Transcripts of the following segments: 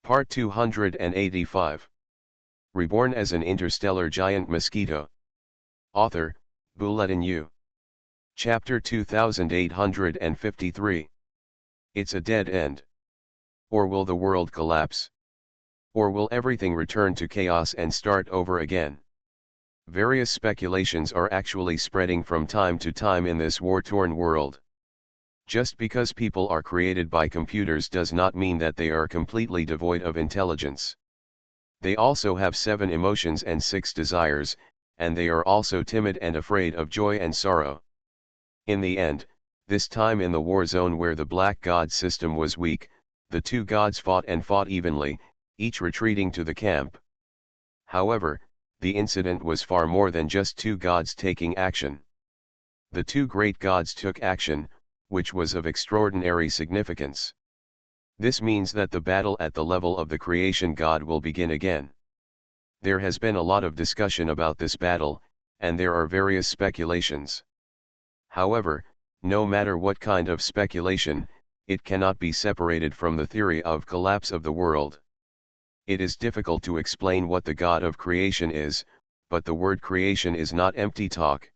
Part 285. Reborn as an interstellar giant mosquito. Author, Bulletin U. Chapter 2853. It's a dead end. Or will the world collapse? Or will everything return to chaos and start over again? Various speculations are actually spreading from time to time in this war-torn world. Just because people are created by computers does not mean that they are completely devoid of intelligence. They also have 7 emotions and 6 desires, and they are also timid and afraid of joy and sorrow. In the end, this time in the war zone where the black god system was weak, the two gods fought and fought evenly, each retreating to the camp. However, the incident was far more than just two gods taking action. The two great gods took action, which was of extraordinary significance. This means that the battle at the level of the creation god will begin again. There has been a lot of discussion about this battle, and there are various speculations. However, no matter what kind of speculation, it cannot be separated from the theory of collapse of the world. It is difficult to explain what the God of creation is, but the word creation is not empty talk.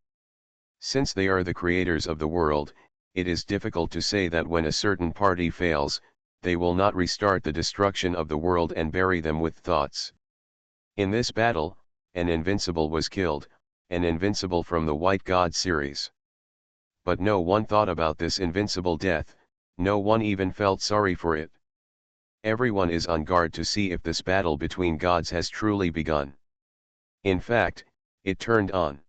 Since they are the creators of the world, it is difficult to say that when a certain party fails, they will not restart the destruction of the world and bury them with thoughts. In this battle, an invincible was killed, an invincible from the White God series. But no one thought about this invincible death, no one even felt sorry for it. Everyone is on guard to see if this battle between gods has truly begun. In fact, it turned on.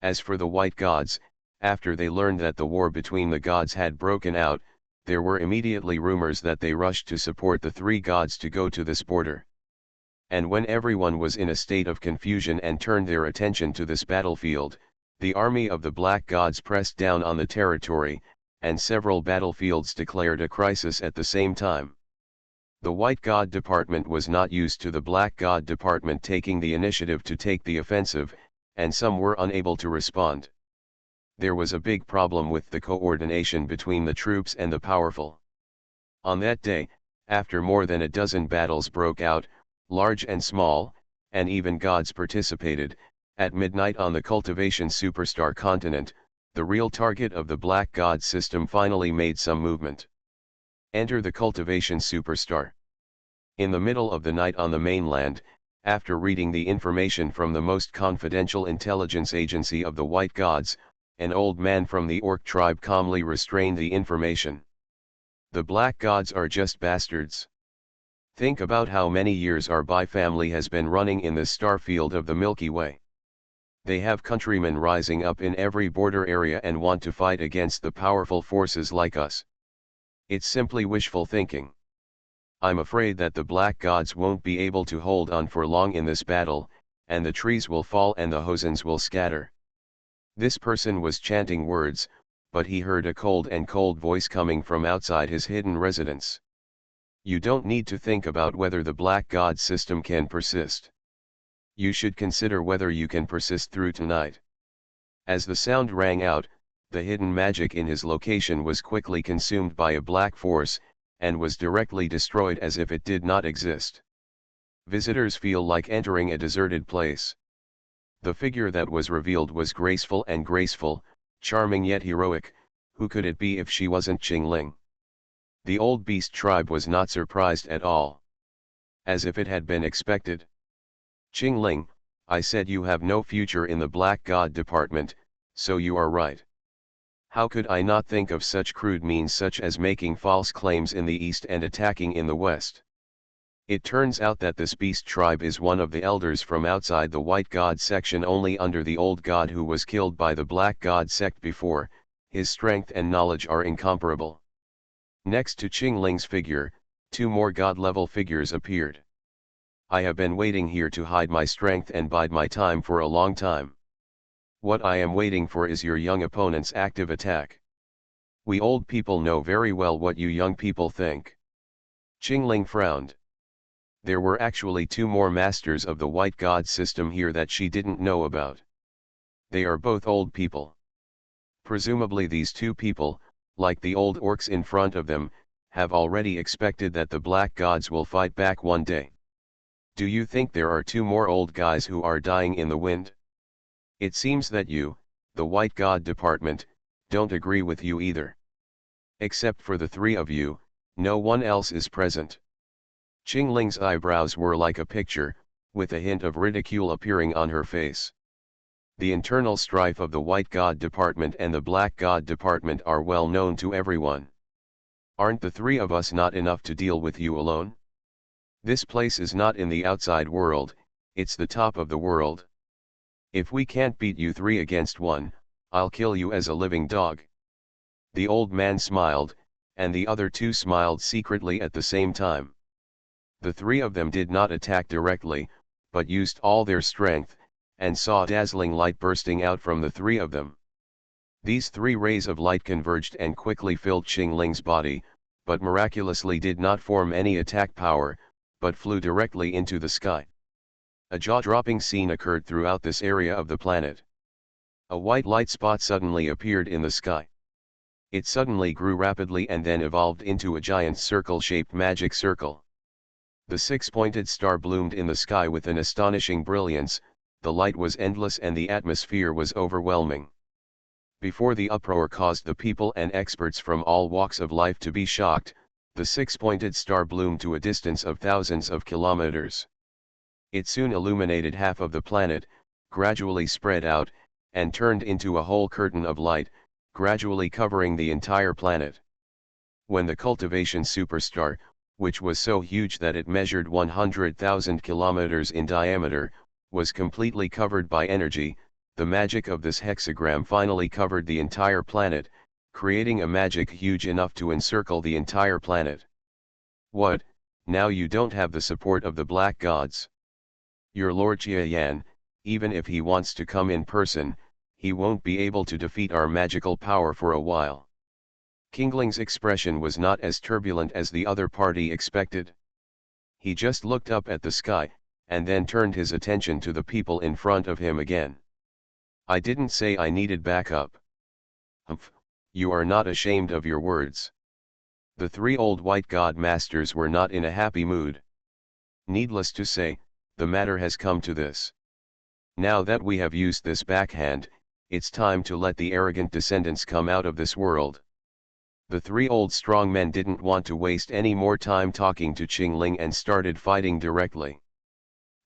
As for the White Gods, after they learned that the war between the gods had broken out, there were immediately rumors that they rushed to support the three gods to go to this border. And when everyone was in a state of confusion and turned their attention to this battlefield, the army of the black gods pressed down on the territory, and several battlefields declared a crisis at the same time. The White God Department was not used to the Black God Department taking the initiative to take the offensive, and some were unable to respond. There was a big problem with the coordination between the troops and the powerful. On that day, after more than a dozen battles broke out, large and small, and even gods participated, at midnight on the cultivation superstar continent, the real target of the Black God system finally made some movement. Enter the cultivation superstar. In the middle of the night on the mainland, after reading the information from the most confidential intelligence agency of the White Gods, an old man from the Orc tribe calmly restrained the information. The Black Gods are just bastards. Think about how many years our Bi family has been running in this star field of the Milky Way. They have countrymen rising up in every border area and want to fight against the powerful forces like us. It's simply wishful thinking. I'm afraid that the Black Gods won't be able to hold on for long in this battle, and the trees will fall and the housens will scatter. This person was chanting words, but he heard a cold voice coming from outside his hidden residence. You don't need to think about whether the Black God system can persist. You should consider whether you can persist through tonight. As the sound rang out, the hidden magic in his location was quickly consumed by a black force, and was directly destroyed as if it did not exist. Visitors feel like entering a deserted place. The figure that was revealed was graceful, charming yet heroic. Who could it be if she wasn't Qingling? The old beast tribe was not surprised at all. As if it had been expected. Qingling, I said you have no future in the Black God Department, so you are right. How could I not think of such crude means such as making false claims in the east and attacking in the west? It turns out that this beast tribe is one of the elders from outside the White God section only under the old god who was killed by the Black God sect before. His strength and knowledge are incomparable. Next to Qingling's figure, 2 more god-level figures appeared. I have been waiting here to hide my strength and bide my time for a long time. What I am waiting for is your young opponent's active attack. We old people know very well what you young people think. Qingling frowned. There were actually 2 more masters of the White God system here that she didn't know about. They are both old people. Presumably these 2 people, like the old orcs in front of them, have already expected that the black gods will fight back one day. Do you think there are two more old guys who are dying in the wind? It seems that you, the white god department, don't agree with you either. Except for the three of you, no one else is present. Qingling's eyebrows were like a picture, with a hint of ridicule appearing on her face. The internal strife of the white god department and the black god department are well known to everyone. Aren't the three of us not enough to deal with you alone? This place is not in the outside world, it's the top of the world. If we can't beat you three against one, I'll kill you as a living dog. The old man smiled, and the other two smiled secretly at the same time. The three of them did not attack directly, but used all their strength, and saw dazzling light bursting out from the three of them. These three rays of light converged and quickly filled Qingling's body, but miraculously did not form any attack power, but flew directly into the sky. A jaw-dropping scene occurred throughout this area of the planet. A white light spot suddenly appeared in the sky. It suddenly grew rapidly and then evolved into a giant circle-shaped magic circle. The six-pointed star bloomed in the sky with an astonishing brilliance, the light was endless and the atmosphere was overwhelming. Before the uproar caused the people and experts from all walks of life to be shocked, the six-pointed star bloomed to a distance of thousands of kilometers. It soon illuminated half of the planet, gradually spread out, and turned into a whole curtain of light, gradually covering the entire planet. When the cultivation superstar, which was so huge that it measured 100,000 kilometers in diameter, was completely covered by energy, the magic of this hexagram finally covered the entire planet, creating a magic huge enough to encircle the entire planet. What, now you don't have the support of the black gods? Your Lord Jia Yan, even if he wants to come in person, he won't be able to defeat our magical power for a while. Qingling's expression was not as turbulent as the other party expected. He just looked up at the sky, and then turned his attention to the people in front of him again. I didn't say I needed backup. Humph, you are not ashamed of your words. The three old white god masters were not in a happy mood. Needless to say, the matter has come to this. Now that we have used this backhand, it's time to let the arrogant descendants come out of this world. The three old strong men didn't want to waste any more time talking to Qingling and started fighting directly.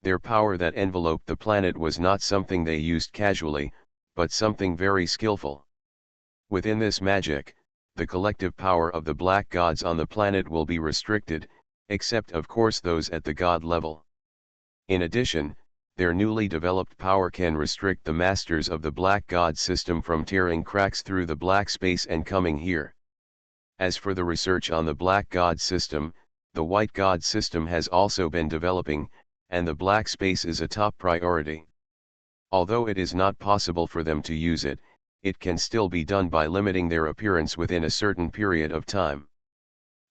Their power that enveloped the planet was not something they used casually, but something very skillful. Within this magic, the collective power of the black gods on the planet will be restricted, except of course those at the god level. In addition, their newly developed power can restrict the masters of the black god system from tearing cracks through the black space and coming here. As for the research on the black god system, the white god system has also been developing, and the black space is a top priority. Although it is not possible for them to use it, it can still be done by limiting their appearance within a certain period of time.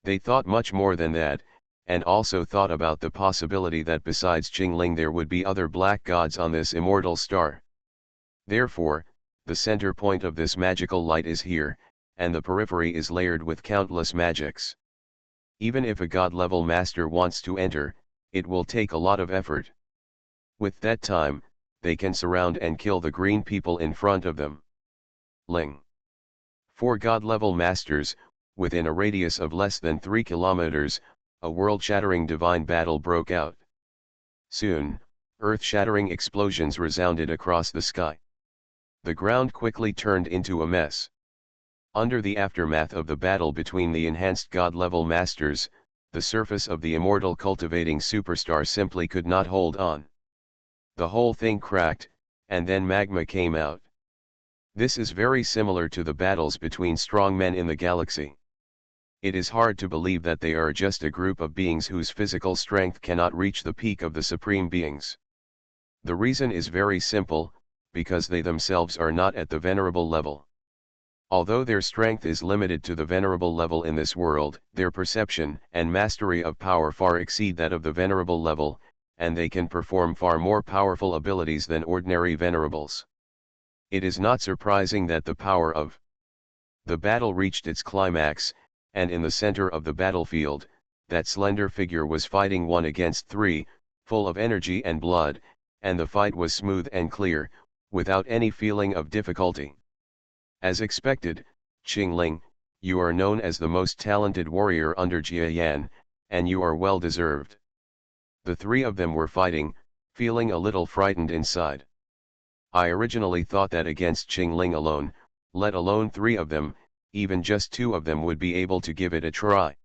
They thought much more than that, and also thought about the possibility that besides Qingling there would be other black gods on this immortal star. Therefore, the center point of this magical light is here, and the periphery is layered with countless magics. Even if a god-level master wants to enter, it will take a lot of effort. With that time, they can surround and kill the green people in front of them. Ling. 4 god-level masters, within a radius of less than 3 kilometers, a world-shattering divine battle broke out. Soon, earth-shattering explosions resounded across the sky. The ground quickly turned into a mess. Under the aftermath of the battle between the enhanced god-level masters, the surface of the immortal cultivating superstar simply could not hold on. The whole thing cracked, and then magma came out. This is very similar to the battles between strong men in the galaxy. It is hard to believe that they are just a group of beings whose physical strength cannot reach the peak of the supreme beings. The reason is very simple, because they themselves are not at the venerable level. Although their strength is limited to the venerable level in this world, their perception and mastery of power far exceed that of the venerable level, and they can perform far more powerful abilities than ordinary venerables. It is not surprising that the power of the battle reached its climax, and in the center of the battlefield, that slender figure was fighting 1 against 3, full of energy and blood, and the fight was smooth and clear, without any feeling of difficulty. As expected, Qingling, you are known as the most talented warrior under Jia Yan, and you are well deserved. The 3 of them were fighting, feeling a little frightened inside. I originally thought that against Qingling alone, let alone 3 of them, even just 2 of them would be able to give it a try.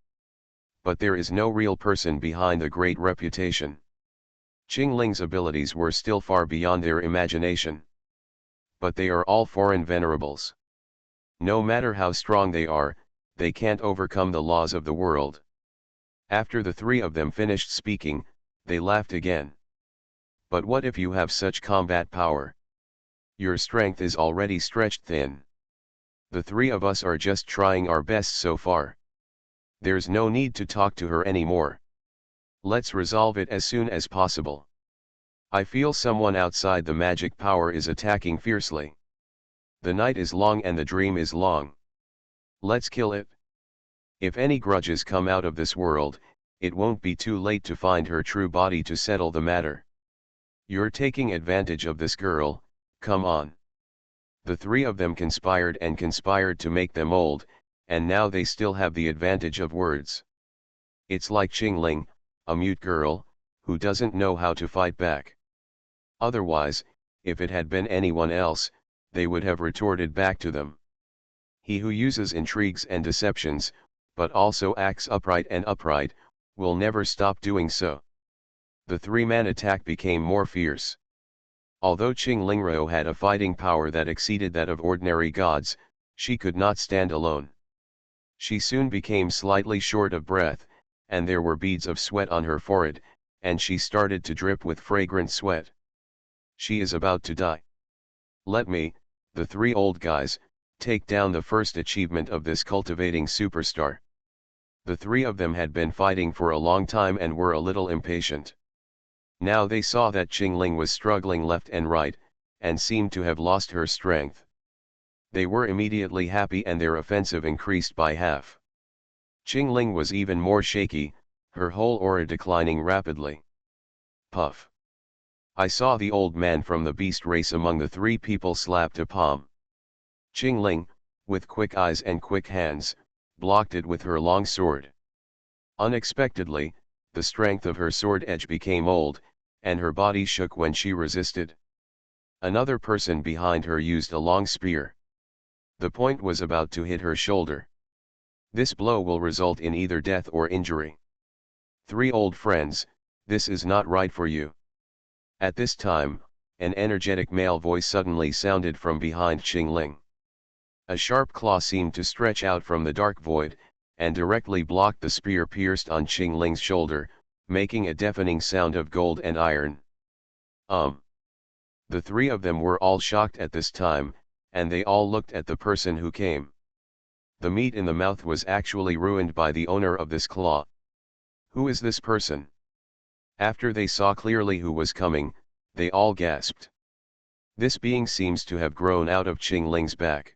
But there is no real person behind the great reputation. Qingling's abilities were still far beyond their imagination. But they are all foreign venerables. No matter how strong they can't overcome the laws of the world. After the 3 of them finished speaking, they laughed again. But what if you have such combat power? Your strength is already stretched thin. The 3 of us are just trying our best so far. There's no need to talk to her anymore. Let's resolve it as soon as possible. I feel someone outside the magic power is attacking fiercely. The night is long and the dream is long. Let's kill it. If any grudges come out of this world, it won't be too late to find her true body to settle the matter. You're taking advantage of this girl, come on. The 3 of them conspired to make them old, and now they still have the advantage of words. It's like Qingling, a mute girl, who doesn't know how to fight back. Otherwise, if it had been anyone else, they would have retorted back to them. He who uses intrigues and deceptions, but also acts upright, will never stop doing so. The 3-man attack became more fierce. Although Qinglingro had a fighting power that exceeded that of ordinary gods, she could not stand alone. She soon became slightly short of breath, and there were beads of sweat on her forehead, and she started to drip with fragrant sweat. She is about to die. Let me, the 3 old guys, take down the first achievement of this cultivating superstar. The 3 of them had been fighting for a long time and were a little impatient. Now they saw that Qingling was struggling left and right, and seemed to have lost her strength. They were immediately happy and their offensive increased by half. Qingling was even more shaky, her whole aura declining rapidly. Puff. I saw the old man from the beast race among the 3 people slapped a palm. Qingling, with quick eyes and quick hands, blocked it with her long sword. Unexpectedly, the strength of her sword edge became old, and her body shook when she resisted. Another person behind her used a long spear. The point was about to hit her shoulder. This blow will result in either death or injury. 3 old friends, this is not right for you. At this time, an energetic male voice suddenly sounded from behind Qingling. A sharp claw seemed to stretch out from the dark void, and directly blocked the spear pierced on Qingling's shoulder, making a deafening sound of gold and iron. The 3 of them were all shocked at this time, and they all looked at the person who came. The meat in the mouth was actually ruined by the owner of this claw. Who is this person? After they saw clearly who was coming, they all gasped. This being seems to have grown out of Qingling's back.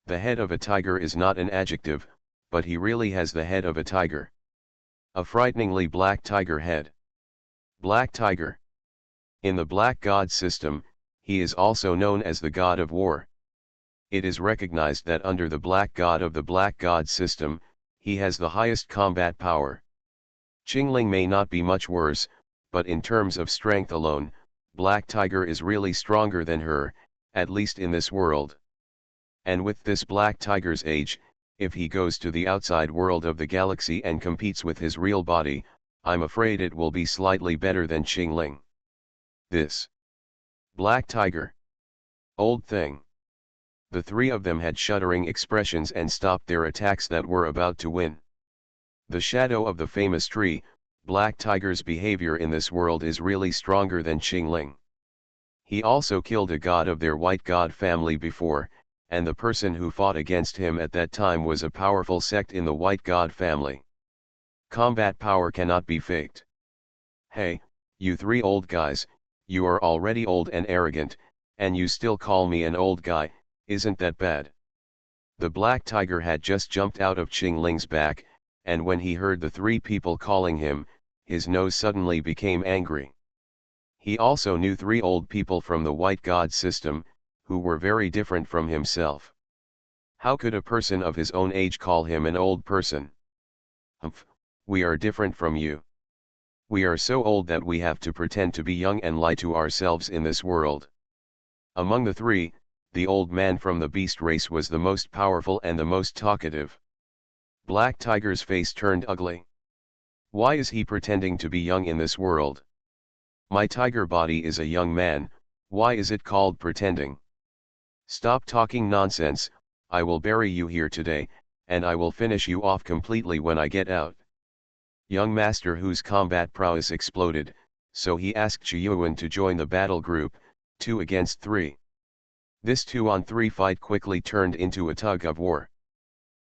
The head of a tiger is not an adjective, but he really has the head of a tiger. A frighteningly black tiger head. Black tiger. In the black god system, he is also known as the god of war. It is recognized that under the black god of the black god system, he has the highest combat power. Qingling may not be much worse, but in terms of strength alone, Black Tiger is really stronger than her, at least in this world. And with this Black Tiger's age, if he goes to the outside world of the galaxy and competes with his real body, I'm afraid it will be slightly better than Qingling. This Black Tiger. Old thing. The 3 of them had shuddering expressions and stopped their attacks that were about to win. The shadow of the famous tree, Black Tiger's behavior in this world is really stronger than Qingling. He also killed a god of their white god family before, and the person who fought against him at that time was a powerful sect in the white god family. Combat power cannot be faked. Hey, you 3 old guys, you are already old and arrogant, and you still call me an old guy, isn't that bad? The black tiger had just jumped out of Qing Ling's back, and when he heard the three people calling him, his nose suddenly became angry. He also knew three old people from the white god system, who were very different from himself. How could a person of his own age call him an old person? Humph, we are different from you. We are so old that we have to pretend to be young and lie to ourselves in this world. Among the three, the old man from the beast race was the most powerful and the most talkative. Black Tiger's face turned ugly. Why is he pretending to be young in this world? My tiger body is a young man, why is it called pretending? Stop talking nonsense, I will bury you here today, and I will finish you off completely when I get out. Young master whose combat prowess exploded, so he asked Chiyuan to join the battle group, 2 against 3. This 2-on-3 fight quickly turned into a tug of war.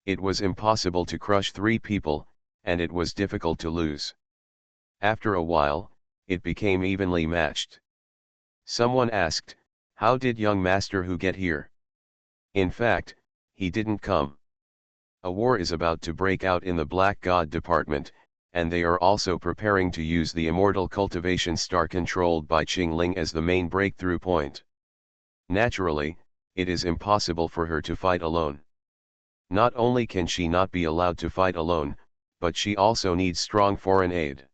It was impossible to crush 3 people, and it was difficult to lose. After a while, it became evenly matched. Someone asked, how did young master who get here? In fact, he didn't come. A war is about to break out in the Black God department, and they are also preparing to use the immortal cultivation star controlled by Qing Ling as the main breakthrough point. Naturally, it is impossible for her to fight alone. Not only can she not be allowed to fight alone, but she also needs strong foreign aid.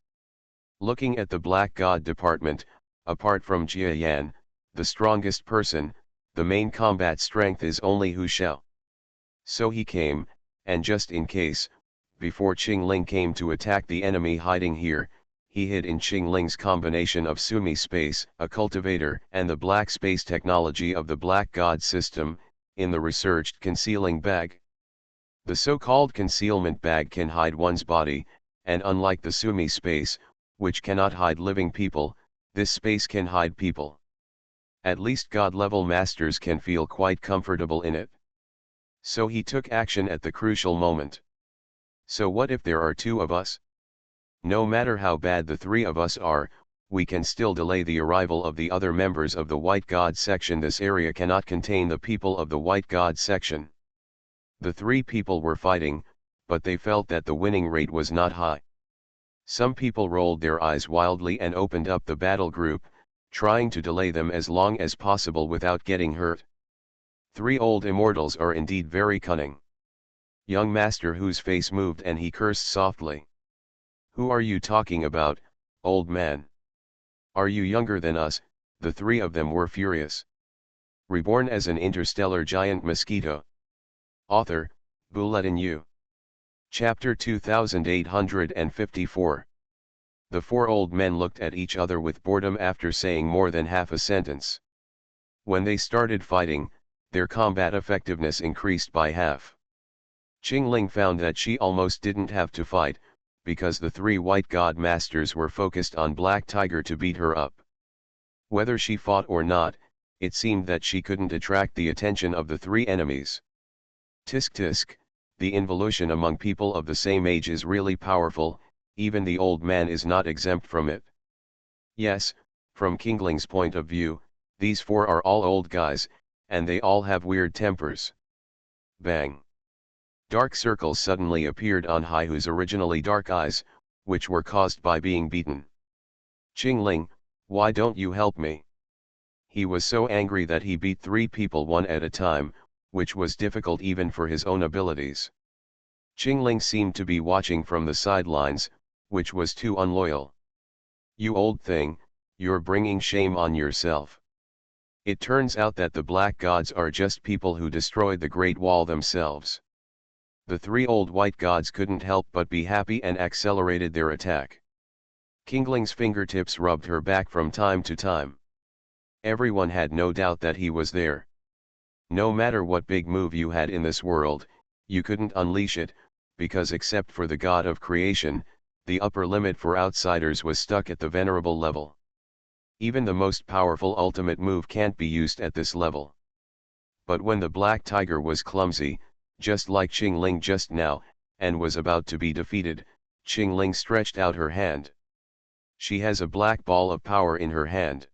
Looking at the Black God department, apart from Jia Yan, the strongest person, the main combat strength is only Hu Xiao. So he came, and just in case, before Qing Ling came to attack the enemy hiding here, he hid in Qing Ling's combination of Sumi space, a cultivator, and the black space technology of the Black God system, in the researched concealing bag. The so-called concealment bag can hide one's body, and unlike the Sumi space, which cannot hide living people, this space can hide people. At least God-level masters can feel quite comfortable in it. So he took action at the crucial moment. So what if there are 2 of us? No matter how bad the 3 of us are, we can still delay the arrival of the other members of the White God section. This area cannot contain the people of the White God section. The 3 people were fighting, but they felt that the winning rate was not high. Some people rolled their eyes wildly and opened up the battle group, trying to delay them as long as possible without getting hurt. 3 old immortals are indeed very cunning. Young master whose face moved and he cursed softly. Who are you talking about, old man? Are you younger than us? The 3 of them were furious. Reborn as an interstellar giant mosquito. Author, Bulletin U. Chapter 2854. The 4 old men looked at each other with boredom after saying more than half a sentence. When they started fighting, their combat effectiveness increased by half. Qing Ling found that she almost didn't have to fight, because the 3 white god masters were focused on Black Tiger to beat her up. Whether she fought or not, it seemed that she couldn't attract the attention of the 3 enemies. Tisk tisk, the involution among people of the same age is really powerful, even the old man is not exempt from it. Yes, from Qing Ling's point of view, these 4 are all old guys, and they all have weird tempers. Bang! Dark circles suddenly appeared on Haihu's originally dark eyes, which were caused by being beaten. Qing Ling, why don't you help me? He was so angry that he beat 3 people one at a time, which was difficult even for his own abilities. Qing Ling seemed to be watching from the sidelines, which was too unloyal. You old thing, you're bringing shame on yourself. It turns out that the black gods are just people who destroyed the Great Wall themselves. The 3 old white gods couldn't help but be happy and accelerated their attack. Qing Ling's fingertips rubbed her back from time to time. Everyone had no doubt that he was there. No matter what big move you had in this world, you couldn't unleash it, because except for the god of creation, the upper limit for outsiders was stuck at the venerable level. Even the most powerful ultimate move can't be used at this level. But when the black tiger was clumsy, just like Qing Ling just now, and was about to be defeated, Qing Ling stretched out her hand. She has a black ball of power in her hand.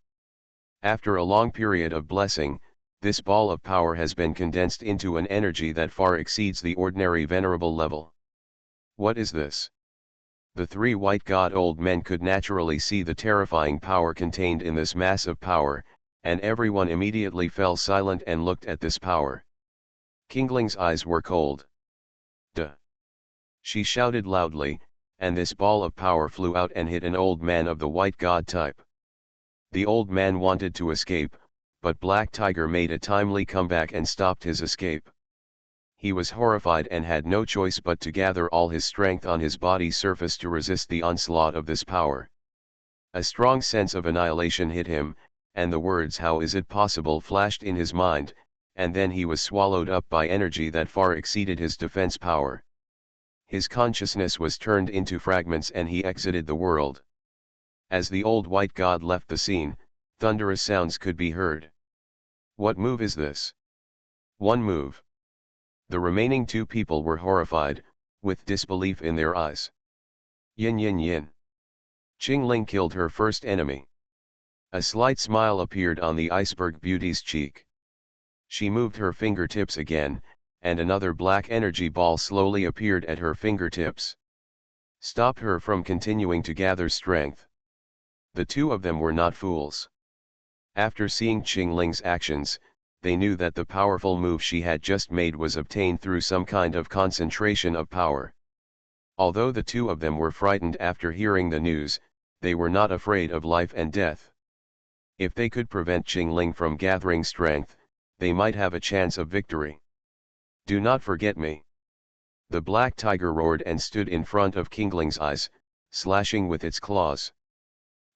After a long period of blessing, This ball of power has been condensed into an energy that far exceeds the ordinary venerable level. What is this? The three white god old men could naturally see the terrifying power contained in this mass of power, and everyone immediately fell silent and looked at this power. Kingling's eyes were cold. Duh! She shouted loudly, and this ball of power flew out and hit an old man of the white god type. The old man wanted to escape, but Black Tiger made a timely comeback and stopped his escape. He was horrified and had no choice but to gather all his strength on his body's surface to resist the onslaught of this power. A strong sense of annihilation hit him, and the words "how is it possible" flashed in his mind, and then he was swallowed up by energy that far exceeded his defense power. His consciousness was turned into fragments and he exited the world. As the old white god left the scene, thunderous sounds could be heard. What move is this? One move. The remaining two people were horrified, with disbelief in their eyes. Yin yin yin. Qingling killed her first enemy. A slight smile appeared on the iceberg beauty's cheek. She moved her fingertips again, and another black energy ball slowly appeared at her fingertips. Stop her from continuing to gather strength. The two of them were not fools. After seeing Qingling's actions, they knew that the powerful move she had just made was obtained through some kind of concentration of power. Although the two of them were frightened after hearing the news, they were not afraid of life and death. If they could prevent Qingling from gathering strength, they might have a chance of victory. Do not forget me. The black tiger roared and stood in front of Qingling's eyes, slashing with its claws.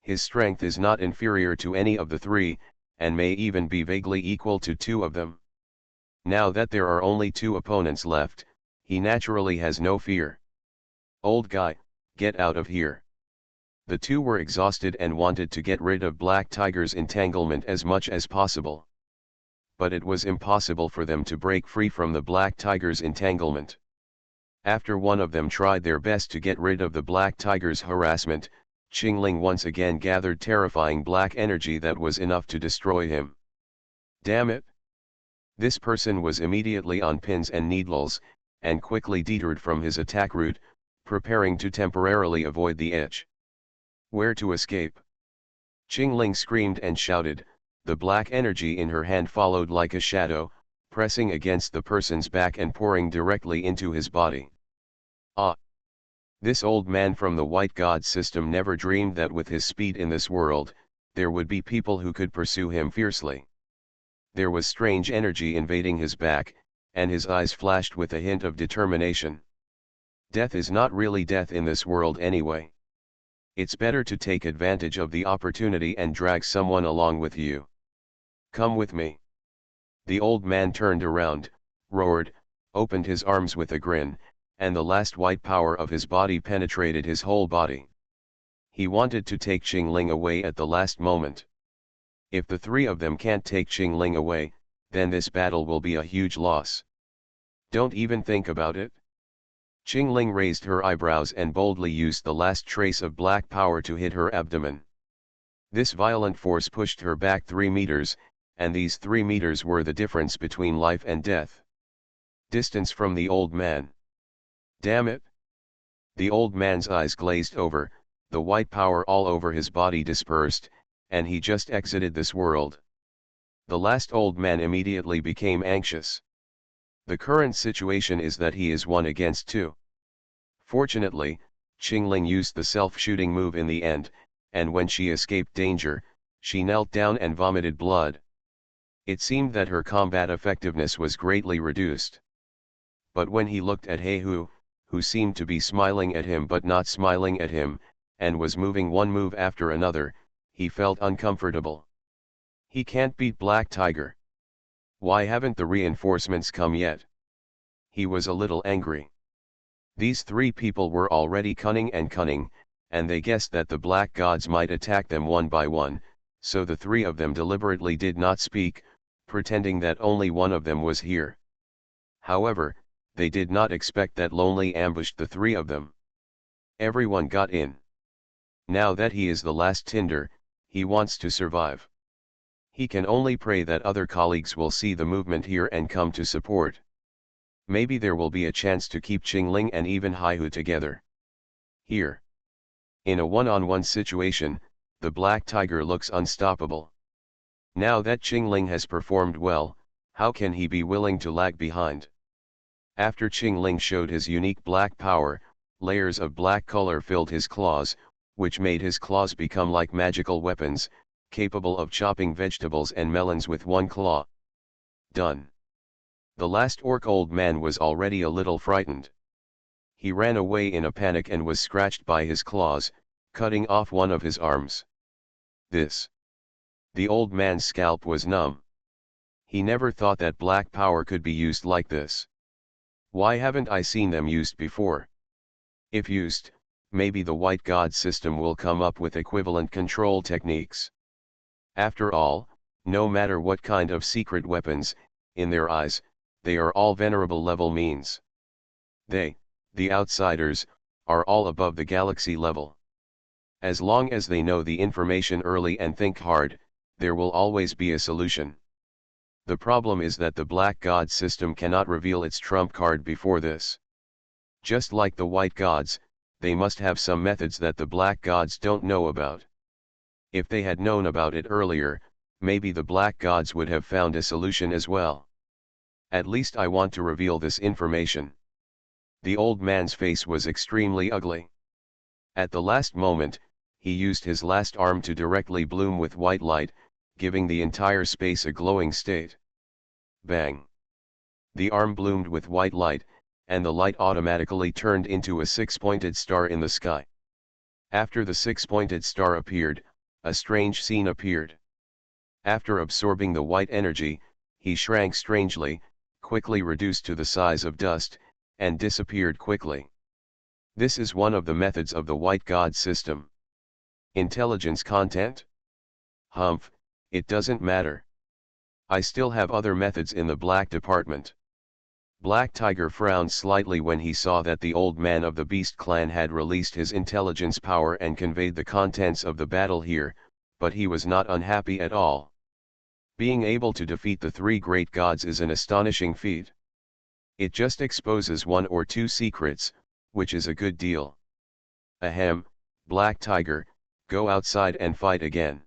His strength is not inferior to any of the three, and may even be vaguely equal to two of them. Now that there are only two opponents left, he naturally has no fear. Old guy, get out of here. The two were exhausted and wanted to get rid of Black Tiger's entanglement as much as possible. But it was impossible for them to break free from the Black Tiger's entanglement. After one of them tried their best to get rid of the Black Tiger's harassment, Qingling once again gathered terrifying black energy that was enough to destroy him. Damn it! This person was immediately on pins and needles, and quickly detoured from his attack route, preparing to temporarily avoid the edge. Where to escape? Qingling screamed and shouted, the black energy in her hand followed like a shadow, pressing against the person's back and pouring directly into his body. Ah! This old man from the white god system never dreamed that with his speed in this world, there would be people who could pursue him fiercely. There was strange energy invading his back, and his eyes flashed with a hint of determination. Death is not really death in this world anyway. It's better to take advantage of the opportunity and drag someone along with you. Come with me. The old man turned around, roared, opened his arms with a grin, and the last white power of his body penetrated his whole body. He wanted to take Qingling away at the last moment. If the three of them can't take Qingling away, then this battle will be a huge loss. Don't even think about it. Qingling raised her eyebrows and boldly used the last trace of black power to hit her abdomen. This violent force pushed her back 3 meters, and these 3 meters were the difference between life and death. Distance from the old man. Damn it! The old man's eyes glazed over, the white power all over his body dispersed, and he just exited this world. The last old man immediately became anxious. The current situation is that he is 1 against 2. Fortunately, Qingling used the self-shooting move in the end, and when she escaped danger, she knelt down and vomited blood. It seemed that her combat effectiveness was greatly reduced. But when he looked at Heihu, who seemed to be smiling at him but not smiling at him, and was moving one move after another, he felt uncomfortable. He can't beat Black Tiger. Why haven't the reinforcements come yet? He was a little angry. These 3 people were already cunning, and they guessed that the black gods might attack them one by one, so the 3 of them deliberately did not speak, pretending that only one of them was here. However, they did not expect that Lonely ambushed the 3 of them. Everyone got in. Now that he is the last Tinder, he wants to survive. He can only pray that other colleagues will see the movement here and come to support. Maybe there will be a chance to keep Qingling and even Haihu together. Here. In a one-on-one situation, the Black Tiger looks unstoppable. Now that Qingling has performed well, how can he be willing to lag behind? After Qingling showed his unique black power, layers of black color filled his claws, which made his claws become like magical weapons, capable of chopping vegetables and melons with one claw. Done. The last orc old man was already a little frightened. He ran away in a panic and was scratched by his claws, cutting off one of his arms. The old man's scalp was numb. He never thought that black power could be used like this. Why haven't I seen them used before? If used, maybe the White God system will come up with equivalent control techniques. After all, no matter what kind of secret weapons, in their eyes, they are all venerable level means. They, the outsiders, are all above the galaxy level. As long as they know the information early and think hard, there will always be a solution. The problem is that the Black God system cannot reveal its trump card before this. Just like the White Gods, they must have some methods that the Black Gods don't know about. If they had known about it earlier, maybe the Black Gods would have found a solution as well. At least I want to reveal this information. The old man's face was extremely ugly. At the last moment, he used his last arm to directly bloom with white light, giving the entire space a glowing state. Bang! The arm bloomed with white light, and the light automatically turned into a six-pointed star in the sky. After the six-pointed star appeared, a strange scene appeared. After absorbing the white energy, he shrank strangely, quickly reduced to the size of dust, and disappeared quickly. This is one of the methods of the White God system. Intelligence content? Humph, it doesn't matter. I still have other methods in the black department. Black Tiger frowned slightly when he saw that the old man of the Beast clan had released his intelligence power and conveyed the contents of the battle here, but he was not unhappy at all. Being able to defeat the three great gods is an astonishing feat. It just exposes one or two secrets, which is a good deal. Ahem, Black Tiger, go outside and fight again.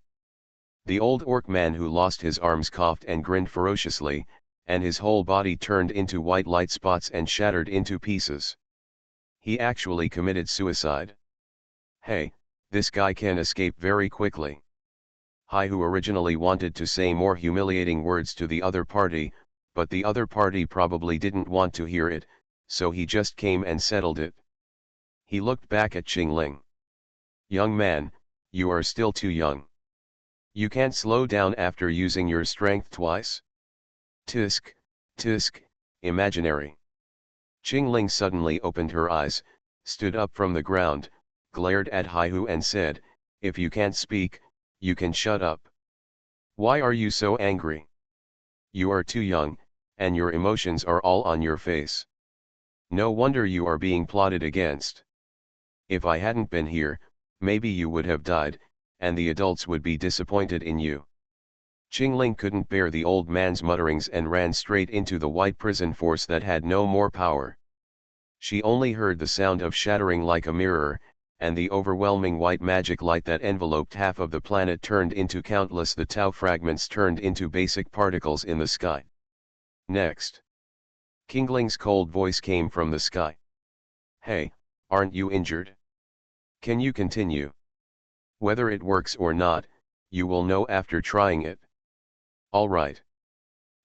The old orc man who lost his arms coughed and grinned ferociously, and his whole body turned into white light spots and shattered into pieces. He actually committed suicide. Hey, this guy can escape very quickly. Hai, who originally wanted to say more humiliating words to the other party, but the other party probably didn't want to hear it, so he just came and settled it. He looked back at Qingling. Young man, you are still too young. You can't slow down after using your strength twice? Tisk, tisk, imaginary. Qingling suddenly opened her eyes, stood up from the ground, glared at Haihu and said, if you can't speak, you can shut up. Why are you so angry? You are too young, and your emotions are all on your face. No wonder you are being plotted against. If I hadn't been here, maybe you would have died, and the adults would be disappointed in you. Qingling couldn't bear the old man's mutterings and ran straight into the white prison force that had no more power. She only heard the sound of shattering like a mirror, and the overwhelming white magic light that enveloped half of the planet turned into countless the tau fragments turned into basic particles in the sky. Next. Qingling's cold voice came from the sky. Hey, aren't you injured? Can you continue? Whether it works or not, you will know after trying it. All right.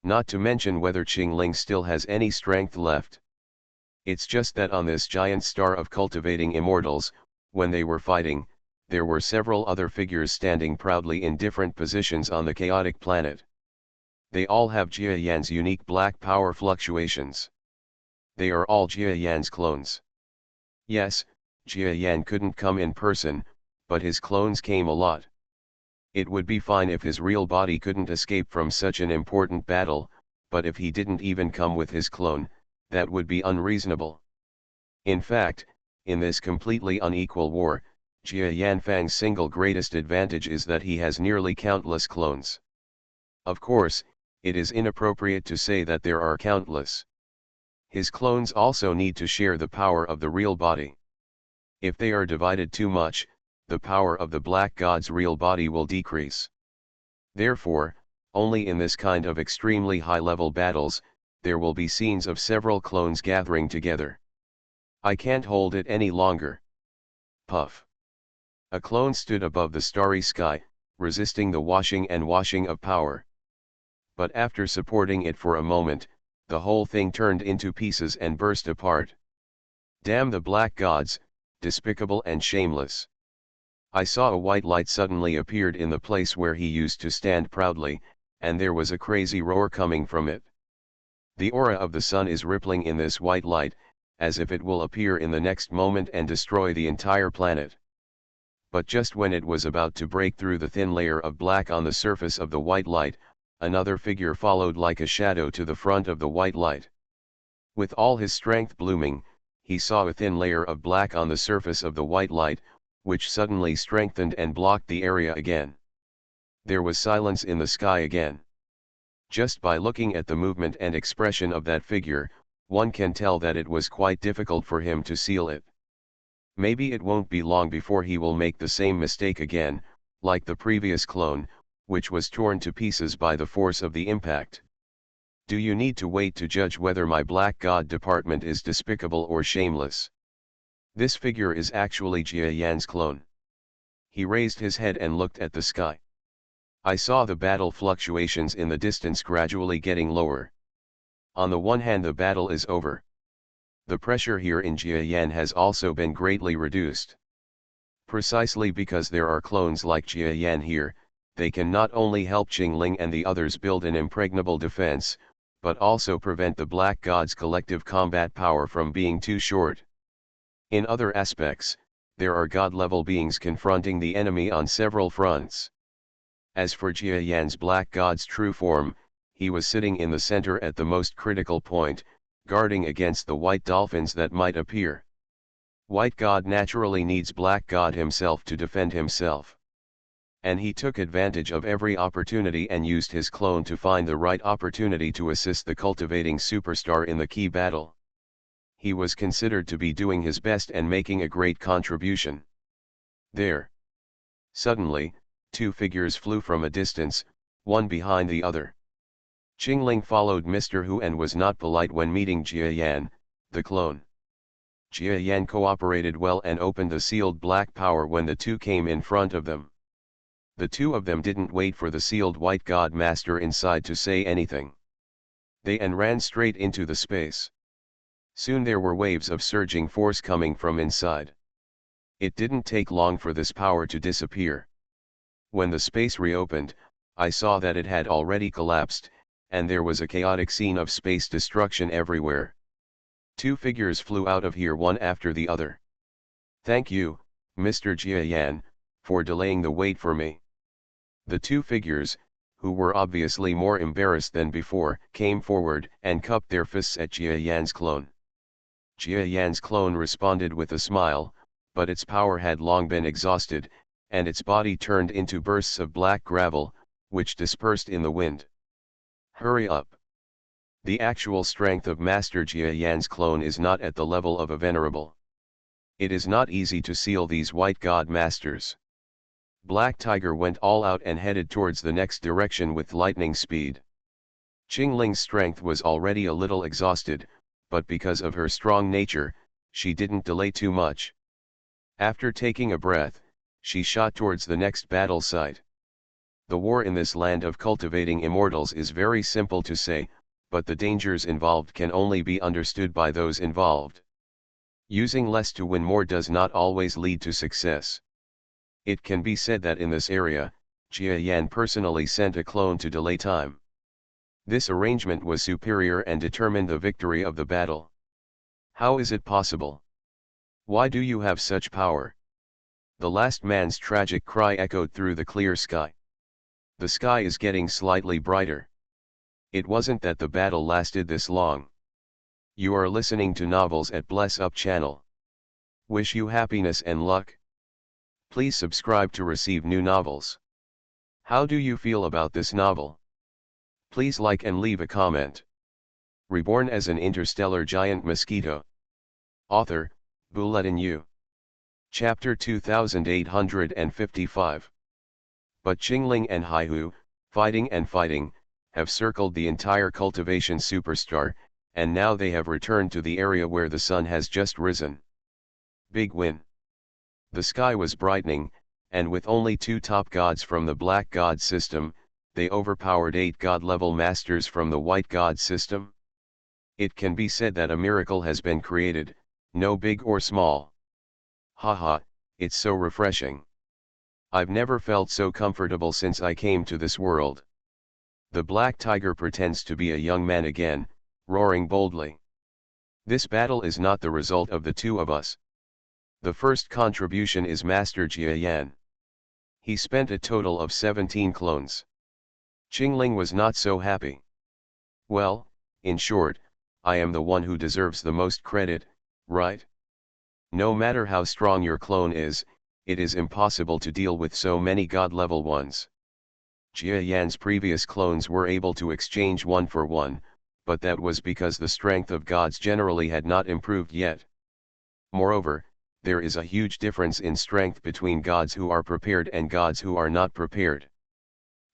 Not to mention whether Qingling still has any strength left. It's just that on this giant star of cultivating immortals, when they were fighting, there were several other figures standing proudly in different positions on the chaotic planet. They all have Jia Yan's unique black power fluctuations. They are all Jia Yan's clones. Yes, Jia Yan couldn't come in person, but his clones came a lot. It would be fine if his real body couldn't escape from such an important battle, but if he didn't even come with his clone, that would be unreasonable. In fact, in this completely unequal war, Jia Yanfang's single greatest advantage is that he has nearly countless clones. Of course, it is inappropriate to say that there are countless. His clones also need to share the power of the real body. If they are divided too much, the power of the Black God's real body will decrease. Therefore, only in this kind of extremely high-level battles, there will be scenes of several clones gathering together. I can't hold it any longer. Puff. A clone stood above the starry sky, resisting the washing of power. But after supporting it for a moment, the whole thing turned into pieces and burst apart. Damn the Black Gods, despicable and shameless. I saw a white light suddenly appeared in the place where he used to stand proudly, and there was a crazy roar coming from it. The aura of the sun is rippling in this white light, as if it will appear in the next moment and destroy the entire planet. But just when it was about to break through the thin layer of black on the surface of the white light, another figure followed like a shadow to the front of the white light. With all his strength blooming, he saw a thin layer of black on the surface of the white light, which suddenly strengthened and blocked the area again. There was silence in the sky again. Just by looking at the movement and expression of that figure, one can tell that it was quite difficult for him to seal it. Maybe it won't be long before he will make the same mistake again, like the previous clone, which was torn to pieces by the force of the impact. Do you need to wait to judge whether my Black God department is despicable or shameless? This figure is actually Jia Yan's clone. He raised his head and looked at the sky. I saw the battle fluctuations in the distance gradually getting lower. On the one hand, the battle is over. The pressure here in Jia Yan has also been greatly reduced. Precisely because there are clones like Jia Yan here, they can not only help Qingling and the others build an impregnable defense, but also prevent the Black God's collective combat power from being too short. In other aspects, there are God-level beings confronting the enemy on several fronts. As for Jia Yan's Black God's true form, he was sitting in the center at the most critical point, guarding against the white dolphins that might appear. White God naturally needs Black God himself to defend himself. And he took advantage of every opportunity and used his clone to find the right opportunity to assist the cultivating superstar in the key battle. He was considered to be doing his best and making a great contribution. There. Suddenly, two figures flew from a distance, one behind the other. Qingling followed Mr. Hu and was not polite when meeting Jia Yan, the clone. Jia Yan cooperated well and opened the sealed black power when the two came in front of them. The two of them didn't wait for the sealed white god master inside to say anything. They ran straight into the space. Soon there were waves of surging force coming from inside. It didn't take long for this power to disappear. When the space reopened, I saw that it had already collapsed, and there was a chaotic scene of space destruction everywhere. Two figures flew out of here one after the other. Thank you, Mr. Jia Yan, for delaying the wait for me. The two figures, who were obviously more embarrassed than before, came forward and cupped their fists at Jia Yan's clone. Jia Yan's clone responded with a smile, but its power had long been exhausted, and its body turned into bursts of black gravel, which dispersed in the wind. Hurry up. The actual strength of Master Jia Yan's clone is not at the level of a venerable. It is not easy to seal these white god masters. Black Tiger went all out and headed towards the next direction with lightning speed. Qingling's strength was already a little exhausted, but because of her strong nature, she didn't delay too much. After taking a breath, she shot towards the next battle site. The war in this land of cultivating immortals is very simple to say, but the dangers involved can only be understood by those involved. Using less to win more does not always lead to success. It can be said that in this area, Jia Yan personally sent a clone to delay time. This arrangement was superior and determined the victory of the battle. How is it possible? Why do you have such power? The last man's tragic cry echoed through the clear sky. The sky is getting slightly brighter. It wasn't that the battle lasted this long. You are listening to Novels at Bless Up channel. Wish you happiness and luck. Please subscribe to receive new novels. How do you feel about this novel? Please like and leave a comment. Reborn as an interstellar giant mosquito. Author, Bulletin U. Chapter 2855. But Qingling and Haihu, fighting, have circled the entire cultivation superstar, and now they have returned to the area where the sun has just risen. Big win. The sky was brightening, and with only 2 top gods from the Black God system, they overpowered 8 god-level masters from the White God system. It can be said that a miracle has been created, no big or small. Haha, it's so refreshing. I've never felt so comfortable since I came to this world. The black tiger pretends to be a young man again, roaring boldly. This battle is not the result of the 2 of us. The first contribution is Master Jia Yan. He spent a total of 17 clones. Qingling was not so happy. Well, in short, I am the one who deserves the most credit, right? No matter how strong your clone is, it is impossible to deal with so many god-level ones. Jia Yan's previous clones were able to exchange 1 for 1, but that was because the strength of gods generally had not improved yet. Moreover, there is a huge difference in strength between gods who are prepared and gods who are not prepared.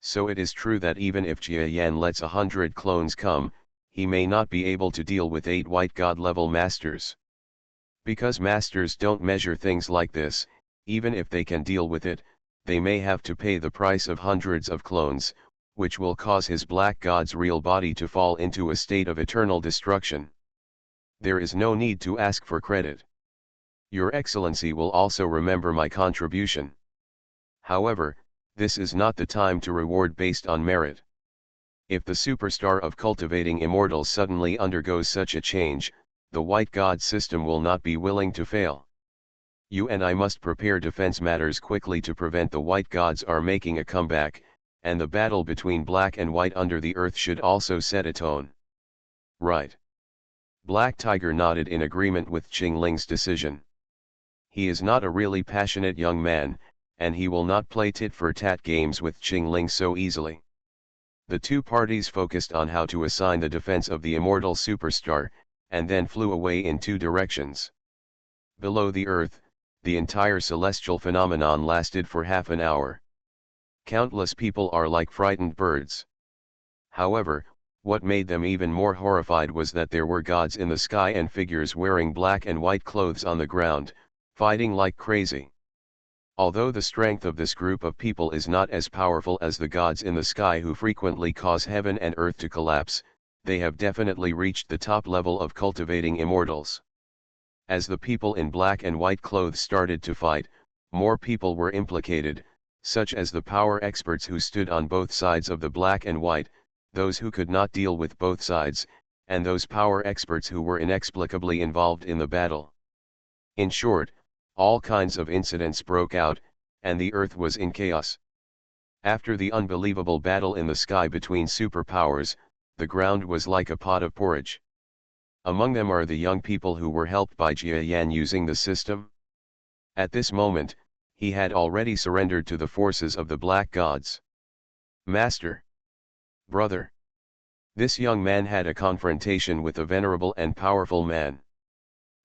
So it is true that even if Jia Yan lets 100 clones come, he may not be able to deal with 8 white god level masters. Because masters don't measure things like this, even if they can deal with it, they may have to pay the price of hundreds of clones, which will cause his black god's real body to fall into a state of eternal destruction. There is no need to ask for credit. Your Excellency will also remember my contribution. However, this is not the time to reward based on merit. If the superstar of cultivating immortals suddenly undergoes such a change, the White God system will not be willing to fail. You and I must prepare defense matters quickly to prevent the White Gods are making a comeback, and the battle between Black and White under the earth should also set a tone. Right. Black Tiger nodded in agreement with Qingling's decision. He is not a really passionate young man, and he will not play tit-for-tat games with Qingling so easily. The 2 parties focused on how to assign the defense of the immortal superstar, and then flew away in 2 directions. Below the earth, the entire celestial phenomenon lasted for half an hour. Countless people are like frightened birds. However, what made them even more horrified was that there were gods in the sky and figures wearing black and white clothes on the ground, fighting like crazy. Although the strength of this group of people is not as powerful as the gods in the sky who frequently cause heaven and earth to collapse, they have definitely reached the top level of cultivating immortals. As the people in black and white clothes started to fight, more people were implicated, such as the power experts who stood on both sides of the black and white, those who could not deal with both sides, and those power experts who were inexplicably involved in the battle. In short, all kinds of incidents broke out, and the earth was in chaos. After the unbelievable battle in the sky between superpowers, the ground was like a pot of porridge. Among them are the young people who were helped by Jia Yan using the system. At this moment, he had already surrendered to the forces of the black gods. Master! Brother! This young man had a confrontation with a venerable and powerful man.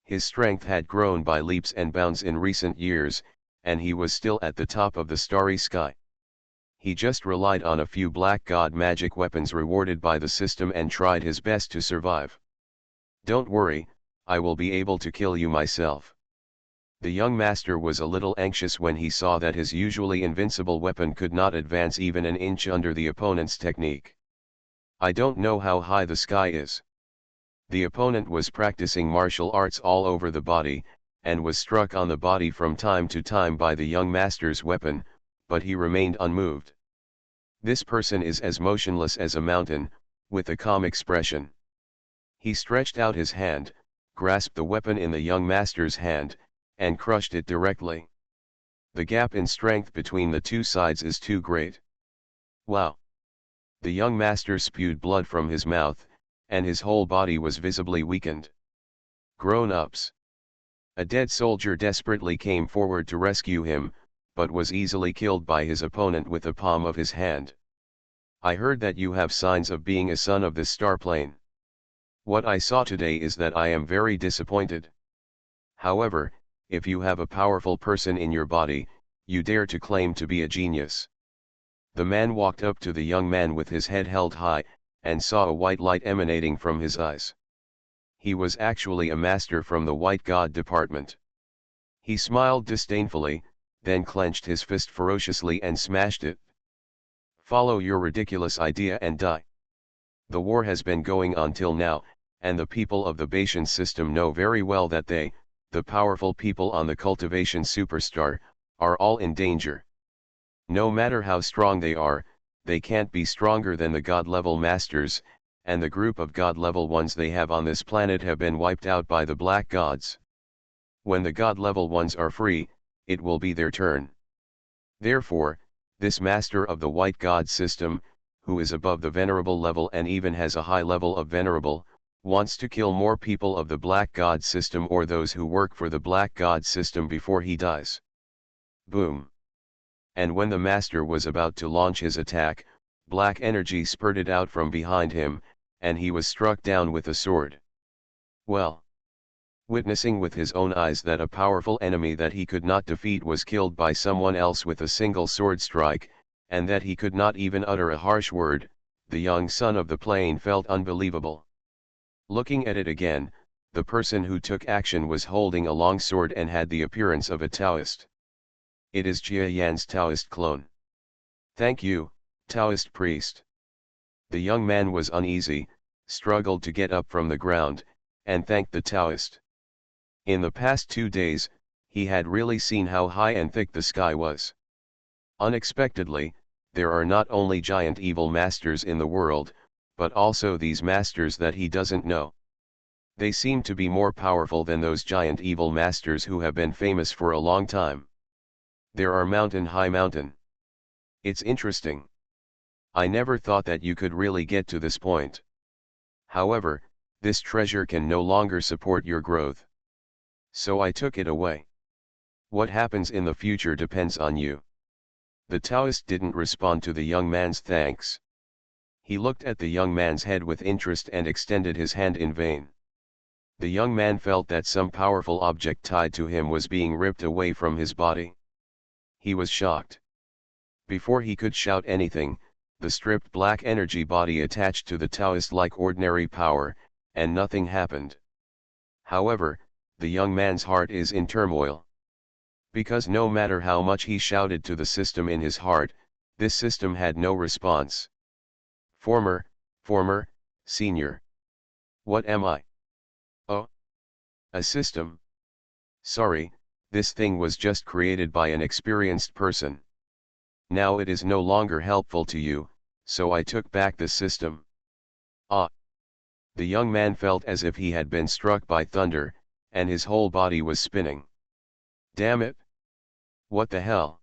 His strength had grown by leaps and bounds in recent years, and he was still at the top of the starry sky. He just relied on a few black god magic weapons rewarded by the system and tried his best to survive. Don't worry, I will be able to kill you myself. The young master was a little anxious when he saw that his usually invincible weapon could not advance even an inch under the opponent's technique. I don't know how high the sky is. The opponent was practicing martial arts all over the body, and was struck on the body from time to time by the young master's weapon, but he remained unmoved. This person is as motionless as a mountain, with a calm expression. He stretched out his hand, grasped the weapon in the young master's hand, and crushed it directly. The gap in strength between the 2 sides is too great. Wow! The young master spewed blood from his mouth, and his whole body was visibly weakened. Grown-ups. A dead soldier desperately came forward to rescue him, but was easily killed by his opponent with the palm of his hand. I heard that you have signs of being a son of this star plane. What I saw today is that I am very disappointed. However, if you have a powerful person in your body, you dare to claim to be a genius. The man walked up to the young man with his head held high, and saw a white light emanating from his eyes. He was actually a master from the White God department. He smiled disdainfully, then clenched his fist ferociously and smashed it. Follow your ridiculous idea and die. The war has been going on till now, and the people of the Bayesian system know very well that they, the powerful people on the cultivation superstar, are all in danger. No matter how strong they can't be stronger than the God-level masters, and the group of God-level ones they have on this planet have been wiped out by the black gods. When the God-level ones are free, it will be their turn. Therefore, this master of the white god system, who is above the venerable level and even has a high level of venerable, wants to kill more people of the black god system or those who work for the black god system before he dies. Boom. And when the master was about to launch his attack, black energy spurted out from behind him, and he was struck down with a sword. Well. Witnessing with his own eyes that a powerful enemy that he could not defeat was killed by someone else with a single sword strike, and that he could not even utter a harsh word, the young son of the plane felt unbelievable. Looking at it again, the person who took action was holding a long sword and had the appearance of a Taoist. It is Jia Yan's Taoist clone. Thank you, Taoist priest. The young man was uneasy, struggled to get up from the ground, and thanked the Taoist. In the past 2 days, he had really seen how high and thick the sky was. Unexpectedly, there are not only giant evil masters in the world, but also these masters that he doesn't know. They seem to be more powerful than those giant evil masters who have been famous for a long time. There are high mountain. It's interesting. I never thought that you could really get to this point. However, this treasure can no longer support your growth. So I took it away. What happens in the future depends on you. The Taoist didn't respond to the young man's thanks. He looked at the young man's head with interest and extended his hand in vain. The young man felt that some powerful object tied to him was being ripped away from his body. He was shocked. Before he could shout anything, the stripped black energy body attached to the Taoist like ordinary power, and nothing happened. However, the young man's heart is in turmoil. Because no matter how much he shouted to the system in his heart, this system had no response. Former, senior. What am I? Oh. A system. Sorry, this thing was just created by an experienced person. Now it is no longer helpful to you, so I took back the system. Ah. The young man felt as if he had been struck by thunder, and his whole body was spinning. Damn it! What the hell?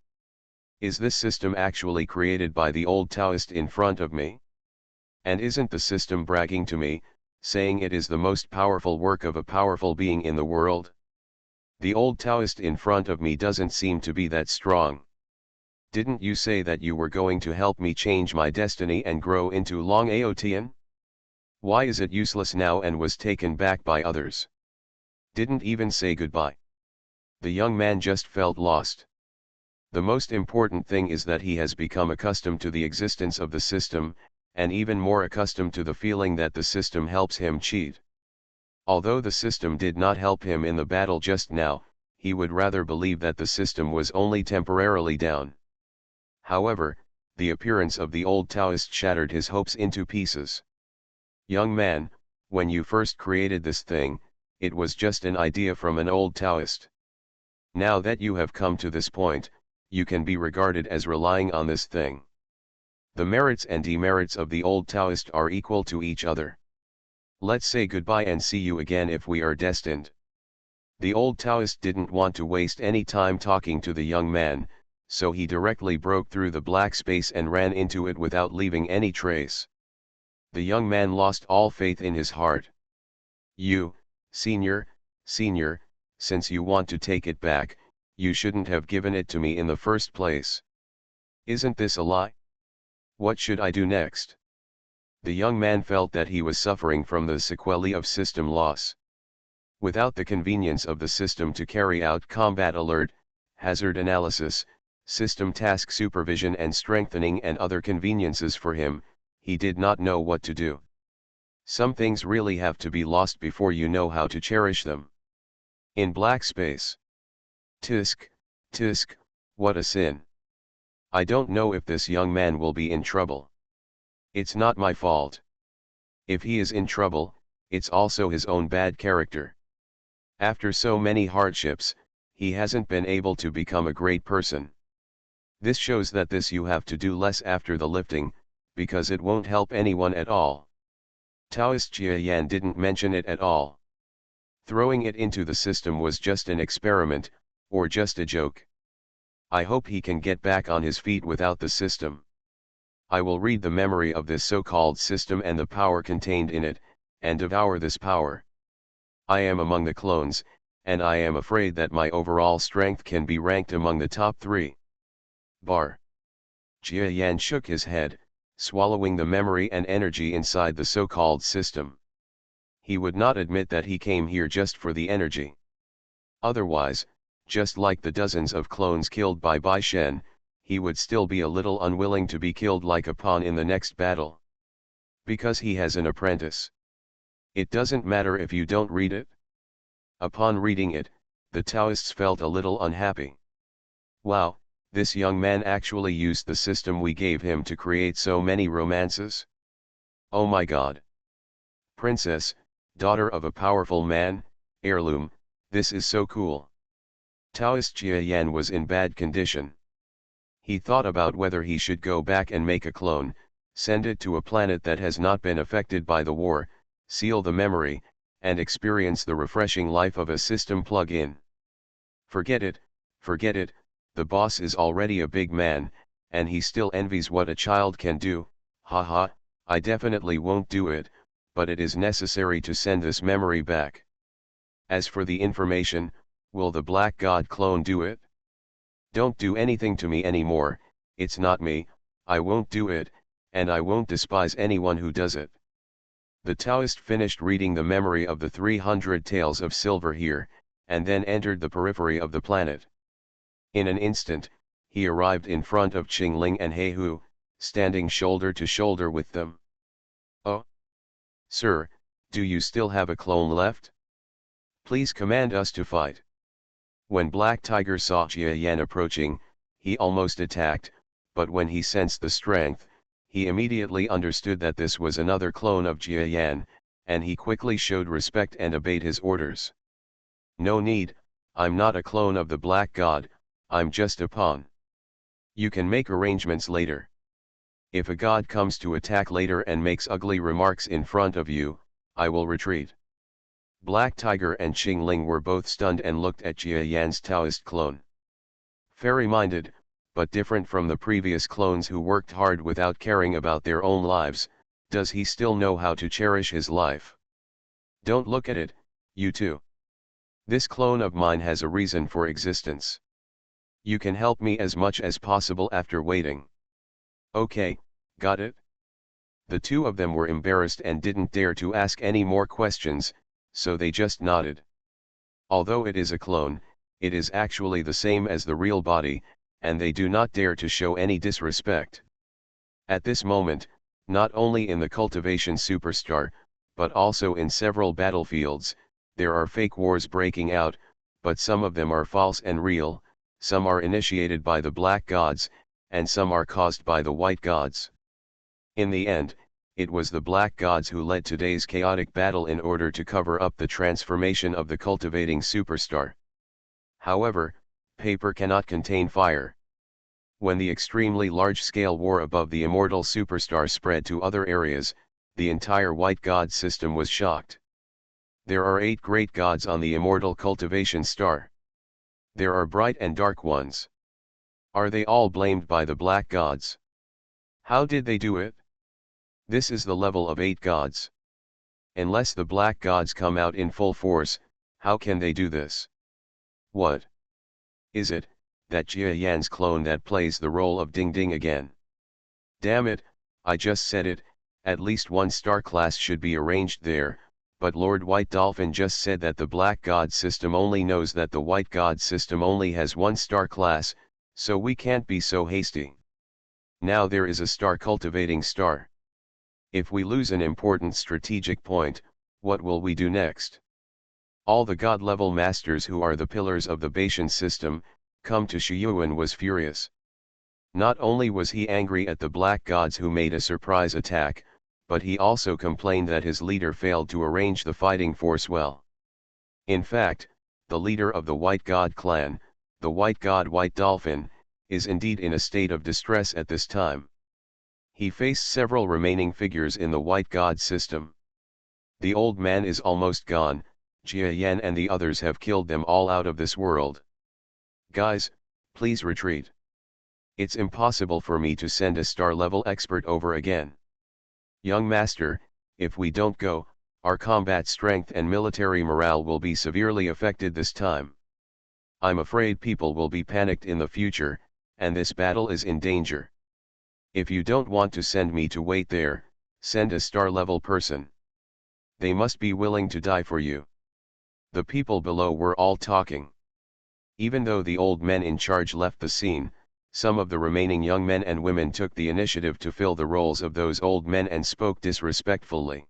Is this system actually created by the old Taoist in front of me? And isn't the system bragging to me, saying it is the most powerful work of a powerful being in the world? The old Taoist in front of me doesn't seem to be that strong. Didn't you say that you were going to help me change my destiny and grow into Long Aotian? Why is it useless now and was taken back by others? Didn't even say goodbye. The young man just felt lost. The most important thing is that he has become accustomed to the existence of the system, and even more accustomed to the feeling that the system helps him cheat. Although the system did not help him in the battle just now, he would rather believe that the system was only temporarily down. However, the appearance of the old Taoist shattered his hopes into pieces. Young man, when you first created this thing, it was just an idea from an old Taoist. Now that you have come to this point, you can be regarded as relying on this thing. The merits and demerits of the old Taoist are equal to each other. Let's say goodbye and see you again if we are destined. The old Taoist didn't want to waste any time talking to the young man, so he directly broke through the black space and ran into it without leaving any trace. The young man lost all faith in his heart. You, senior, since you want to take it back, you shouldn't have given it to me in the first place. Isn't this a lie? What should I do next? The young man felt that he was suffering from the sequelae of system loss. Without the convenience of the system to carry out combat alert, hazard analysis, system task supervision and strengthening and other conveniences for him, he did not know what to do. Some things really have to be lost before you know how to cherish them. In black space. Tisk, tisk, what a sin. I don't know if this young man will be in trouble. It's not my fault. If he is in trouble, it's also his own bad character. After so many hardships, he hasn't been able to become a great person. This shows that this you have to do less after the lifting, because it won't help anyone at all. Taoist Jia Yan didn't mention it at all. Throwing it into the system was just an experiment, or just a joke. I hope he can get back on his feet without the system. I will read the memory of this so-called system and the power contained in it, and devour this power. I am among the clones, and I am afraid that my overall strength can be ranked among the top 3. Bar. Jia Yan shook his head, swallowing the memory and energy inside the so-called system. He would not admit that he came here just for the energy. Otherwise, just like the dozens of clones killed by Bai Shen, he would still be a little unwilling to be killed like a pawn in the next battle. Because he has an apprentice. It doesn't matter if you don't read it. Upon reading it, the Taoists felt a little unhappy. Wow, this young man actually used the system we gave him to create so many romances? Oh my God! Princess, daughter of a powerful man, heirloom, this is so cool. Taoist Jia Yan was in bad condition. He thought about whether he should go back and make a clone, send it to a planet that has not been affected by the war, seal the memory, and experience the refreshing life of a system plug-in. Forget it, the boss is already a big man, and he still envies what a child can do. Haha, I definitely won't do it, but it is necessary to send this memory back. As for the information, will the Black God clone do it? Don't do anything to me anymore, it's not me, I won't do it, and I won't despise anyone who does it. The Taoist finished reading the memory of the 300 taels of silver here, and then entered the periphery of the planet. In an instant, he arrived in front of Qingling and Heihu, standing shoulder to shoulder with them. Oh! Sir, do you still have a clone left? Please command us to fight. When Black Tiger saw Jia Yan approaching, he almost attacked, but when he sensed the strength, he immediately understood that this was another clone of Jia Yan, and he quickly showed respect and obeyed his orders. No need, I'm not a clone of the Black God, I'm just a pawn. You can make arrangements later. If a god comes to attack later and makes ugly remarks in front of you, I will retreat. Black Tiger and Qingling were both stunned and looked at Jia Yan's Taoist clone. Fairy-minded, but different from the previous clones who worked hard without caring about their own lives, does he still know how to cherish his life? Don't look at it, you too. This clone of mine has a reason for existence. You can help me as much as possible after waiting. Okay, got it? The two of them were embarrassed and didn't dare to ask any more questions, so they just nodded. Although it is a clone, it is actually the same as the real body, and they do not dare to show any disrespect. At this moment, not only in the cultivation superstar, but also in several battlefields, there are fake wars breaking out, but some of them are false and real, some are initiated by the black gods, and some are caused by the white gods. In the end, it was the black gods who led today's chaotic battle in order to cover up the transformation of the cultivating superstar. However, paper cannot contain fire. When the extremely large-scale war above the immortal superstar spread to other areas, the entire white god system was shocked. There are 8 great gods on the immortal cultivation star. There are bright and dark ones. Are they all blamed by the black gods? How did they do it? This is the level of 8 gods. Unless the black gods come out in full force, how can they do this? What is it, that Jia Yan's clone that plays the role of Ding Ding again? Damn it, I just said it, at least one star class should be arranged there, but Lord White Dolphin just said that the Black God system only knows that the White God system only has one star class, so we can't be so hasty. Now there is a star cultivating star. If we lose an important strategic point, what will we do next? All the god-level masters who are the pillars of the Bashan system, come to Shiyuan was furious. Not only was he angry at the black gods who made a surprise attack, but he also complained that his leader failed to arrange the fighting force well. In fact, the leader of the White God clan, the White God White Dolphin, is indeed in a state of distress at this time. He faced several remaining figures in the White God system. The old man is almost gone, Jia Yan and the others have killed them all out of this world. Guys, please retreat. It's impossible for me to send a star-level expert over again. Young master, if we don't go, our combat strength and military morale will be severely affected this time. I'm afraid people will be panicked in the future, and this battle is in danger. If you don't want to send me to wait there, send a star-level person. They must be willing to die for you. The people below were all talking. Even though the old men in charge left the scene, some of the remaining young men and women took the initiative to fill the roles of those old men and spoke disrespectfully.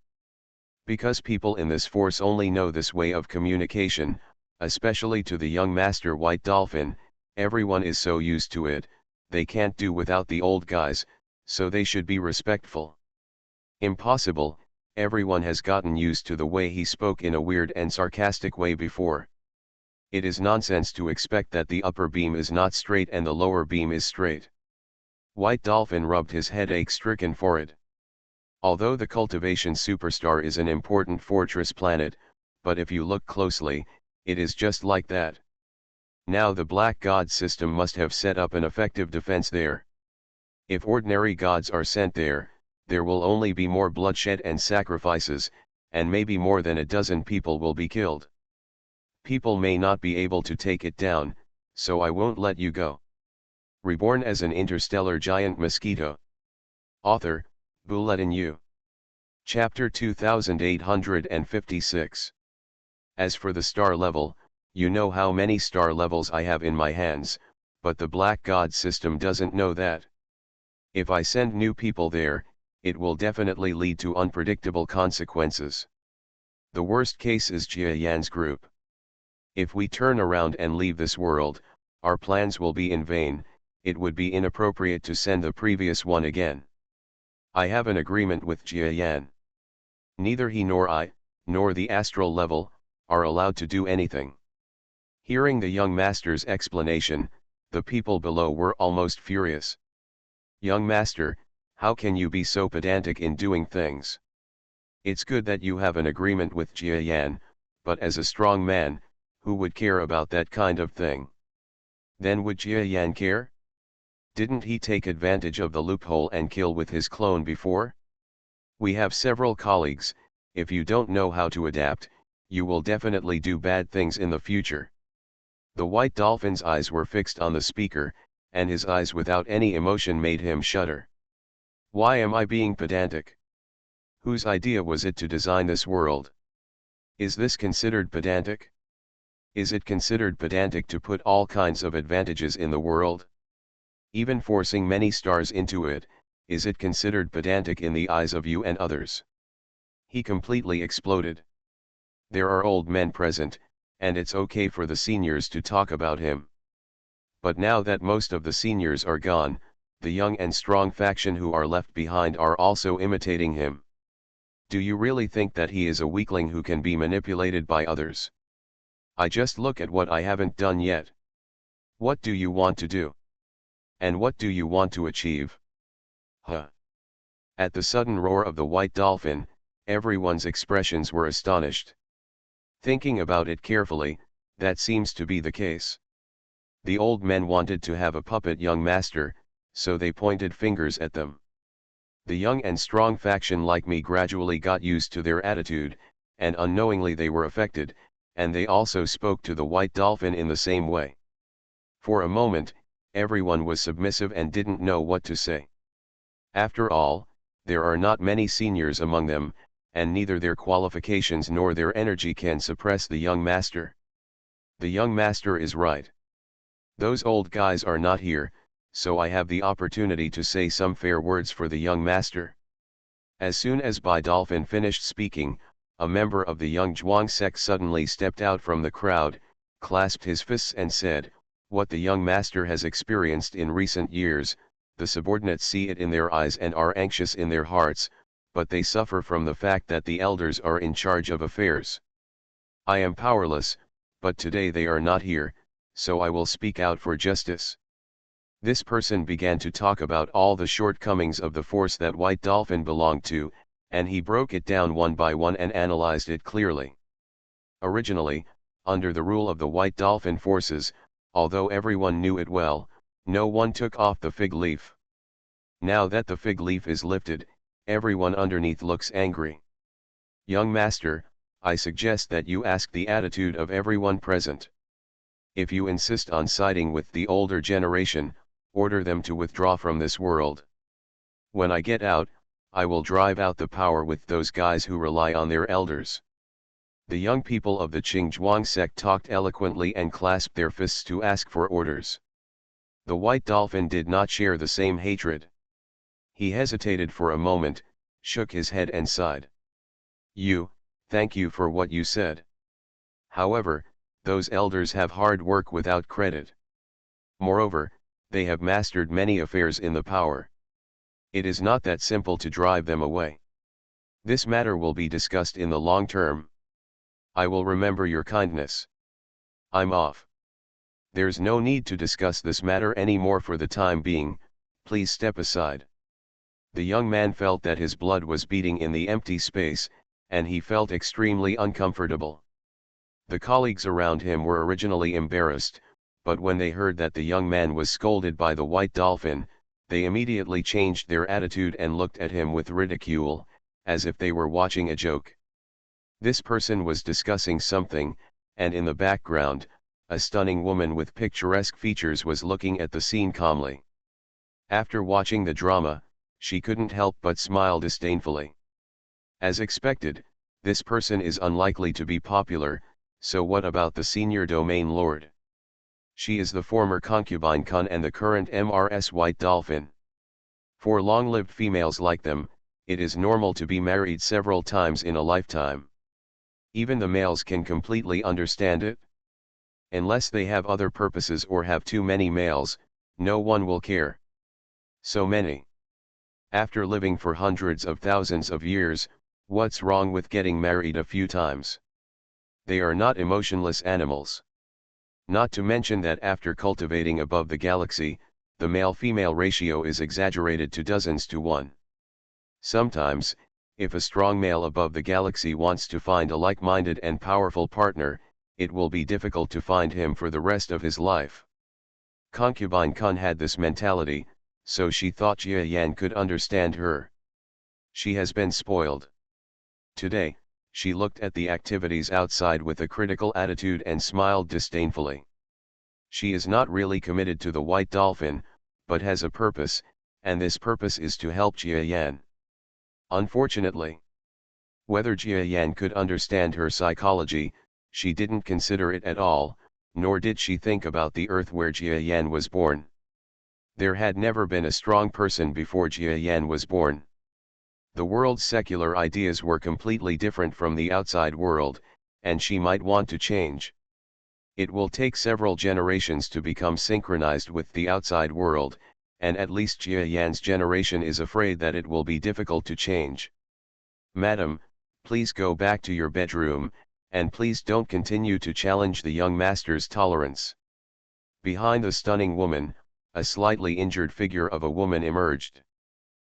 Because people in this force only know this way of communication, especially to the young master White Dolphin, everyone is so used to it, they can't do without the old guys, so they should be respectful. Impossible, everyone has gotten used to the way he spoke in a weird and sarcastic way before. It is nonsense to expect that the upper beam is not straight and the lower beam is straight. White Dolphin rubbed his headache stricken forehead. Although the cultivation superstar is an important fortress planet, but if you look closely, it is just like that. Now the Black God system must have set up an effective defense there. If ordinary gods are sent there, there will only be more bloodshed and sacrifices, and maybe more than a dozen people will be killed. People may not be able to take it down, so I won't let you go. Reborn as an interstellar giant mosquito. Author, Bulletin U. Chapter 2856. As for the star level, you know how many star levels I have in my hands, but the Black God system doesn't know that. If I send new people there, it will definitely lead to unpredictable consequences. The worst case is Jia Yan's group. If we turn around and leave this world, our plans will be in vain. It would be inappropriate to send the previous one again. I have an agreement with Jia Yan. Neither he nor I, nor the astral level, are allowed to do anything. Hearing the young master's explanation, the people below were almost furious. Young master, how can you be so pedantic in doing things? It's good that you have an agreement with Jia Yan, but as a strong man, who would care about that kind of thing? Then would Jia Yan care? Didn't he take advantage of the loophole and kill with his clone before? We have several colleagues. If you don't know how to adapt, you will definitely do bad things in the future. The White Dolphin's eyes were fixed on the speaker, and his eyes without any emotion made him shudder. Why am I being pedantic? Whose idea was it to design this world? Is this considered pedantic? Is it considered pedantic to put all kinds of advantages in the world? Even forcing many stars into it, is it considered pedantic in the eyes of you and others? He completely exploded. There are old men present, and it's okay for the seniors to talk about him. But now that most of the seniors are gone, the young and strong faction who are left behind are also imitating him. Do you really think that he is a weakling who can be manipulated by others? I just look at what I haven't done yet. What do you want to do? And what do you want to achieve? Huh. At the sudden roar of the White Dolphin, everyone's expressions were astonished. Thinking about it carefully, that seems to be the case. The old men wanted to have a puppet young master, so they pointed fingers at them. The young and strong faction like me gradually got used to their attitude, and unknowingly they were affected, and they also spoke to the White Dolphin in the same way. For a moment, everyone was submissive and didn't know what to say. After all, there are not many seniors among them, and neither their qualifications nor their energy can suppress the young master. The young master is right. Those old guys are not here, so I have the opportunity to say some fair words for the young master. As soon as Bai Dolphin finished speaking, a member of the young Zhuang sect suddenly stepped out from the crowd, clasped his fists and said, "What the young master has experienced in recent years, the subordinates see it in their eyes and are anxious in their hearts, but they suffer from the fact that the elders are in charge of affairs. I am powerless, but today they are not here, so I will speak out for justice." This person began to talk about all the shortcomings of the force that White Dolphin belonged to, and he broke it down one by one and analyzed it clearly. Originally, under the rule of the White Dolphin forces, although everyone knew it well, no one took off the fig leaf. Now that the fig leaf is lifted, everyone underneath looks angry. Young master, I suggest that you ask the attitude of everyone present. If you insist on siding with the older generation, order them to withdraw from this world. When I get out, I will drive out the power with those guys who rely on their elders. The young people of the Qingzhuang sect talked eloquently and clasped their fists to ask for orders. The White Dolphin did not share the same hatred. He hesitated for a moment, shook his head and sighed. Thank you for what you said. However, those elders have hard work without credit. Moreover, they have mastered many affairs in the power. It is not that simple to drive them away. This matter will be discussed in the long term. I will remember your kindness. I'm off. There's no need to discuss this matter anymore for the time being, please step aside. The young man felt that his blood was beating in the empty space, and he felt extremely uncomfortable. The colleagues around him were originally embarrassed, but when they heard that the young man was scolded by the White Dolphin, they immediately changed their attitude and looked at him with ridicule, as if they were watching a joke. This person was discussing something, and in the background, a stunning woman with picturesque features was looking at the scene calmly. After watching the drama, she couldn't help but smile disdainfully. As expected, this person is unlikely to be popular, so what about the senior domain lord? She is the former concubine Kun and the current MRS White Dolphin. For long-lived females like them, it is normal to be married several times in a lifetime. Even the males can completely understand it. Unless they have other purposes or have too many males, no one will care. So many. After living for hundreds of thousands of years, what's wrong with getting married a few times? They are not emotionless animals. Not to mention that after cultivating above the galaxy, the male-female ratio is exaggerated to dozens to one. Sometimes, if a strong male above the galaxy wants to find a like-minded and powerful partner, it will be difficult to find him for the rest of his life. Concubine Kun had this mentality, so she thought Jia Yan could understand her. She has been spoiled. Today, she looked at the activities outside with a critical attitude and smiled disdainfully. She is not really committed to the White Dolphin, but has a purpose, and this purpose is to help Jia Yan. Unfortunately, whether Jia Yan could understand her psychology, she didn't consider it at all, nor did she think about the earth where Jia Yan was born. There had never been a strong person before Jia Yan was born. The world's secular ideas were completely different from the outside world, and she might want to change. It will take several generations to become synchronized with the outside world, and at least Jia Yan's generation is afraid that it will be difficult to change. Madam, please go back to your bedroom, and please don't continue to challenge the young master's tolerance. Behind the stunning woman, a slightly injured figure of a woman emerged.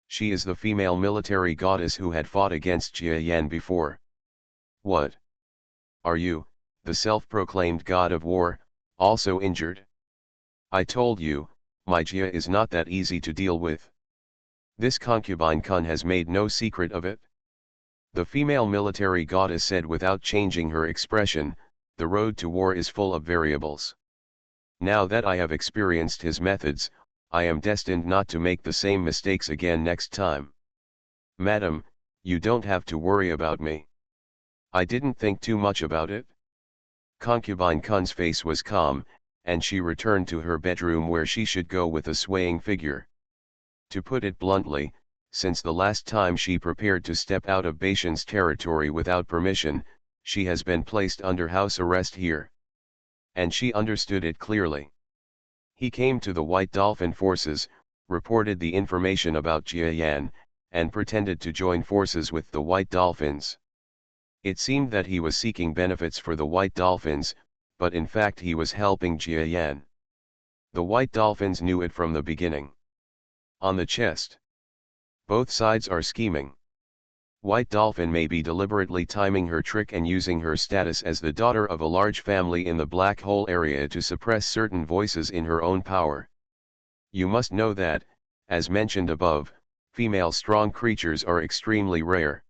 She is the female military goddess who had fought against Jia Yan before. What? Are you, the self-proclaimed god of war, also injured? I told you, my Jia is not that easy to deal with. This concubine Kun has made no secret of it. The female military goddess said without changing her expression, the road to war is full of variables. Now that I have experienced his methods, I am destined not to make the same mistakes again next time. Madam, you don't have to worry about me. I didn't think too much about it. Concubine Kun's face was calm, and she returned to her bedroom where she should go with a swaying figure. To put it bluntly, since the last time she prepared to step out of Bashan's territory without permission, she has been placed under house arrest here. And she understood it clearly. He came to the White Dolphin forces, reported the information about Jia Yan, and pretended to join forces with the White Dolphins. It seemed that he was seeking benefits for the White Dolphins, but in fact he was helping Jia Yan. The White Dolphins knew it from the beginning. On the chest. Both sides are scheming. White Dolphin may be deliberately timing her trick and using her status as the daughter of a large family in the black hole area to suppress certain voices in her own power. You must know that, as mentioned above, female strong creatures are extremely rare.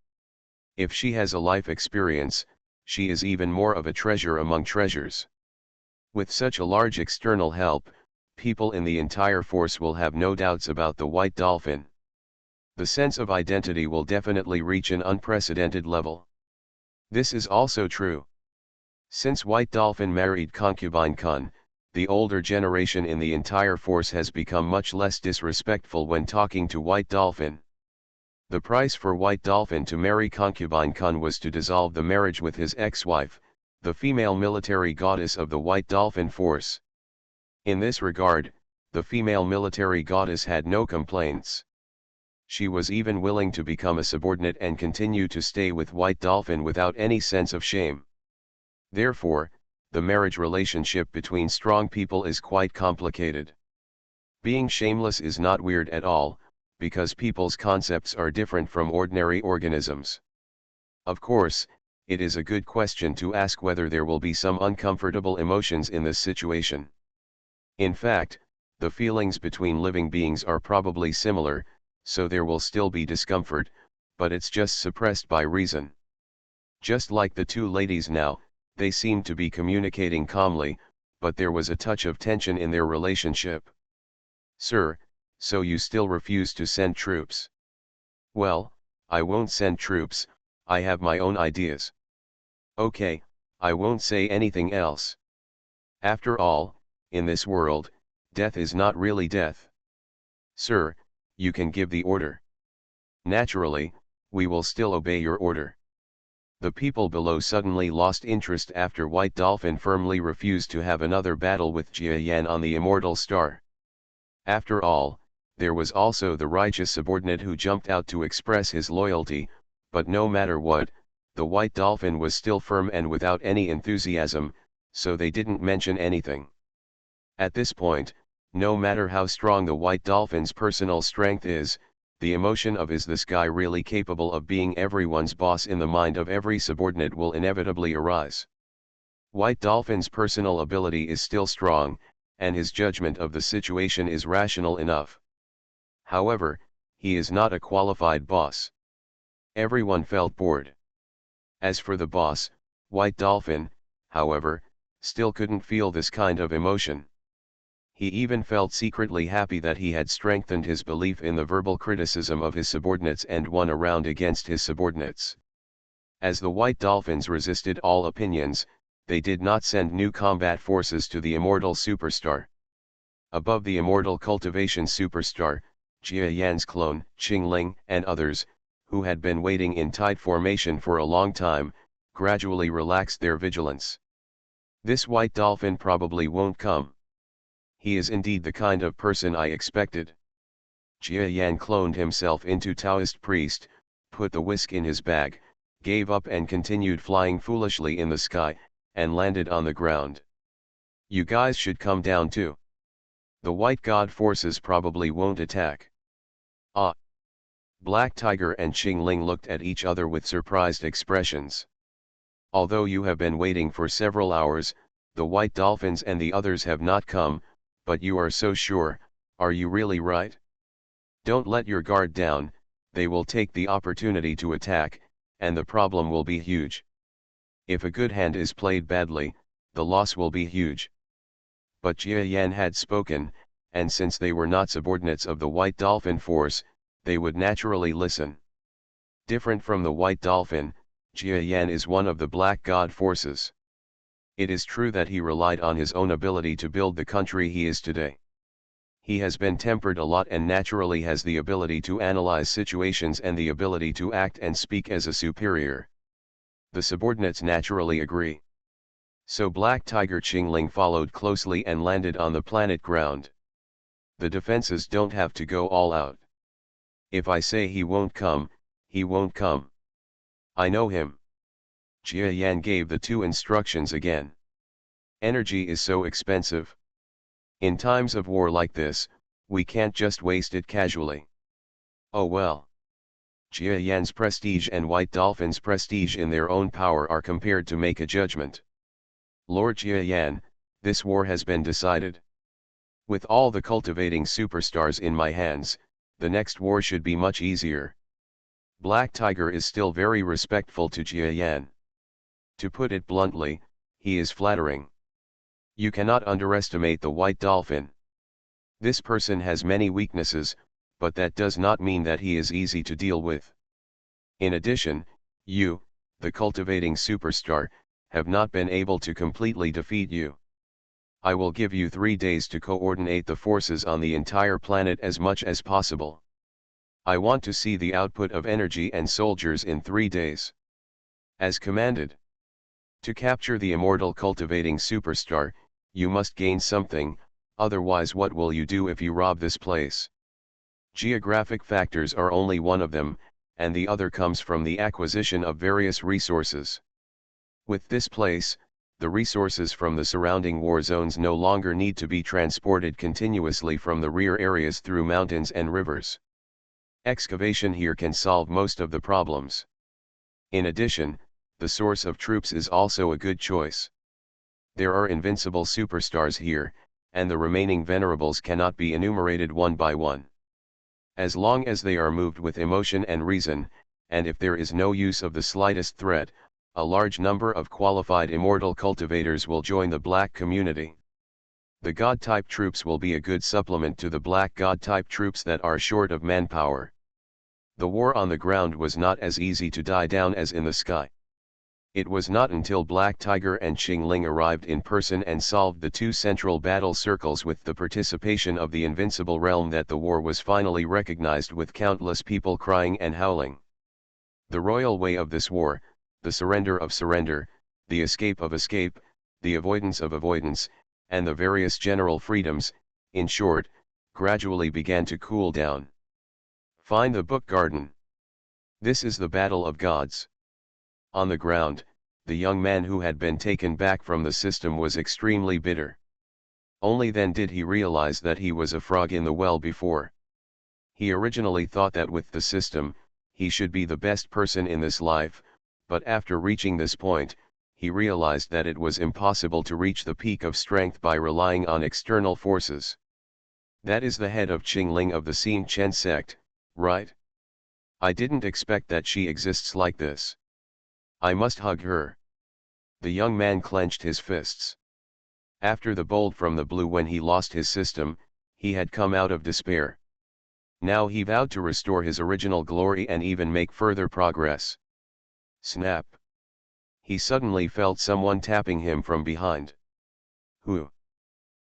If she has a life experience, she is even more of a treasure among treasures. With such a large external help, people in the entire force will have no doubts about the White Dolphin. The sense of identity will definitely reach an unprecedented level. This is also true. Since White Dolphin married Concubine Kun, the older generation in the entire force has become much less disrespectful when talking to White Dolphin. The price for White Dolphin to marry Concubine Kun was to dissolve the marriage with his ex-wife, the female military goddess of the White Dolphin force. In this regard, the female military goddess had no complaints. She was even willing to become a subordinate and continue to stay with White Dolphin without any sense of shame. Therefore, the marriage relationship between strong people is quite complicated. Being shameless is not weird at all, because people's concepts are different from ordinary organisms. Of course, it is a good question to ask whether there will be some uncomfortable emotions in this situation. In fact, the feelings between living beings are probably similar, so there will still be discomfort, but it's just suppressed by reason. Just like the two ladies now, they seemed to be communicating calmly, but there was a touch of tension in their relationship. Sir, so you still refuse to send troops? Well, I won't send troops, I have my own ideas. Okay, I won't say anything else. After all, in this world, death is not really death. Sir, you can give the order. Naturally, we will still obey your order. The people below suddenly lost interest after White Dolphin firmly refused to have another battle with Jia Yan on the Immortal Star. After all, there was also the righteous subordinate who jumped out to express his loyalty, but no matter what, the White Dolphin was still firm and without any enthusiasm, so they didn't mention anything. At this point, no matter how strong the White Dolphin's personal strength is, the emotion of is this guy really capable of being everyone's boss in the mind of every subordinate will inevitably arise. White Dolphin's personal ability is still strong, and his judgment of the situation is rational enough. However, he is not a qualified boss. Everyone felt bored. As for the boss, White Dolphin, however, still couldn't feel this kind of emotion. He even felt secretly happy that he had strengthened his belief in the verbal criticism of his subordinates and won a round against his subordinates. As the White Dolphins resisted all opinions, they did not send new combat forces to the Immortal Superstar. Above the Immortal Cultivation Superstar, Jia Yan's clone, Qingling, and others, who had been waiting in tight formation for a long time, gradually relaxed their vigilance. This White Dolphin probably won't come. He is indeed the kind of person I expected. Jia Yan cloned himself into Taoist priest, put the whisk in his bag, gave up and continued flying foolishly in the sky, and landed on the ground. You guys should come down too. The White God forces probably won't attack. Ah! Black Tiger and Qingling looked at each other with surprised expressions. Although you have been waiting for several hours, the White Dolphins and the others have not come, but you are so sure, are you really right? Don't let your guard down, they will take the opportunity to attack, and the problem will be huge. If a good hand is played badly, the loss will be huge. But Jia Yan had spoken, and since they were not subordinates of the White Dolphin force, they would naturally listen. Different from the White Dolphin, Jia Yan is one of the Black God forces. It is true that he relied on his own ability to build the country he is today. He has been tempered a lot and naturally has the ability to analyze situations and the ability to act and speak as a superior. The subordinates naturally agree. So Black Tiger Qingling followed closely and landed on the planet ground. The defenses don't have to go all out. If I say he won't come, he won't come. I know him. Jia Yan gave the two instructions again. Energy is so expensive. In times of war like this, we can't just waste it casually. Oh well. Jia Yan's prestige and White Dolphin's prestige in their own power are compared to make a judgment. Lord Jia Yan, this war has been decided. With all the cultivating superstars in my hands, the next war should be much easier. Black Tiger is still very respectful to Jia Yan. To put it bluntly, he is flattering. You cannot underestimate the White Dolphin. This person has many weaknesses, but that does not mean that he is easy to deal with. In addition, you, the cultivating superstar, have not been able to completely defeat you. I will give you 3 days to coordinate the forces on the entire planet as much as possible. I want to see the output of energy and soldiers in 3 days. As commanded. To capture the immortal cultivating superstar, you must gain something, otherwise what will you do if you rob this place? Geographic factors are only one of them, and the other comes from the acquisition of various resources. With this place, the resources from the surrounding war zones no longer need to be transported continuously from the rear areas through mountains and rivers. Excavation here can solve most of the problems. In addition, the source of troops is also a good choice. There are invincible superstars here, and the remaining venerables cannot be enumerated one by one. As long as they are moved with emotion and reason, and if there is no use of the slightest threat, a large number of qualified immortal cultivators will join the Black community. The God-type troops will be a good supplement to the Black God-type troops that are short of manpower. The war on the ground was not as easy to die down as in the sky. It was not until Black Tiger and Qingling arrived in person and solved the 2 central battle circles with the participation of the Invincible Realm that the war was finally recognized, with countless people crying and howling. The royal way of this war, the surrender of surrender, the escape of escape, the avoidance of avoidance, and the various general freedoms, in short, gradually began to cool down. Find the book garden. This is the battle of gods. On the ground, the young man who had been taken back from the system was extremely bitter. Only then did he realize that he was a frog in the well before. He originally thought that with the system, he should be the best person in this life, but after reaching this point, he realized that it was impossible to reach the peak of strength by relying on external forces. That is the head of Qingling of the Xin Chen sect, right? I didn't expect that she exists like this. I must hug her. The young man clenched his fists. After the bolt from the blue when he lost his system, he had come out of despair. Now he vowed to restore his original glory and even make further progress. Snap! He suddenly felt someone tapping him from behind. Who?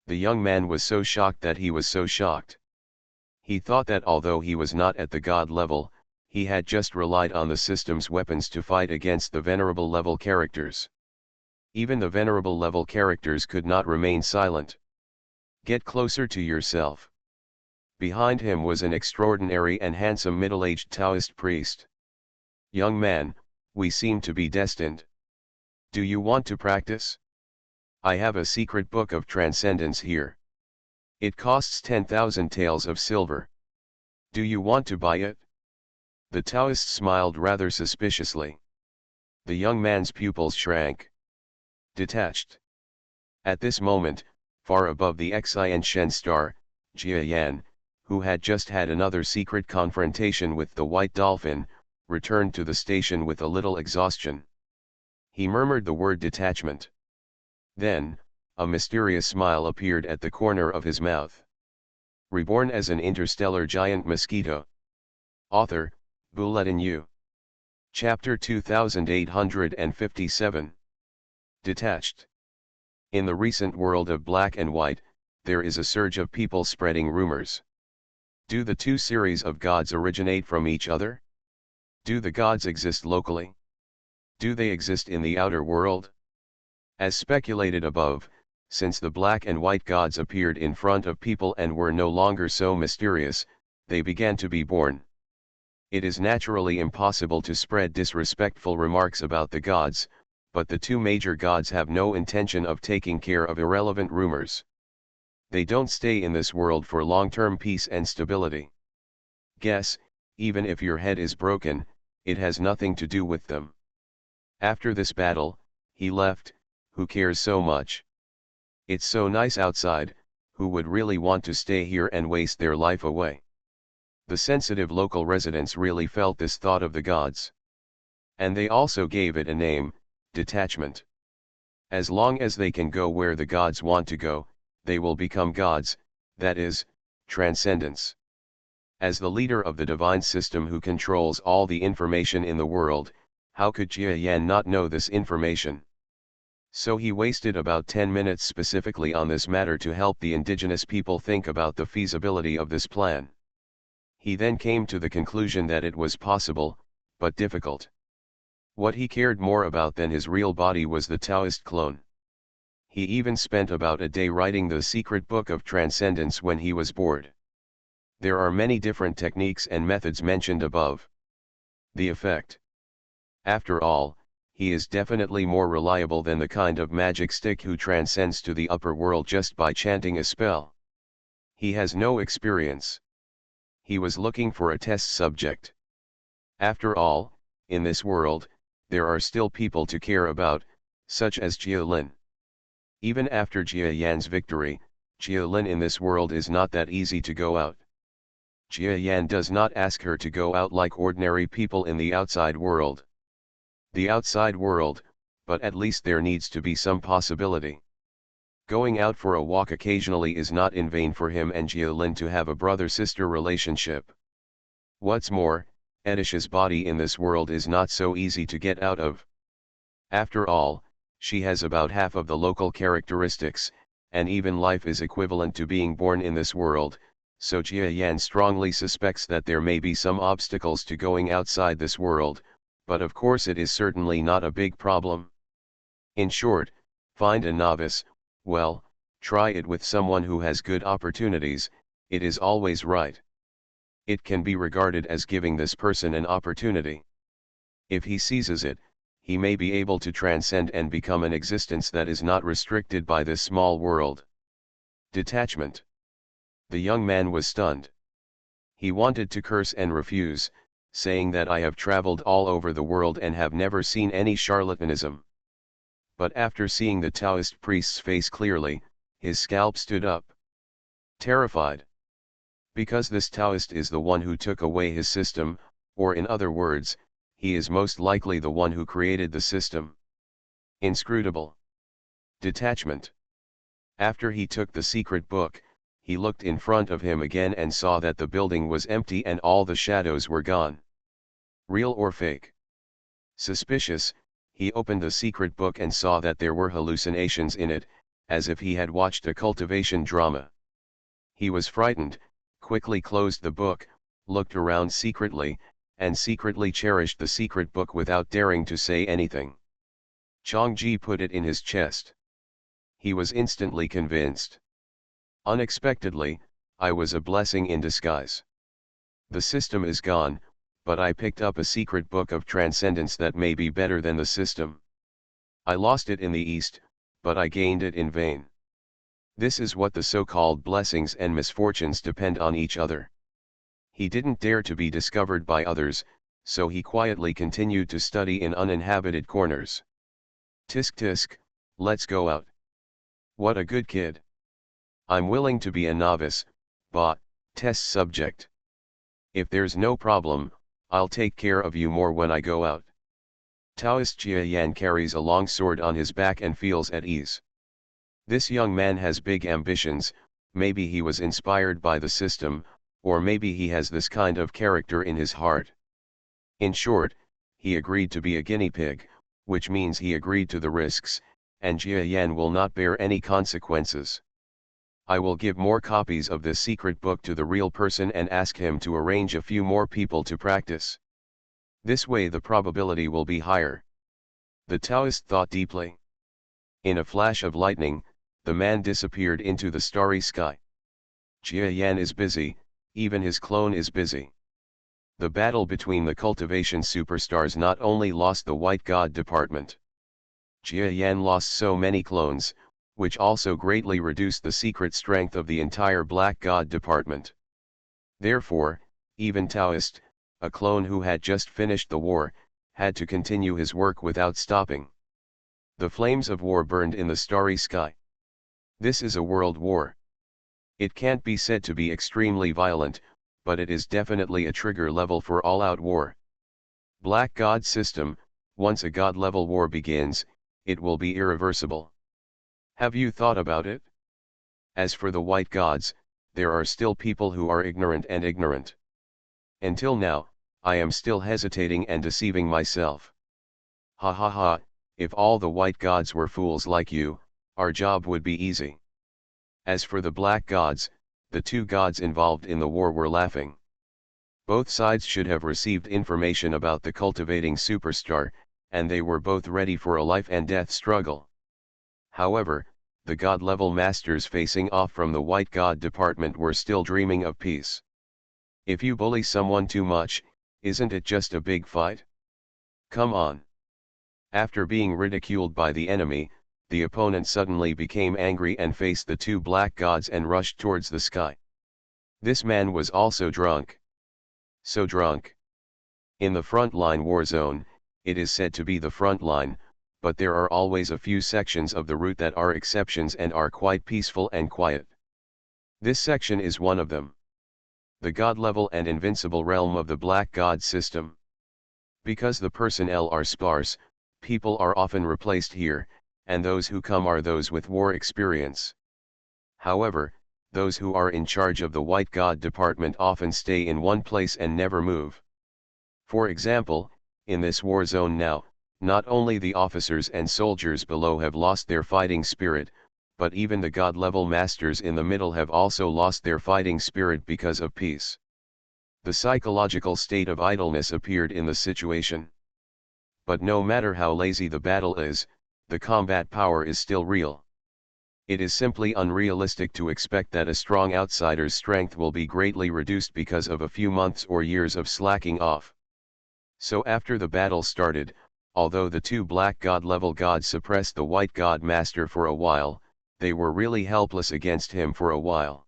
The young man was so shocked that he was so shocked. He thought that although he was not at the god level, he had just relied on the system's weapons to fight against the venerable level characters. Even the venerable level characters could not remain silent. Get closer to yourself. Behind him was an extraordinary and handsome middle-aged Taoist priest. Young man, we seem to be destined. Do you want to practice? I have a secret book of transcendence here. It costs 10,000 taels of silver. Do you want to buy it? The Taoist smiled rather suspiciously. The young man's pupils shrank. Detached. At this moment, far above the Xian Shen star, Jia Yan, who had just had another secret confrontation with the White Dolphin, returned to the station with a little exhaustion. He murmured the word detachment. Then, a mysterious smile appeared at the corner of his mouth. Reborn as an interstellar giant mosquito. Author, Bulletin U. Chapter 2857. Detached. In the recent world of black and white, there is a surge of people spreading rumors. Do the two series of gods originate from each other? Do the gods exist locally? Do they exist in the outer world? As speculated above, since the black and white gods appeared in front of people and were no longer so mysterious, they began to be born. It is naturally impossible to spread disrespectful remarks about the gods, but the two major gods have no intention of taking care of irrelevant rumors. They don't stay in this world for long-term peace and stability. Guess, even if your head is broken, it has nothing to do with them. After this battle, he left. Who cares so much? It's so nice outside, who would really want to stay here and waste their life away? The sensitive local residents really felt this thought of the gods. And they also gave it a name, detachment. As long as they can go where the gods want to go, they will become gods, that is, transcendence. As the leader of the divine system who controls all the information in the world, how could Jia Yan not know this information? So he wasted about 10 minutes specifically on this matter to help the indigenous people think about the feasibility of this plan. He then came to the conclusion that it was possible, but difficult. What he cared more about than his real body was the Taoist clone. He even spent about a day writing the secret book of transcendence when he was bored. There are many different techniques and methods mentioned above. The effect. After all, he is definitely more reliable than the kind of magic stick who transcends to the upper world just by chanting a spell. He has no experience. He was looking for a test subject. After all, in this world, there are still people to care about, such as Jia Lin. Even after Jia Yan's victory, Jia Lin in this world is not that easy to go out. Jia Yan does not ask her to go out like ordinary people in the outside world. The outside world, but at least there needs to be some possibility. Going out for a walk occasionally is not in vain for him and Jia Lin to have a brother-sister relationship. What's more, Edish's body in this world is not so easy to get out of. After all, she has about half of the local characteristics, and even life is equivalent to being born in this world, so Jia Yan strongly suspects that there may be some obstacles to going outside this world, but of course it is certainly not a big problem. In short, find a novice, well, try it with someone who has good opportunities, it is always right. It can be regarded as giving this person an opportunity. If he seizes it, he may be able to transcend and become an existence that is not restricted by this small world. Detachment. The young man was stunned. He wanted to curse and refuse, saying that I have traveled all over the world and have never seen any charlatanism. But after seeing the Taoist priest's face clearly, his scalp stood up. Terrified. Because this Taoist is the one who took away his system, or in other words, he is most likely the one who created the system. Inscrutable. Detachment. After he took the secret book, he looked in front of him again and saw that the building was empty and all the shadows were gone. Real or fake? Suspicious, he opened the secret book and saw that there were hallucinations in it, as if he had watched a cultivation drama. He was frightened, quickly closed the book, looked around secretly, and secretly cherished the secret book without daring to say anything. Changji put it in his chest. He was instantly convinced. Unexpectedly, I was a blessing in disguise. The system is gone, but I picked up a secret book of transcendence that may be better than the system. I lost it in the East, but I gained it in vain. This is what the so-called blessings and misfortunes depend on each other. He didn't dare to be discovered by others, so he quietly continued to study in uninhabited corners. Tisk tisk, let's go out. What a good kid. I'm willing to be a novice, but, test subject. If there's no problem, I'll take care of you more when I go out. Taoist Jia Yan carries a long sword on his back and feels at ease. This young man has big ambitions, maybe he was inspired by the system, or maybe he has this kind of character in his heart. In short, he agreed to be a guinea pig, which means he agreed to the risks, and Jia Yan will not bear any consequences. I will give more copies of this secret book to the real person and ask him to arrange a few more people to practice. This way the probability will be higher. The Taoist thought deeply. In a flash of lightning, the man disappeared into the starry sky. Jia Yan is busy, even his clone is busy. The battle between the cultivation superstars not only lost the White God department. Jia Yan lost so many clones, which also greatly reduced the secret strength of the entire Black God department. Therefore, even Taoist, a clone who had just finished the war, had to continue his work without stopping. The flames of war burned in the starry sky. This is a world war. It can't be said to be extremely violent, but it is definitely a trigger level for all-out war. Black God system, once a God-level war begins, it will be irreversible. Have you thought about it? As for the White Gods, there are still people who are ignorant and ignorant. Until now, I am still hesitating and deceiving myself. Ha ha ha, if all the White Gods were fools like you, our job would be easy. As for the Black Gods, the two gods involved in the war were laughing. Both sides should have received information about the cultivating superstar, and they were both ready for a life and death struggle. However, the God-level masters facing off from the White God department were still dreaming of peace. If you bully someone too much, isn't it just a big fight? Come on. After being ridiculed by the enemy, the opponent suddenly became angry and faced the two black gods and rushed towards the sky. This man was also drunk. So drunk. In the front-line war zone, it is said to be the front line, but there are always a few sections of the route that are exceptions and are quite peaceful and quiet. This section is one of them. The God-level and invincible realm of the Black God system. Because the personnel are sparse, people are often replaced here, and those who come are those with war experience. However, those who are in charge of the White God department often stay in one place and never move. For example, in this war zone now, not only the officers and soldiers below have lost their fighting spirit, but even the God-level masters in the middle have also lost their fighting spirit because of peace. The psychological state of idleness appeared in the situation. But no matter how lazy the battle is, the combat power is still real. It is simply unrealistic to expect that a strong outsider's strength will be greatly reduced because of a few months or years of slacking off. So after the battle started, although the two Black God-level gods suppressed the White God Master for a while, they were really helpless against him for a while.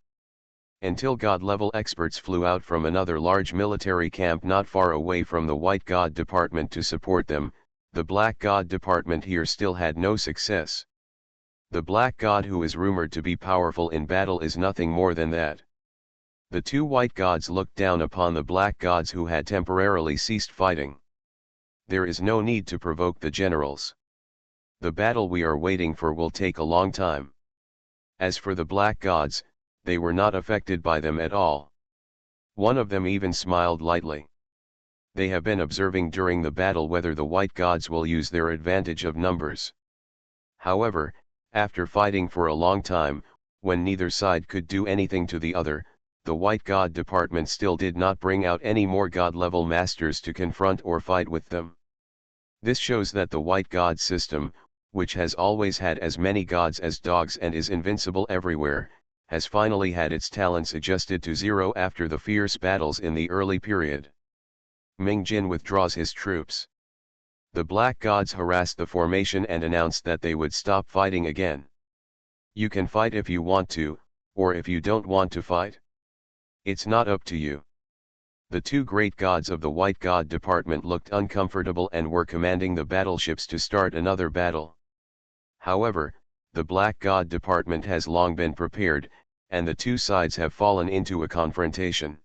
Until God-level experts flew out from another large military camp not far away from the White God department to support them, the Black God department here still had no success. The Black God who is rumored to be powerful in battle is nothing more than that. The two White Gods looked down upon the Black Gods who had temporarily ceased fighting. There is no need to provoke the generals. The battle we are waiting for will take a long time. As for the Black Gods, they were not affected by them at all. One of them even smiled lightly. They have been observing during the battle whether the White Gods will use their advantage of numbers. However, after fighting for a long time, when neither side could do anything to the other, the White God department still did not bring out any more God-level masters to confront or fight with them. This shows that the White God system, which has always had as many gods as dogs and is invincible everywhere, has finally had its talents adjusted to zero after the fierce battles in the early period. Ming Jin withdraws his troops. The Black Gods harassed the formation and announced that they would stop fighting again. You can fight if you want to, or if you don't want to fight. It's not up to you. The two great gods of the White God department looked uncomfortable and were commanding the battleships to start another battle. However, the Black God department has long been prepared, and the two sides have fallen into a confrontation.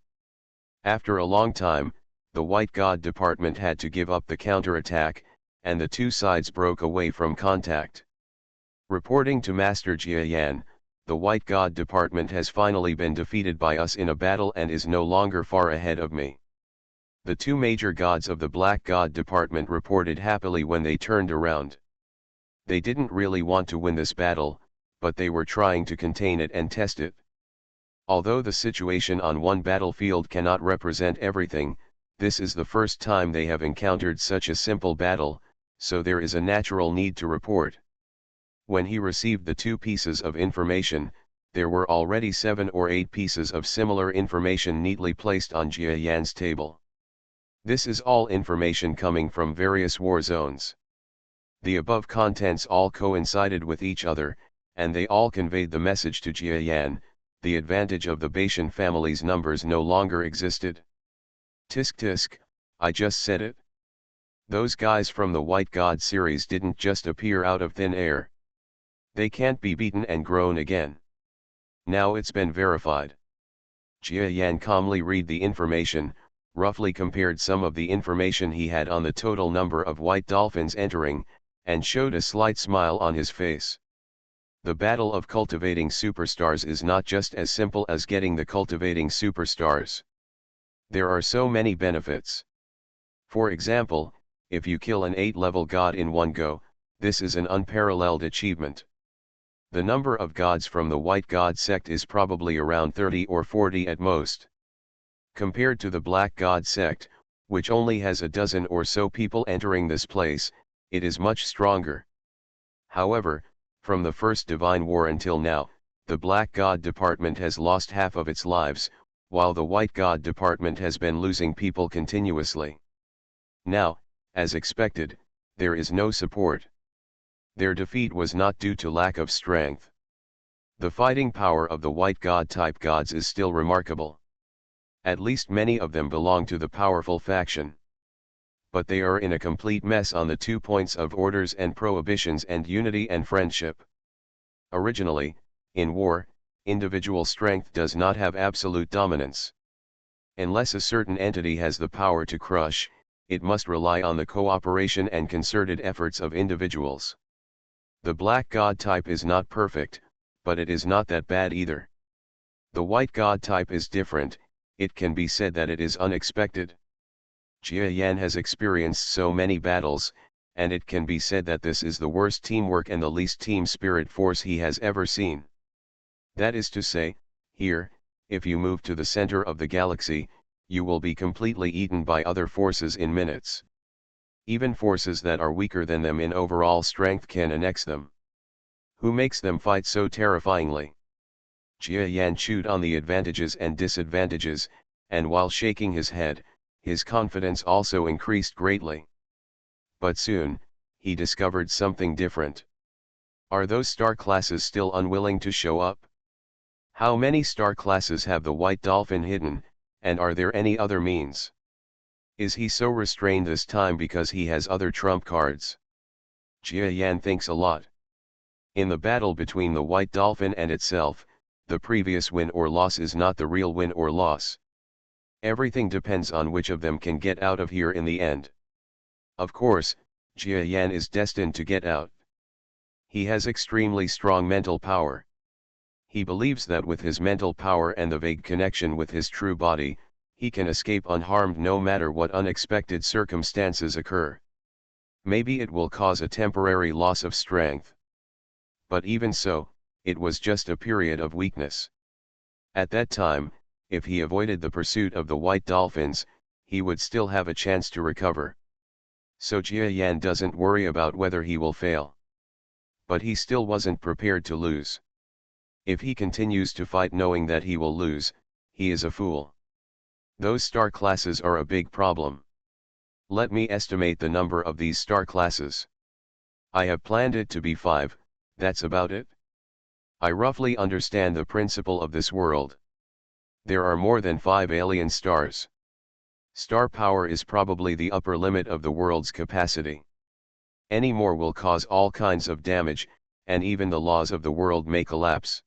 After a long time, the White God department had to give up the counterattack, and the two sides broke away from contact. Reporting to Master Jia Yan, the White God Department has finally been defeated by us in a battle and is no longer far ahead of me. The two major gods of the Black God Department reported happily when they turned around. They didn't really want to win this battle, but they were trying to contain it and test it. Although the situation on one battlefield cannot represent everything, this is the first time they have encountered such a simple battle, so there is a natural need to report. When he received the two pieces of information, there were already 7 or 8 pieces of similar information neatly placed on Jia Yan's table. This is all information coming from various war zones. The above contents all coincided with each other, and they all conveyed the message to Jia Yan: the advantage of the Baishan family's numbers no longer existed. Tisk tisk, I just said it. Those guys from the White God series didn't just appear out of thin air. They can't be beaten and grown again. Now it's been verified. Jia Yan calmly read the information, roughly compared some of the information he had on the total number of white dolphins entering, and showed a slight smile on his face. The battle of cultivating superstars is not just as simple as getting the cultivating superstars. There are so many benefits. For example, if you kill an 8-level god in one go, this is an unparalleled achievement. The number of gods from the White God sect is probably around 30 or 40 at most. Compared to the Black God sect, which only has a dozen or so people entering this place, it is much stronger. However, from the first Divine War until now, the Black God Department has lost half of its lives, while the White God Department has been losing people continuously. Now, as expected, there is no support. Their defeat was not due to lack of strength. The fighting power of the White God type gods is still remarkable. At least many of them belong to the powerful faction. But they are in a complete mess on the 2 points of orders and prohibitions and unity and friendship. Originally, in war, individual strength does not have absolute dominance. Unless a certain entity has the power to crush, it must rely on the cooperation and concerted efforts of individuals. The Black God type is not perfect, but it is not that bad either. The White God type is different. It can be said that it is unexpected. Jia Yan has experienced so many battles, and it can be said that this is the worst teamwork and the least team spirit force he has ever seen. That is to say, here, if you move to the center of the galaxy, you will be completely eaten by other forces in minutes. Even forces that are weaker than them in overall strength can annex them. Who makes them fight so terrifyingly? Jia Yan chewed on the advantages and disadvantages, and while shaking his head, his confidence also increased greatly. But soon, he discovered something different. Are those star classes still unwilling to show up? How many star classes have the White Dolphin hidden, and are there any other means? Is he so restrained this time because he has other trump cards? Jia Yan thinks a lot. In the battle between the White Dolphin and itself, the previous win or loss is not the real win or loss. Everything depends on which of them can get out of here in the end. Of course, Jia Yan is destined to get out. He has extremely strong mental power. He believes that with his mental power and the vague connection with his true body, he can escape unharmed no matter what unexpected circumstances occur. Maybe it will cause a temporary loss of strength. But even so, it was just a period of weakness. At that time, if he avoided the pursuit of the White Dolphins, he would still have a chance to recover. So Jia Yan doesn't worry about whether he will fail. But he still wasn't prepared to lose. If he continues to fight knowing that he will lose, he is a fool. Those star classes are a big problem. Let me estimate the number of these star classes. I have planned it to be 5, that's about it. I roughly understand the principle of this world. There are more than 5 alien stars. Star power is probably the upper limit of the world's capacity. Any more will cause all kinds of damage, and even the laws of the world may collapse.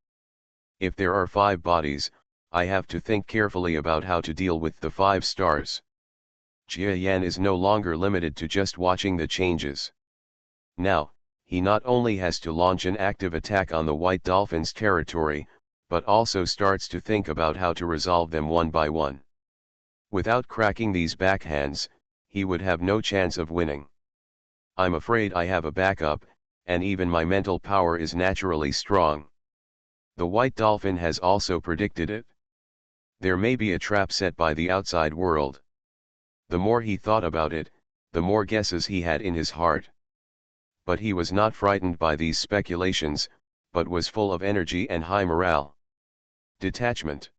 If there are 5 bodies, I have to think carefully about how to deal with the 5 stars. Jia Yan is no longer limited to just watching the changes. Now, he not only has to launch an active attack on the White Dolphin's territory, but also starts to think about how to resolve them one by one. Without cracking these backhands, he would have no chance of winning. I'm afraid I have a backup, and even my mental power is naturally strong. The White Dolphin has also predicted it. There may be a trap set by the outside world. The more he thought about it, the more guesses he had in his heart. But he was not frightened by these speculations, but was full of energy and high morale. Detachment,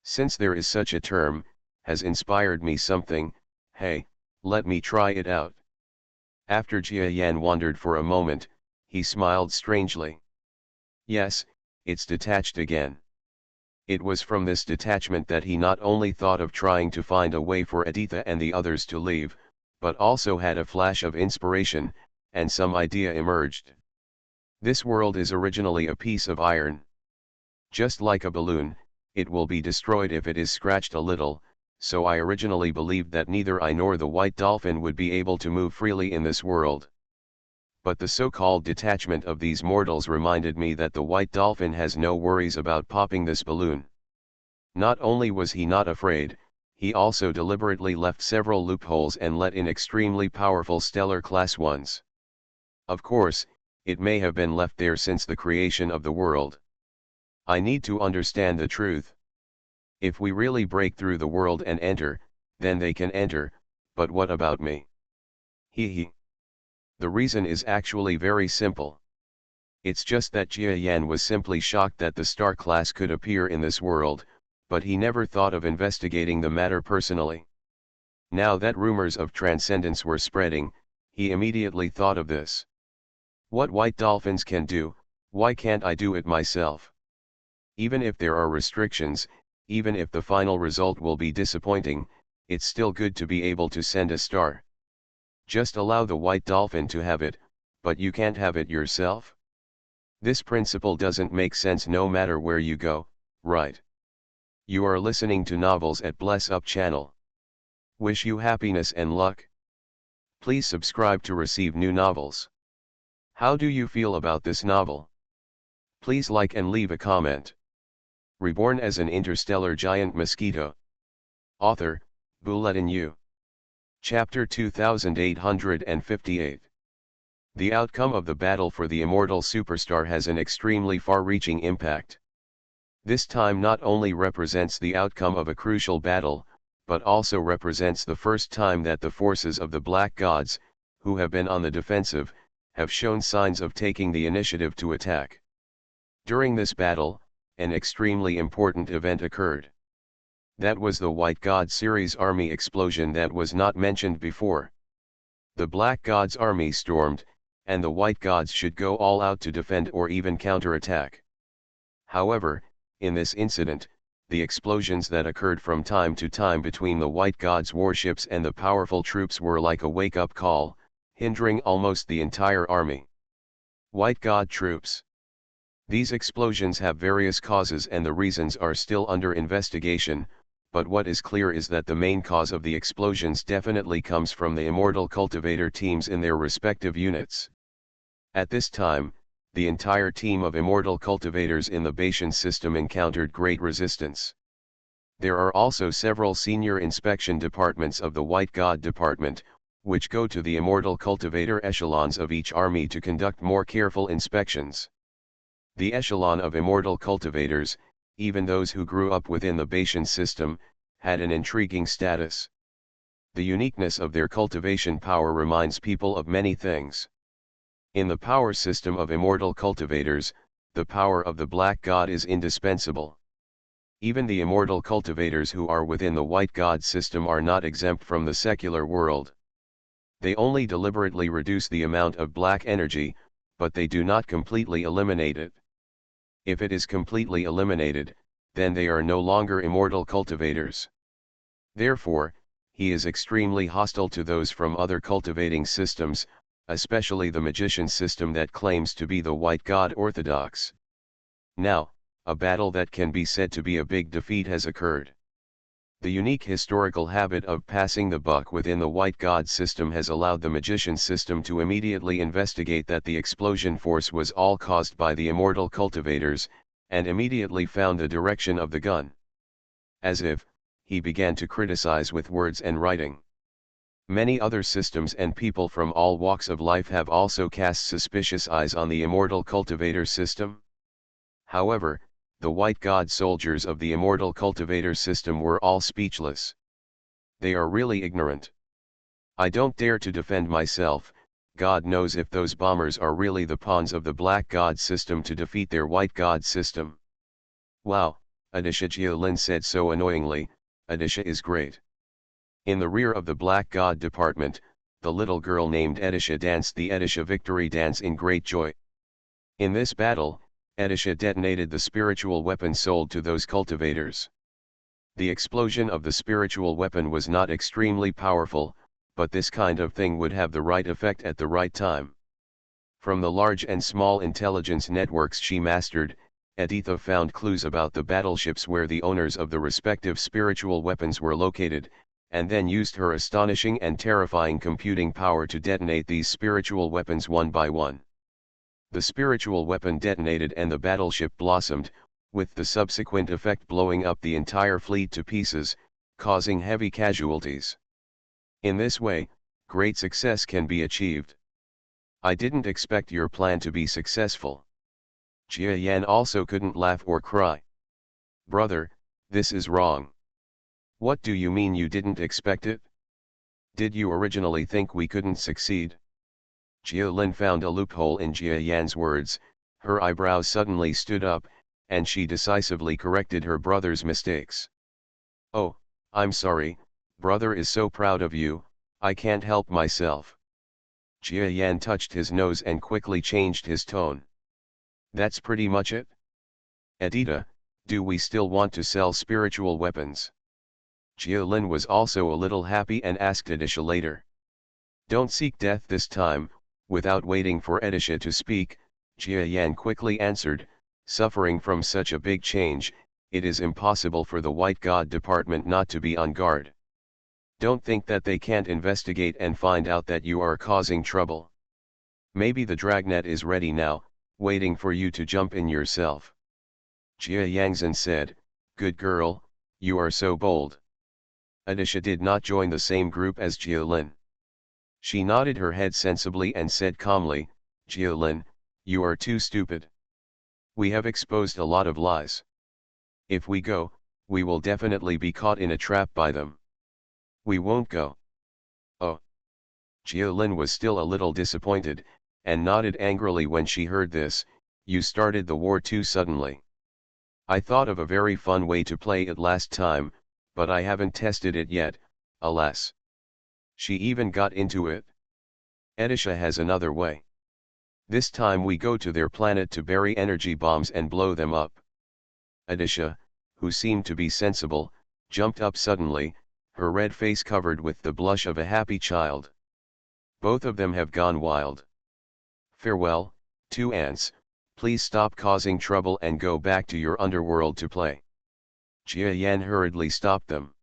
since there is such a term, has inspired me something. Hey, let me try it out. After Jia Yan wondered for a moment, he smiled strangely. Yes, it's detached again. It was from this detachment that he not only thought of trying to find a way for Aditya and the others to leave, but also had a flash of inspiration, and some idea emerged. This world is originally a piece of iron. Just like a balloon, it will be destroyed if it is scratched a little, so I originally believed that neither I nor the White Dolphin would be able to move freely in this world. But the so-called detachment of these mortals reminded me that the White Dolphin has no worries about popping this balloon. Not only was he not afraid, he also deliberately left several loopholes and let in extremely powerful stellar class ones. Of course, it may have been left there since the creation of the world. I need to understand the truth. If we really break through the world and enter, then they can enter, but what about me? Hee. The reason is actually very simple. It's just that Jia Yan was simply shocked that the star class could appear in this world, but he never thought of investigating the matter personally. Now that rumors of transcendence were spreading, he immediately thought of this. What White Dolphins can do, why can't I do it myself? Even if there are restrictions, even if the final result will be disappointing, it's still good to be able to send a star. Just allow the White Dolphin to have it, but you can't have it yourself? This principle doesn't make sense no matter where you go, right? You are listening to Novels at Bless Up channel. Wish you happiness and luck. Please subscribe to receive new novels. How do you feel about this novel? Please like and leave a comment. Reborn as an interstellar giant mosquito. Author, Bulletin U. Chapter 2858. The outcome of the battle for the immortal superstar has an extremely far-reaching impact. This time not only represents the outcome of a crucial battle, but also represents the first time that the forces of the Black Gods, who have been on the defensive, have shown signs of taking the initiative to attack. During this battle, an extremely important event occurred. That was the White God series army explosion that was not mentioned before. The Black God's army stormed, and the White Gods should go all out to defend or even counterattack. However, in this incident, the explosions that occurred from time to time between the White God's warships and the powerful troops were like a wake-up call, hindering almost the entire army. White God troops. These explosions have various causes and the reasons are still under investigation, but what is clear is that the main cause of the explosions definitely comes from the immortal cultivator teams in their respective units. At this time, the entire team of immortal cultivators in the Bayesian system encountered great resistance. There are also several senior inspection departments of the White God Department, which go to the immortal cultivator echelons of each army to conduct more careful inspections. The echelon of immortal cultivators, even those who grew up within the Bayesian system, had an intriguing status. The uniqueness of their cultivation power reminds people of many things. In the power system of immortal cultivators, the power of the Black God is indispensable. Even the immortal cultivators who are within the White God system are not exempt from the secular world. They only deliberately reduce the amount of black energy, but they do not completely eliminate it. If it is completely eliminated, then they are no longer immortal cultivators. Therefore, he is extremely hostile to those from other cultivating systems, especially the magician system that claims to be the White God Orthodox. Now, a battle that can be said to be a big defeat has occurred. The unique historical habit of passing the buck within the white god system has allowed the magician system to immediately investigate that the explosion force was all caused by the immortal cultivators, and immediately found the direction of the gun. As if, he began to criticize with words and writing. Many other systems and people from all walks of life have also cast suspicious eyes on the immortal cultivator system. However, the white god soldiers of the immortal cultivator system were all speechless. They are really ignorant. I don't dare to defend myself. God knows if those bombers are really the pawns of the black god system to defeat their white god system. Wow, Adisha, Jialin said so annoyingly. Adisha is great. In the rear of the black god department, the little girl named Edisha danced the Edisha victory dance in great joy. In this battle, Edisha detonated the spiritual weapon sold to those cultivators. The explosion of the spiritual weapon was not extremely powerful, but this kind of thing would have the right effect at the right time. From the large and small intelligence networks she mastered, Editha found clues about the battleships where the owners of the respective spiritual weapons were located, and then used her astonishing and terrifying computing power to detonate these spiritual weapons one by one. The spiritual weapon detonated and the battleship blossomed, with the subsequent effect blowing up the entire fleet to pieces, causing heavy casualties. In this way, great success can be achieved. I didn't expect your plan to be successful. Jia Yan also couldn't laugh or cry. Brother, this is wrong. What do you mean you didn't expect it? Did you originally think we couldn't succeed? Jia Lin found a loophole in Jia Yan's words. Her eyebrows suddenly stood up, and she decisively corrected her brother's mistakes. Oh, I'm sorry, brother is so proud of you, I can't help myself. Jia Yan touched his nose and quickly changed his tone. That's pretty much it? Edita, do we still want to sell spiritual weapons? Jia Lin was also a little happy and asked Edisha later. Don't seek death this time. Without waiting for Edisha to speak, Jia Yan quickly answered, suffering from such a big change, it is impossible for the White God Department not to be on guard. Don't think that they can't investigate and find out that you are causing trouble. Maybe the dragnet is ready now, waiting for you to jump in yourself. Jia Yangzhen said, good girl, you are so bold. Edisha did not join the same group as Jia Lin. She nodded her head sensibly and said calmly, Jia Lin, you are too stupid. We have exposed a lot of lies. If we go, we will definitely be caught in a trap by them. We won't go. Oh. Jia Lin was still a little disappointed, and nodded angrily when she heard this. You started the war too suddenly. I thought of a very fun way to play it last time, but I haven't tested it yet, alas. She even got into it. Edisha has another way. This time we go to their planet to bury energy bombs and blow them up. Edisha, who seemed to be sensible, jumped up suddenly, her red face covered with the blush of a happy child. Both of them have gone wild. Farewell, two ants, please stop causing trouble and go back to your underworld to play. Jia Yan hurriedly stopped them.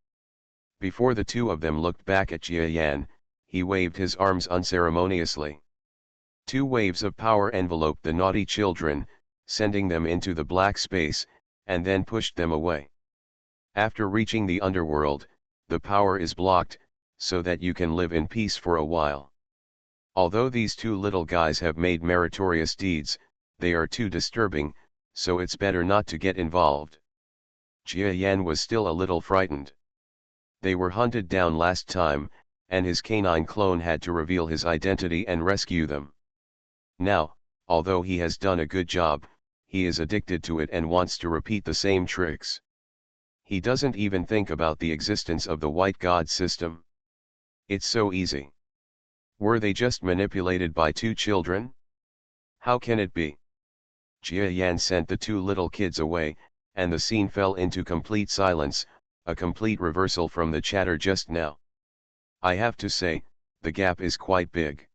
Before the two of them looked back at Jia Yan, he waved his arms unceremoniously. Two waves of power enveloped the naughty children, sending them into the black space, and then pushed them away. After reaching the underworld, the power is blocked, so that you can live in peace for a while. Although these two little guys have made meritorious deeds, they are too disturbing, so it's better not to get involved. Jia Yan was still a little frightened. They were hunted down last time, and his canine clone had to reveal his identity and rescue them. Now, although he has done a good job, he is addicted to it and wants to repeat the same tricks. He doesn't even think about the existence of the white god system. It's so easy. Were they just manipulated by two children? How can it be? Jia Yan sent the two little kids away, and the scene fell into complete silence, a complete reversal from the chatter just now. I have to say, the gap is quite big.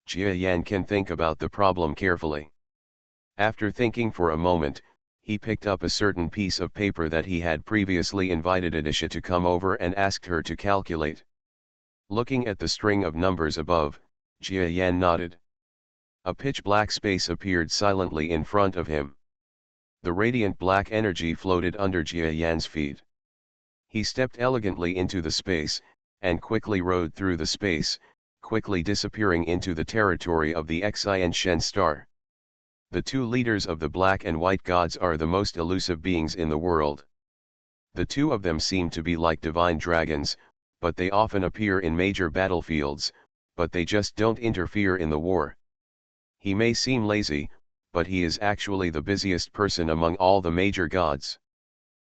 Jia Yan can think about the problem carefully. After thinking for a moment, he picked up a certain piece of paper that he had previously invited Adisha to come over and asked her to calculate. Looking at the string of numbers above, Jia Yan nodded. A pitch-black space appeared silently in front of him. The radiant black energy floated under Jia Yan's feet. He stepped elegantly into the space, and quickly rode through the space, quickly disappearing into the territory of the Xi and Shen star. The two leaders of the black and white gods are the most elusive beings in the world. The two of them seem to be like divine dragons, but they often appear in major battlefields, but they just don't interfere in the war. He may seem lazy, but he is actually the busiest person among all the major gods.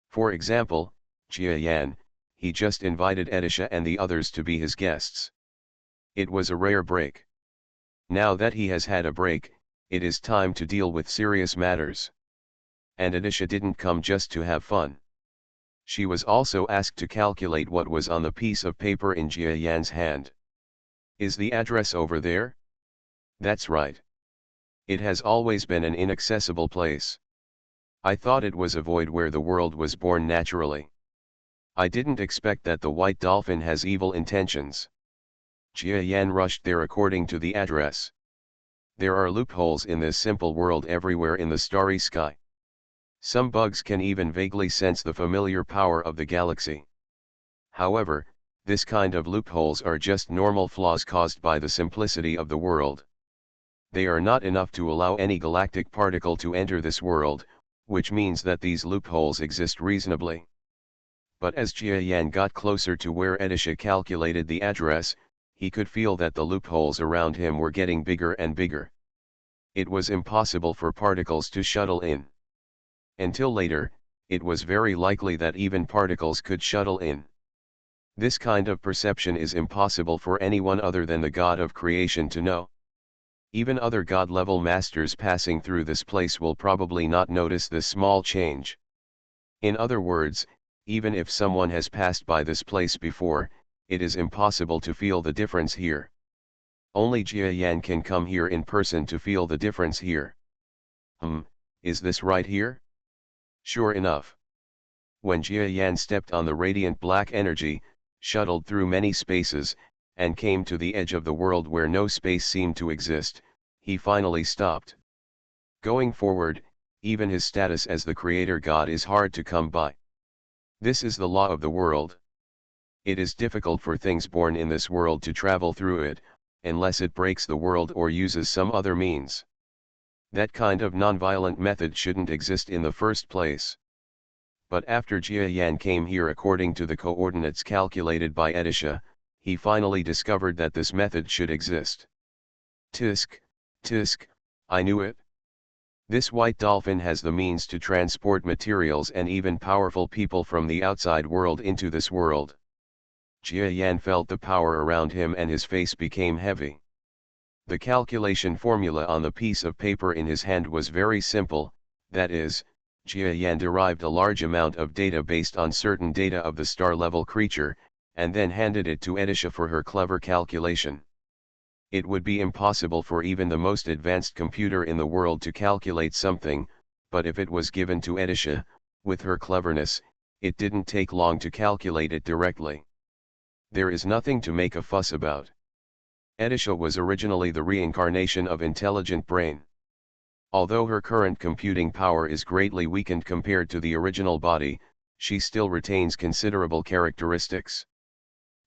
For example, Jia Yan, he just invited Edisha and the others to be his guests. It was a rare break. Now that he has had a break, it is time to deal with serious matters. And Adisha didn't come just to have fun. She was also asked to calculate what was on the piece of paper in Jia Yan's hand. Is the address over there? That's right. It has always been an inaccessible place. I thought it was a void where the world was born naturally. I didn't expect that the white dolphin has evil intentions. Jia Yan rushed there according to the address. There are loopholes in this simple world everywhere in the starry sky. Some bugs can even vaguely sense the familiar power of the galaxy. However, this kind of loopholes are just normal flaws caused by the simplicity of the world. They are not enough to allow any galactic particle to enter this world, which means that these loopholes exist reasonably. But as Jia Yan got closer to where Edisha calculated the address, he could feel that the loopholes around him were getting bigger and bigger. It was impossible for particles to shuttle in. Until later, it was very likely that even particles could shuttle in. This kind of perception is impossible for anyone other than the God of creation to know. Even other God-level masters passing through this place will probably not notice this small change. In other words, even if someone has passed by this place before, it is impossible to feel the difference here. Only Jia Yan can come here in person to feel the difference here. Is this right here? Sure enough. When Jia Yan stepped on the radiant black energy, shuttled through many spaces, and came to the edge of the world where no space seemed to exist, he finally stopped. Going forward, even his status as the creator god is hard to come by. This is the law of the world. It is difficult for things born in this world to travel through it, unless it breaks the world or uses some other means. That kind of non-violent method shouldn't exist in the first place. But after Jia Yan came here according to the coordinates calculated by Edisha, he finally discovered that this method should exist. Tisk, tisk, I knew it. This white dolphin has the means to transport materials and even powerful people from the outside world into this world. Jia Yan felt the power around him and his face became heavy. The calculation formula on the piece of paper in his hand was very simple, that is, Jia Yan derived a large amount of data based on certain data of the star-level creature, and then handed it to Edisha for her clever calculation. It would be impossible for even the most advanced computer in the world to calculate something, but if it was given to Edisha, with her cleverness, it didn't take long to calculate it directly. There is nothing to make a fuss about. Edisha was originally the reincarnation of intelligent brain. Although her current computing power is greatly weakened compared to the original body, she still retains considerable characteristics.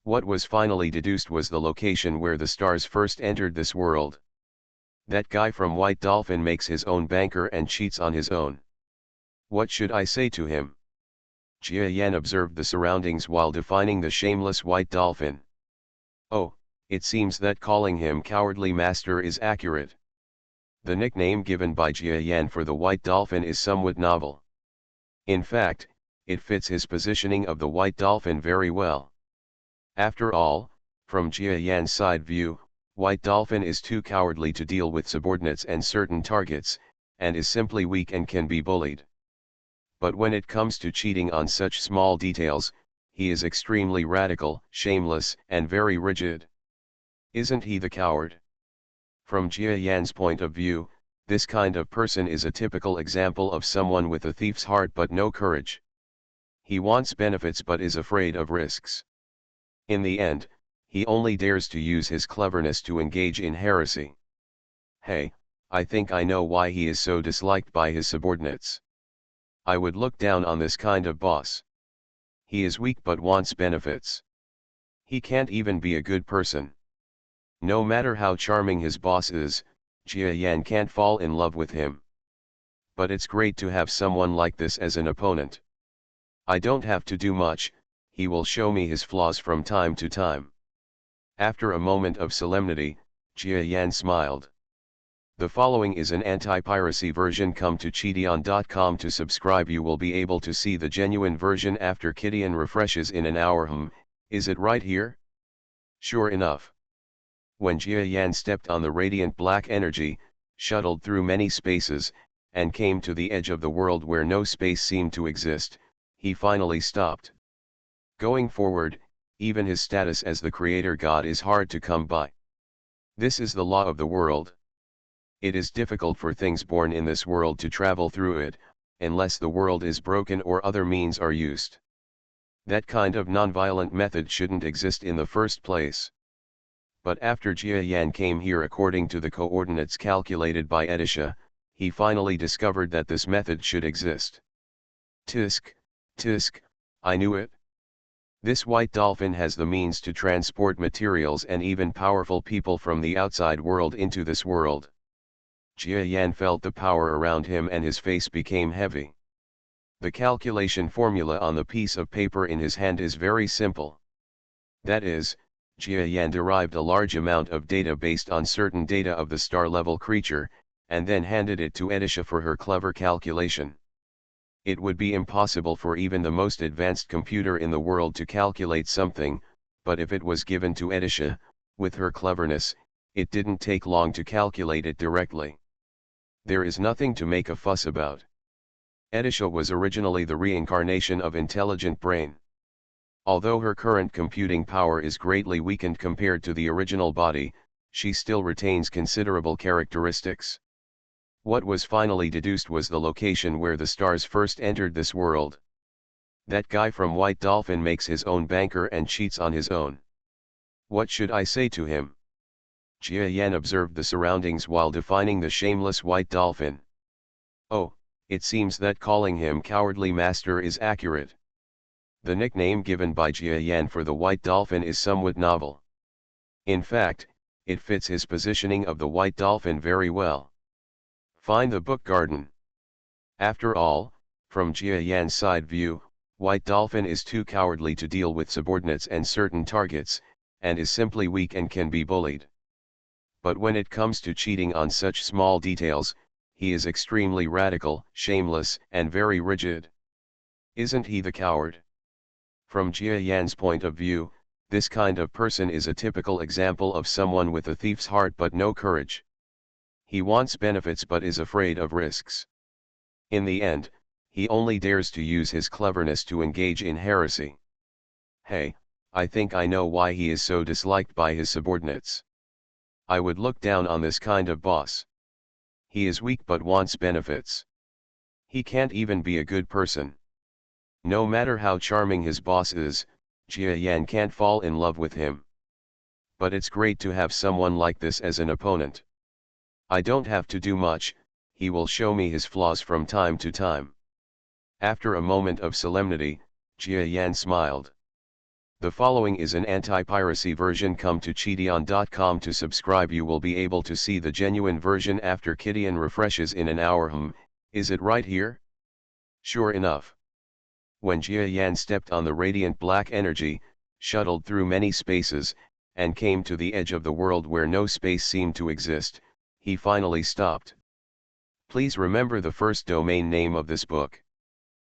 What was finally deduced was the location where the stars first entered this world. That guy from White Dolphin makes his own banker and cheats on his own. What should I say to him? Jia Yan observed the surroundings while defining the shameless White Dolphin. Oh, it seems that calling him Cowardly Master is accurate. The nickname given by Jia Yan for the White Dolphin is somewhat novel. In fact, it fits his positioning of the White Dolphin very well. After all, from Jia Yan's side view, White Dolphin is too cowardly to deal with subordinates and certain targets, and is simply weak and can be bullied. But when it comes to cheating on such small details, he is extremely radical, shameless, and very rigid. Isn't he the coward? From Jia Yan's point of view, This kind of person is a typical example of someone with a thief's heart but no courage. He wants benefits but is afraid of risks. In the end, he only dares to use his cleverness to engage in heresy. Hey, I think I know why he is so disliked by his subordinates. I would look down on this kind of boss. He is weak but wants benefits. He can't even be a good person. No matter how charming his boss is, Jia Yan can't fall in love with him. But it's great to have someone like this as an opponent. I don't have to do much, he will show me his flaws from time to time. After a moment of solemnity, Jia Yan smiled. The following is an anti-piracy version. Come to Cheateon.com to subscribe. You will be able to see the genuine version after Kittian refreshes in an hour. Is it right here? Sure enough. When Jia Yan stepped on the radiant black energy, shuttled through many spaces, and came to the edge of the world where no space seemed to exist, he finally stopped. Going forward, even his status as the creator god is hard to come by. This is the law of the world. It is difficult for things born in this world to travel through it, unless the world is broken or other means are used. That kind of non-violent method shouldn't exist in the first place. But after Jia Yan came here according to the coordinates calculated by Edisha, he finally discovered that this method should exist. Tisk, tisk, I knew it. This white dolphin has the means to transport materials and even powerful people from the outside world into this world. Jia Yan felt the power around him and his face became heavy. The calculation formula on the piece of paper in his hand is very simple. That is, Jia Yan derived a large amount of data based on certain data of the star-level creature, and then handed it to Edisha for her clever calculation. It would be impossible for even the most advanced computer in the world to calculate something, but if it was given to Edisha, with her cleverness, it didn't take long to calculate it directly. There is nothing to make a fuss about. Edisha was originally the reincarnation of intelligent brain. Although her current computing power is greatly weakened compared to the original body, she still retains considerable characteristics. What was finally deduced was the location where the stars first entered this world. That guy from White Dolphin makes his own banker and cheats on his own. What should I say to him? Jia Yan observed the surroundings while defining the shameless White Dolphin. Oh, it seems that calling him Cowardly Master is accurate. The nickname given by Jia Yan for the White Dolphin is somewhat novel. In fact, it fits his positioning of the White Dolphin very well. Find the book garden. After all, from Jia Yan's side view, White Dolphin is too cowardly to deal with subordinates and certain targets, and is simply weak and can be bullied. But when it comes to cheating on such small details, he is extremely radical, shameless, and very rigid. Isn't he the coward? From Jia Yan's point of view, this kind of person is a typical example of someone with a thief's heart but no courage. He wants benefits but is afraid of risks. In the end, he only dares to use his cleverness to engage in heresy. Hey, I think I know why he is so disliked by his subordinates. I would look down on this kind of boss. He is weak but wants benefits. He can't even be a good person. No matter how charming his boss is, Jia Yan can't fall in love with him. But it's great to have someone like this as an opponent. I don't have to do much, he will show me his flaws from time to time. After a moment of solemnity, Jia Yan smiled. The following is an anti-piracy version. Come to Cheateon.com to subscribe. You will be able to see the genuine version after Kittian refreshes in an hour. Is it right here? Sure enough. When Jia Yan stepped on the radiant black energy, shuttled through many spaces, and came to the edge of the world where no space seemed to exist, he finally stopped. Please remember the first domain name of this book.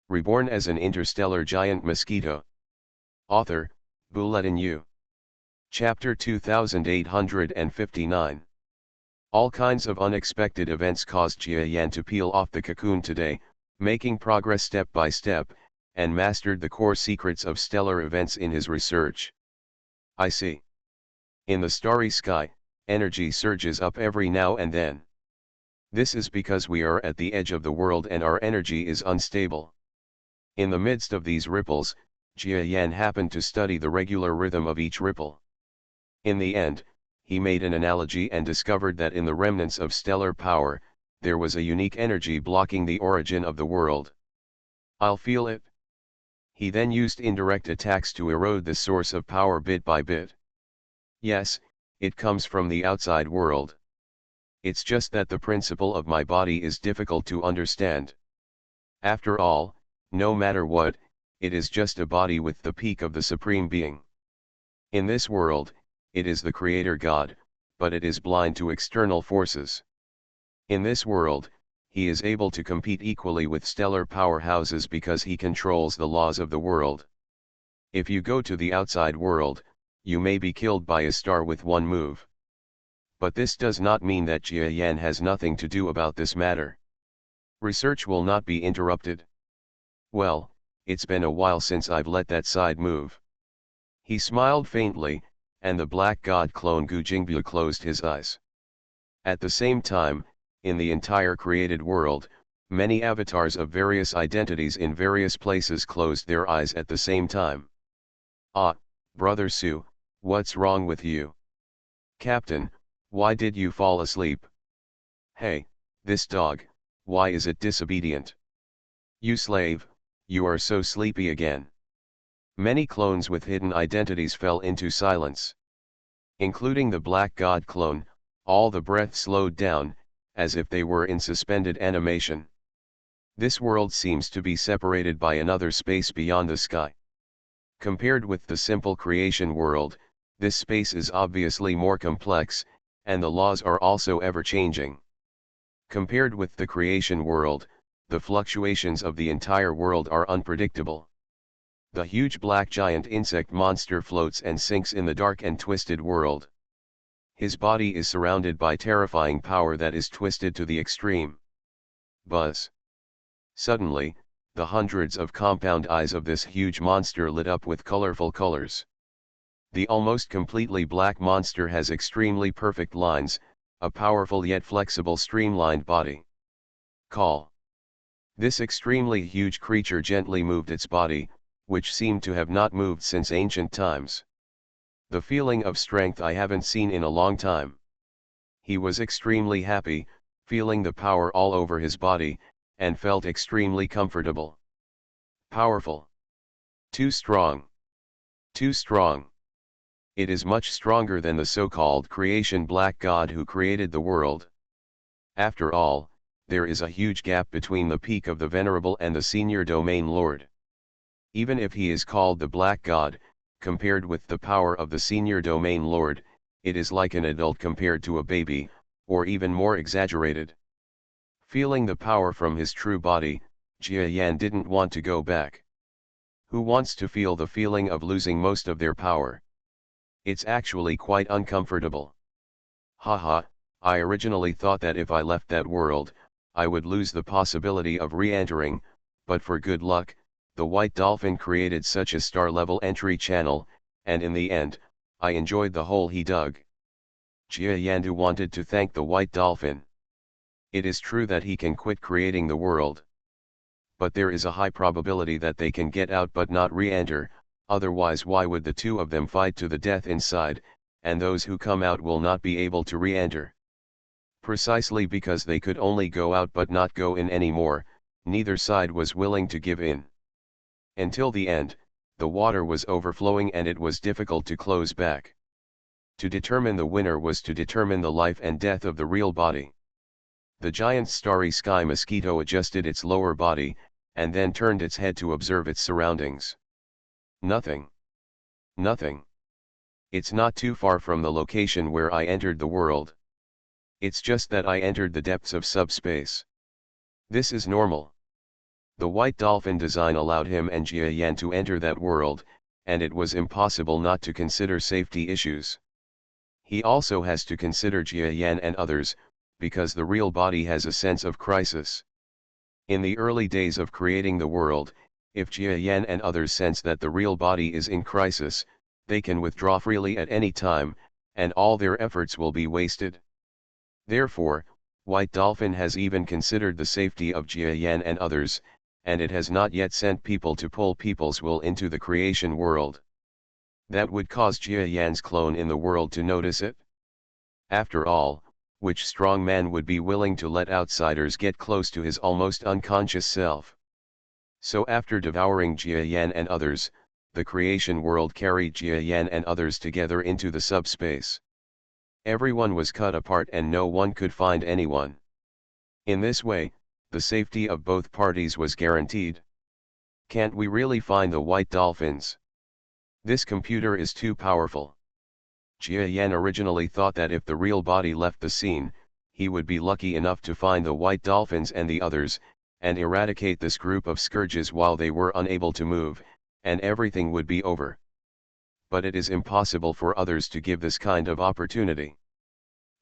Reborn as an interstellar giant mosquito. Author, Bulletin U. Chapter 2859. All kinds of unexpected events caused Jia Yan to peel off the cocoon today, making progress step by step, and mastered the core secrets of stellar events in his research. I see. In the starry sky, energy surges up every now and then. This is because we are at the edge of the world and our energy is unstable. In the midst of these ripples, Jia Yan happened to study the regular rhythm of each ripple. In the end, he made an analogy and discovered that in the remnants of stellar power, there was a unique energy blocking the origin of the world. I'll feel it. He then used indirect attacks to erode the source of power bit by bit. Yes, it comes from the outside world. It's just that the principle of my body is difficult to understand. After all, no matter what, it is just a body with the peak of the Supreme Being. In this world, it is the Creator God, but it is blind to external forces. In this world, he is able to compete equally with stellar powerhouses because he controls the laws of the world. If you go to the outside world, you may be killed by a star with one move. But this does not mean that Jia Yan has nothing to do about this matter. Research will not be interrupted. Well, it's been a while since I've let that side move. He smiled faintly, and the black god clone Gu Jingbu closed his eyes. At the same time, in the entire created world, many avatars of various identities in various places closed their eyes at the same time. Ah, Brother Su, what's wrong with you? Captain, why did you fall asleep? Hey, this dog, why is it disobedient? You slave, you are so sleepy again. Many clones with hidden identities fell into silence. Including the Black God clone, all the breath slowed down, as if they were in suspended animation. This world seems to be separated by another space beyond the sky. Compared with the simple creation world, this space is obviously more complex, and the laws are also ever-changing. Compared with the creation world, the fluctuations of the entire world are unpredictable. The huge black giant insect monster floats and sinks in the dark and twisted world. His body is surrounded by terrifying power that is twisted to the extreme. Buzz. Suddenly, the hundreds of compound eyes of this huge monster lit up with colorful colors. The almost completely black monster has extremely perfect lines, a powerful yet flexible streamlined body. Call. This extremely huge creature gently moved its body, which seemed to have not moved since ancient times. The feeling of strength I haven't seen in a long time. He was extremely happy, feeling the power all over his body, and felt extremely comfortable. Powerful. Too strong. Too strong. It is much stronger than the so-called creation black god who created the world. After all, there is a huge gap between the peak of the venerable and the senior domain lord. Even if he is called the black god, compared with the power of the senior domain lord, it is like an adult compared to a baby, or even more exaggerated. Feeling the power from his true body, Jia Yan didn't want to go back. Who wants to feel the feeling of losing most of their power? It's actually quite uncomfortable. Haha, I originally thought that if I left that world, I would lose the possibility of re-entering, but for good luck, the White Dolphin created such a star-level entry channel, and in the end, I enjoyed the hole he dug. Jia Yandu wanted to thank the White Dolphin. It is true that he can quit creating the world. But there is a high probability that they can get out but not re-enter, otherwise why would the two of them fight to the death inside, and those who come out will not be able to re-enter? Precisely because they could only go out but not go in anymore, neither side was willing to give in. Until the end, the water was overflowing and it was difficult to close back. To determine the winner was to determine the life and death of the real body. The giant starry sky mosquito adjusted its lower body, and then turned its head to observe its surroundings. Nothing. Nothing. It's not too far from the location where I entered the world. It's just that I entered the depths of subspace. This is normal. The White Dolphin design allowed him and Jia Yan to enter that world, and it was impossible not to consider safety issues. He also has to consider Jia Yan and others, because the real body has a sense of crisis. In the early days of creating the world, if Jia Yan and others sense that the real body is in crisis, they can withdraw freely at any time, and all their efforts will be wasted. Therefore, White Dolphin has even considered the safety of Jia Yan and others, and it has not yet sent people to pull people's will into the creation world. That would cause Jia Yan's clone in the world to notice it. After all, which strong man would be willing to let outsiders get close to his almost unconscious self? So after devouring Jia Yan and others, the creation world carried Jia Yan and others together into the subspace. Everyone was cut apart and no one could find anyone. In this way, the safety of both parties was guaranteed. Can't we really find the white dolphins? This computer is too powerful. Jia Yan originally thought that if the real body left the scene, he would be lucky enough to find the white dolphins and the others, and eradicate this group of scourges while they were unable to move, and everything would be over. But it is impossible for others to give this kind of opportunity.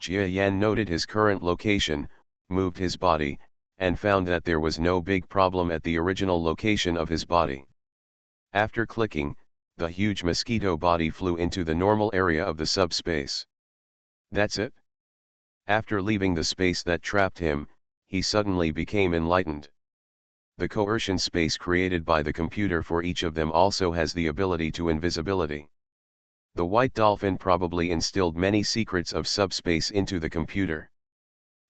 Jia Yan noted his current location, moved his body, and found that there was no big problem at the original location of his body. After clicking, the huge mosquito body flew into the normal area of the subspace. That's it. After leaving the space that trapped him, he suddenly became enlightened. The coercion space created by the computer for each of them also has the ability to invisibility. The white dolphin probably instilled many secrets of subspace into the computer.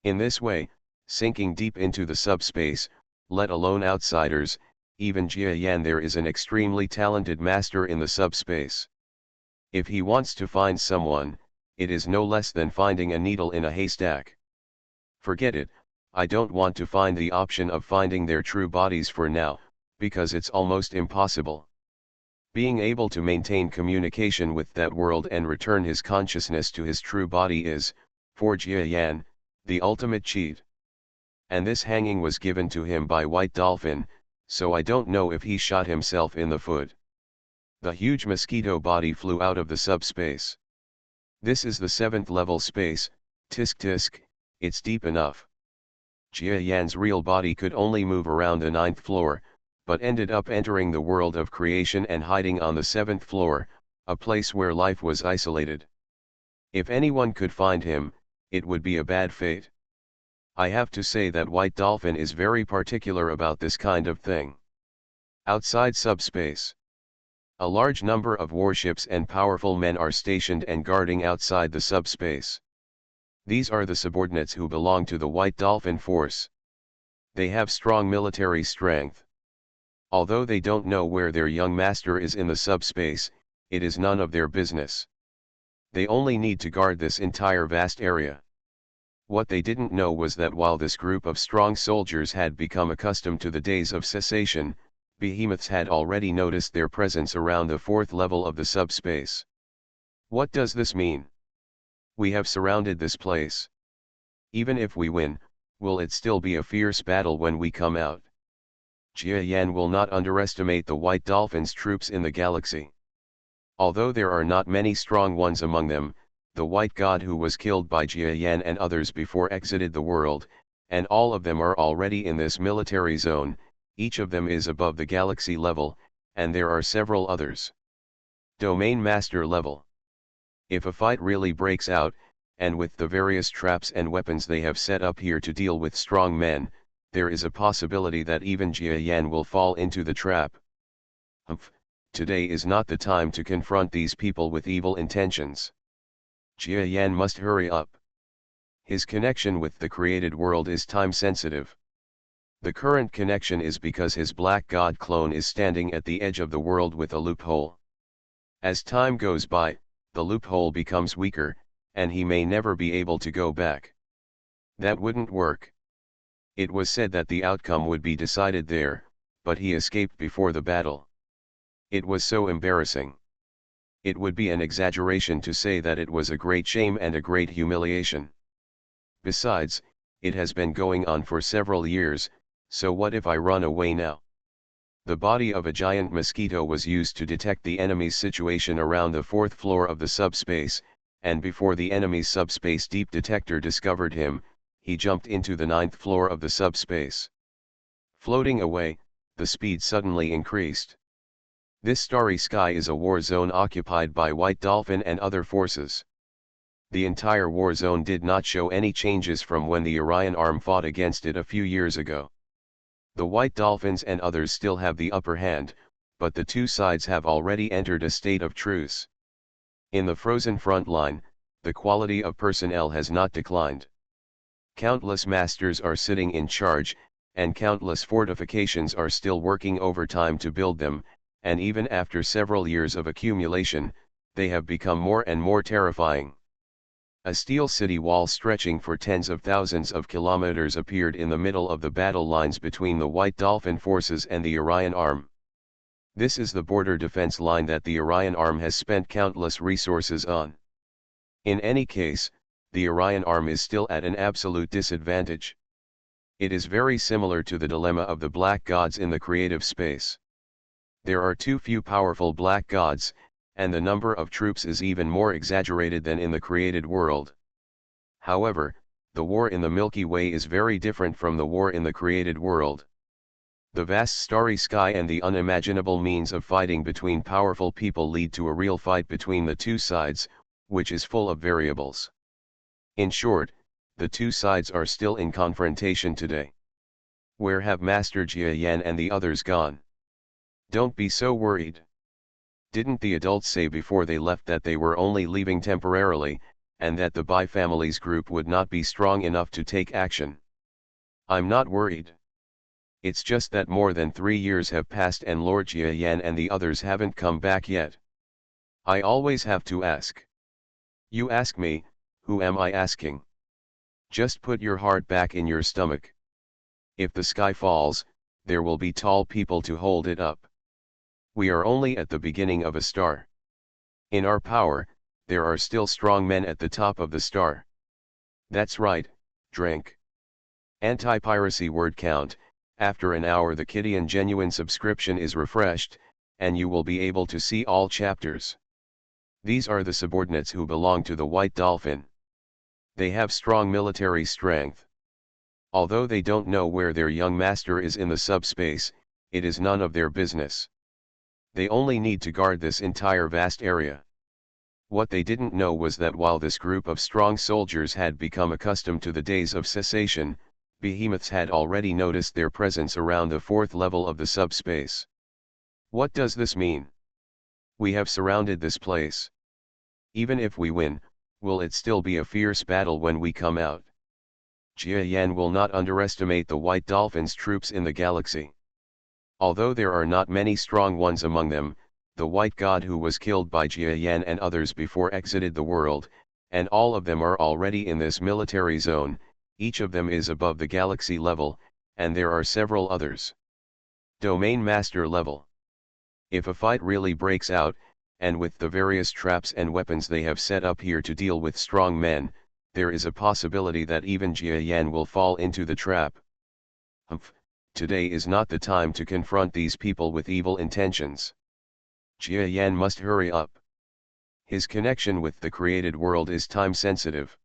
In this way, sinking deep into the subspace, let alone outsiders, even Jia Yan there is an extremely talented master in the subspace. If he wants to find someone, it is no less than finding a needle in a haystack. Forget it, I don't want to find the option of finding their true bodies for now, because it's almost impossible. Being able to maintain communication with that world and return his consciousness to his true body is, for Jia Yan, the ultimate cheat. And this hanging was given to him by White Dolphin, so I don't know if he shot himself in the foot. The huge mosquito body flew out of the subspace. This is the 7th level space, tisk tisk, it's deep enough. Jia Yan's real body could only move around the 9th floor, but ended up entering the world of creation and hiding on the 7th floor, a place where life was isolated. If anyone could find him, it would be a bad fate. I have to say that White Dolphin is very particular about this kind of thing. Outside subspace, a large number of warships and powerful men are stationed and guarding outside the subspace. These are the subordinates who belong to the White Dolphin force. They have strong military strength. Although they don't know where their young master is in the subspace, it is none of their business. They only need to guard this entire vast area. What they didn't know was that while this group of strong soldiers had become accustomed to the days of cessation, behemoths had already noticed their presence around the 4th level of the subspace. What does this mean? We have surrounded this place. Even if we win, will it still be a fierce battle when we come out? Jia Yan will not underestimate the White Dolphin's troops in the galaxy. Although there are not many strong ones among them, the White God who was killed by Jia Yan and others before exited the world, and all of them are already in this military zone, each of them is above the galaxy level, and there are several others. Domain Master level. If a fight really breaks out, and with the various traps and weapons they have set up here to deal with strong men, there is a possibility that even Jia Yan will fall into the trap. Today is not the time to confront these people with evil intentions. Jia Yan must hurry up. His connection with the created world is time-sensitive. The current connection is because his Black God clone is standing at the edge of the world with a loophole. As time goes by, the loophole becomes weaker, and he may never be able to go back. That wouldn't work. It was said that the outcome would be decided there, but he escaped before the battle. It was so embarrassing. It would be an exaggeration to say that it was a great shame and a great humiliation. Besides, it has been going on for several years, so what if I run away now? The body of a giant mosquito was used to detect the enemy's situation around the 4th floor of the subspace, and before the enemy's subspace deep detector discovered him, he jumped into the 9th floor of the subspace. Floating away, the speed suddenly increased. This starry sky is a war zone occupied by White Dolphin and other forces. The entire war zone did not show any changes from when the Orion arm fought against it a few years ago. The White Dolphins and others still have the upper hand, but the two sides have already entered a state of truce. In the frozen front line, the quality of personnel has not declined. Countless masters are sitting in charge, and countless fortifications are still working overtime to build them, and even after several years of accumulation, they have become more and more terrifying. A steel city wall stretching for tens of thousands of kilometers appeared in the middle of the battle lines between the White Dolphin forces and the Orion arm. This is the border defense line that the Orion arm has spent countless resources on. In any case, the Orion arm is still at an absolute disadvantage. It is very similar to the dilemma of the black gods in the creative space. There are too few powerful black gods, and the number of troops is even more exaggerated than in the created world. However, the war in the Milky Way is very different from the war in the created world. The vast starry sky and the unimaginable means of fighting between powerful people lead to a real fight between the two sides, which is full of variables. In short, the two sides are still in confrontation today. Where have Master Jia Yan and the others gone? Don't be so worried. Didn't the adults say before they left that they were only leaving temporarily, and that the Bai family's group would not be strong enough to take action? I'm not worried. It's just that more than 3 years have passed and Lord Jia Yan and the others haven't come back yet. I always have to ask. You ask me, who am I asking? Just put your heart back in your stomach. If the sky falls, there will be tall people to hold it up. We are only at the beginning of a star. In our power, there are still strong men at the top of the star. That's right, drink. Anti-piracy word count. After an hour the Kidian genuine subscription is refreshed, and you will be able to see all chapters. These are the subordinates who belong to the White Dolphin. They have strong military strength. Although they don't know where their young master is in the subspace, it is none of their business. They only need to guard this entire vast area. What they didn't know was that while this group of strong soldiers had become accustomed to the days of cessation, behemoths had already noticed their presence around the fourth level of the subspace. What does this mean? We have surrounded this place. Even if we win, will it still be a fierce battle when we come out? Jia Yan will not underestimate the White Dolphin's troops in the galaxy. Although there are not many strong ones among them, the White God who was killed by Jia Yan and others before exited the world, and all of them are already in this military zone. Each of them is above the galaxy level, and there are several others. Domain Master level. If a fight really breaks out, and with the various traps and weapons they have set up here to deal with strong men, there is a possibility that even Jia Yan will fall into the trap. Today is not the time to confront these people with evil intentions. Jia Yan must hurry up. His connection with the created world is time-sensitive.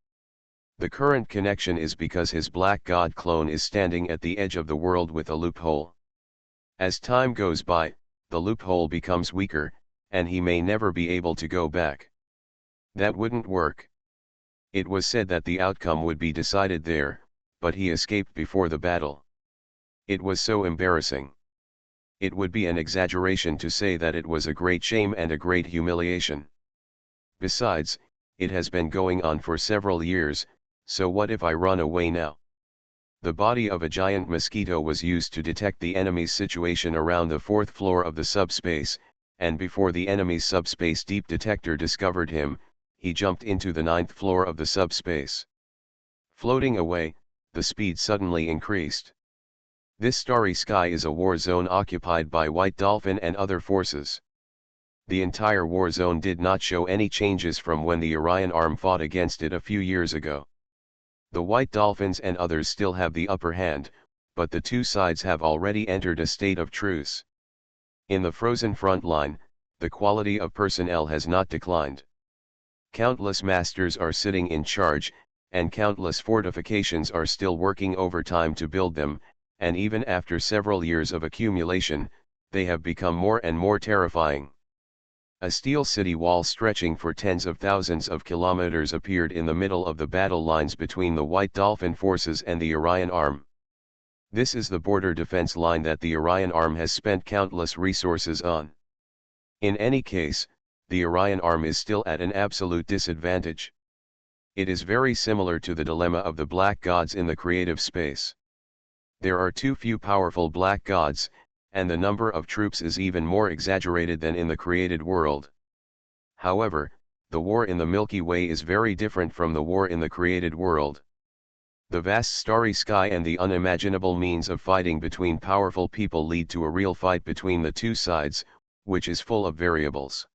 The current connection is because his Black God clone is standing at the edge of the world with a loophole. As time goes by, the loophole becomes weaker, and he may never be able to go back. That wouldn't work. It was said that the outcome would be decided there, but he escaped before the battle. It was so embarrassing. It would be an exaggeration to say that it was a great shame and a great humiliation. Besides, it has been going on for several years, so what if I run away now? The body of a giant mosquito was used to detect the enemy's situation around the fourth floor of the subspace, and before the enemy's subspace deep detector discovered him, he jumped into the 9th floor of the subspace. Floating away, the speed suddenly increased. This starry sky is a war zone occupied by White Dolphin and other forces. The entire war zone did not show any changes from when the Orion arm fought against it a few years ago. The White Dolphins and others still have the upper hand, but the two sides have already entered a state of truce. In the frozen front line, the quality of personnel has not declined. Countless masters are sitting in charge, and countless fortifications are still working overtime to build them, and even after several years of accumulation, they have become more and more terrifying. A steel city wall stretching for tens of thousands of kilometers appeared in the middle of the battle lines between the White Dolphin forces and the Orion Arm. This is the border defense line that the Orion Arm has spent countless resources on. In any case, the Orion Arm is still at an absolute disadvantage. It is very similar to the dilemma of the black gods in the creative space. There are too few powerful black gods, and the number of troops is even more exaggerated than in the created world. However, the war in the Milky Way is very different from the war in the created world. The vast starry sky and the unimaginable means of fighting between powerful people lead to a real fight between the two sides, which is full of variables.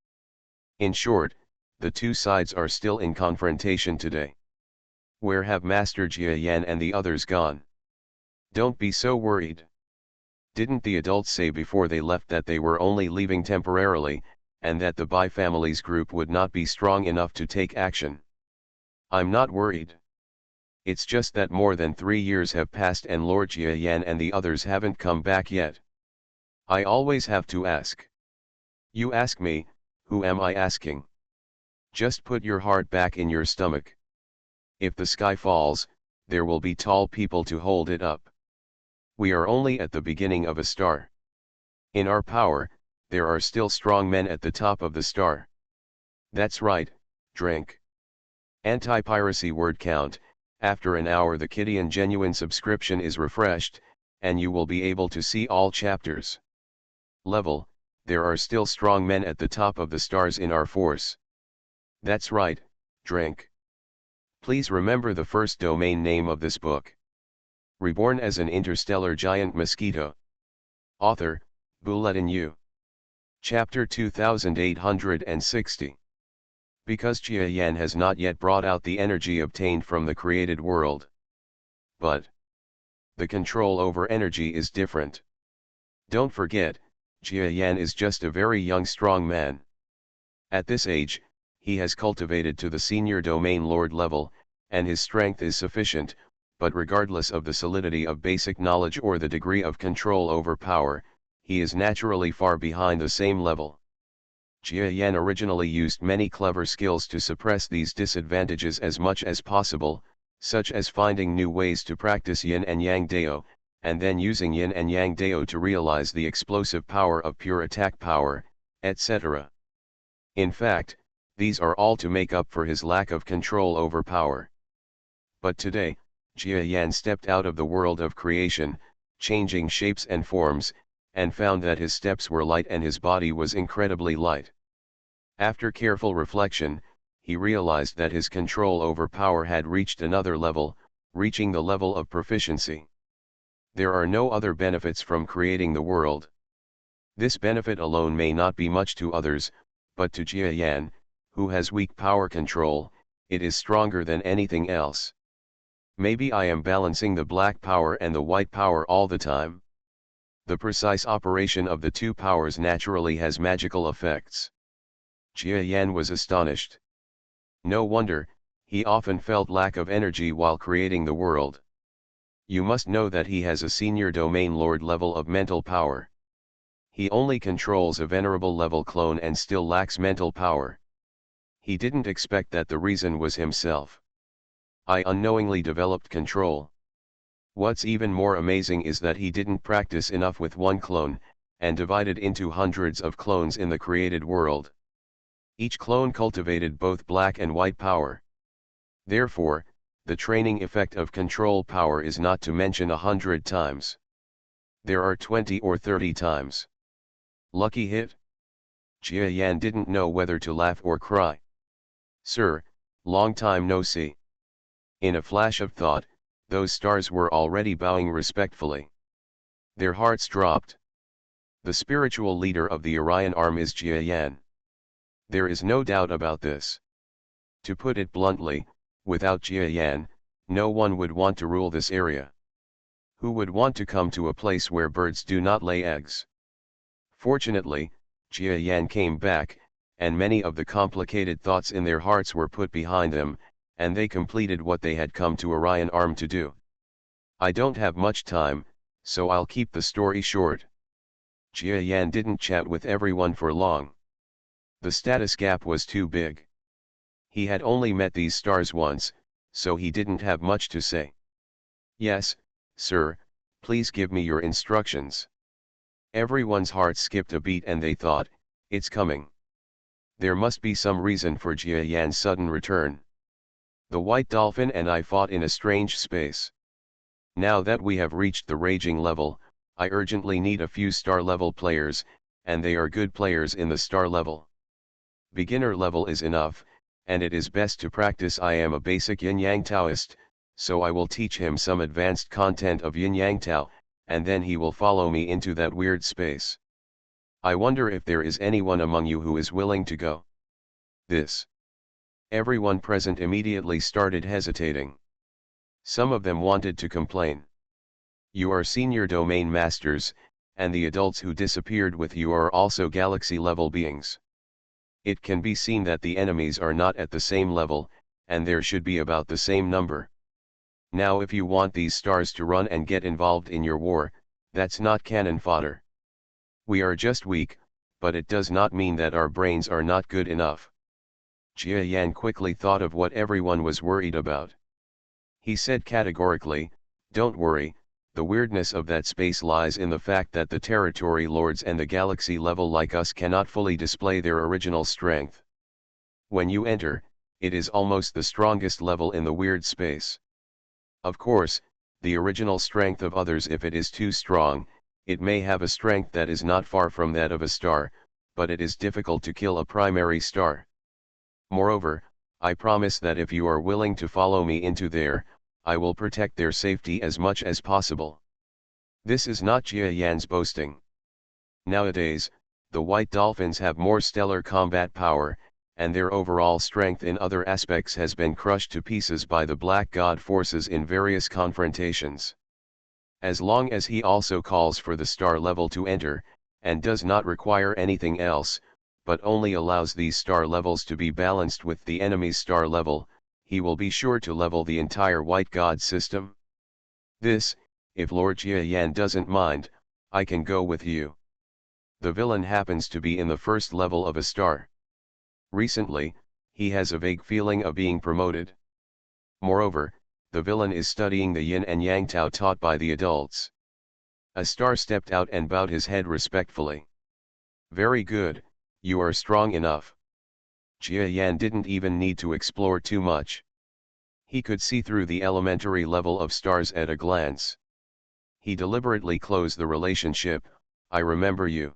In short, the two sides are still in confrontation today. Where have Master Jia Yan and the others gone? Don't be so worried. Didn't the adults say before they left that they were only leaving temporarily, and that the Bai family's group would not be strong enough to take action? I'm not worried. It's just that more than 3 years have passed and Lord Jia Yan and the others haven't come back yet. I always have to ask. You ask me, who am I asking? Just put your heart back in your stomach. If the sky falls, there will be tall people to hold it up. We are only at the beginning of a star. In our power, there are still strong men at the top of the star. That's right, drink. Anti-piracy word count. After an hour the Kidian genuine subscription is refreshed, and you will be able to see all chapters. Level, there are still strong men at the top of the stars in our force. That's right, drink. Please remember the first domain name of this book. Reborn as an interstellar giant mosquito. Author, Bulletin U. Chapter 2860. Because Jia Yan has not yet brought out the energy obtained from the created world. But the control over energy is different. Don't forget, Jia Yan is just a very young strong man. At this age, he has cultivated to the senior domain lord level, and his strength is sufficient, but regardless of the solidity of basic knowledge or the degree of control over power, he is naturally far behind the same level. Jia Yan originally used many clever skills to suppress these disadvantages as much as possible, such as finding new ways to practice yin and yang dao, and then using yin and yang dao to realize the explosive power of pure attack power, etc. In fact, these are all to make up for his lack of control over power. But today, Jia Yan stepped out of the world of creation, changing shapes and forms, and found that his steps were light and his body was incredibly light. After careful reflection, he realized that his control over power had reached another level, reaching the level of proficiency. There are no other benefits from creating the world. This benefit alone may not be much to others, but to Jia Yan, who has weak power control, it is stronger than anything else. Maybe I am balancing the black power and the white power all the time. The precise operation of the two powers naturally has magical effects. Jia Yan was astonished. No wonder, he often felt lack of energy while creating the world. You must know that he has a senior domain lord level of mental power. He only controls a venerable level clone and still lacks mental power. He didn't expect that the reason was himself. I unknowingly developed control. What's even more amazing is that he didn't practice enough with one clone, and divided into hundreds of clones in the created world. Each clone cultivated both black and white power. Therefore, the training effect of control power is not to mention 100 times. There are 20 or 30 times. Lucky hit? Jia Yan didn't know whether to laugh or cry. Sir, long time no see. In a flash of thought, those stars were already bowing respectfully. Their hearts dropped. The spiritual leader of the Orion Arm is Jia Yan. There is no doubt about this. To put it bluntly, without Jia Yan, no one would want to rule this area. Who would want to come to a place where birds do not lay eggs? Fortunately, Jia Yan came back, and many of the complicated thoughts in their hearts were put behind them, and they completed what they had come to Orion Arm to do. I don't have much time, so I'll keep the story short. Jia Yan didn't chat with everyone for long. The status gap was too big. He had only met these stars once, so he didn't have much to say. "Yes, sir, please give me your instructions." Everyone's heart skipped a beat and they thought, "It's coming. There must be some reason for Jia Yan's sudden return. The white dolphin and I fought in a strange space. Now that we have reached the raging level, I urgently need a few star level players, and they are good players in the star level. Beginner level is enough, and it is best to practice. I am a basic yin-yang Taoist, so I will teach him some advanced content of yin-yang Tao, and then he will follow me into that weird space. I wonder if there is anyone among you who is willing to go." This. Everyone present immediately started hesitating. Some of them wanted to complain. "You are senior domain masters, and the adults who disappeared with you are also galaxy-level beings. It can be seen that the enemies are not at the same level, and there should be about the same number. Now if you want these stars to run and get involved in your war, that's not cannon fodder. We are just weak, but it does not mean that our brains are not good enough." Jia Yan quickly thought of what everyone was worried about. He said categorically, "Don't worry, the weirdness of that space lies in the fact that the territory lords and the galaxy level like us cannot fully display their original strength. When you enter, it is almost the strongest level in the weird space. Of course, the original strength of others, if it is too strong, it may have a strength that is not far from that of a star, but it is difficult to kill a primary star. Moreover, I promise that if you are willing to follow me into there, I will protect their safety as much as possible." This is not Jia Yan's boasting. Nowadays, the white dolphins have more stellar combat power, and their overall strength in other aspects has been crushed to pieces by the Black God forces in various confrontations. As long as he also calls for the star level to enter, and does not require anything else, but only allows these star levels to be balanced with the enemy's star level, he will be sure to level the entire white god system. This, if Lord Jia Yan doesn't mind, I can go with you. The villain happens to be in the first level of a star. Recently, he has a vague feeling of being promoted. Moreover, the villain is studying the yin and yang Tao taught by the adults. A star stepped out and bowed his head respectfully. "Very good, you are strong enough." Jia Yan didn't even need to explore too much. He could see through the elementary level of stars at a glance. He deliberately closed the relationship. "I remember you.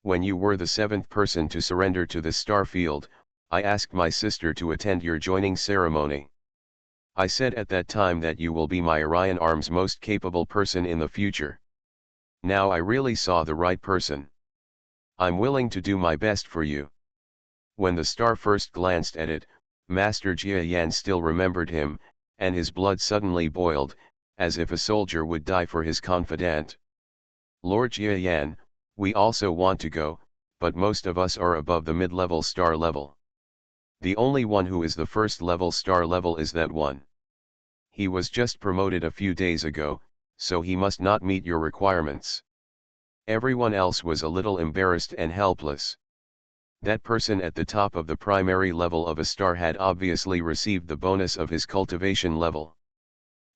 When you were the 7th person to surrender to the star field, I asked my sister to attend your joining ceremony. I said at that time that you will be my Orion Arm's most capable person in the future. Now I really saw the right person. I'm willing to do my best for you." When the star first glanced at it, Master Jia Yan still remembered him, and his blood suddenly boiled, as if a soldier would die for his confidant. "Lord Jia Yan, we also want to go, but most of us are above the mid-level star level. The only one who is the first level star level is that one. He was just promoted a few days ago, so he must not meet your requirements." Everyone else was a little embarrassed and helpless. That person at the top of the primary level of a star had obviously received the bonus of his cultivation level.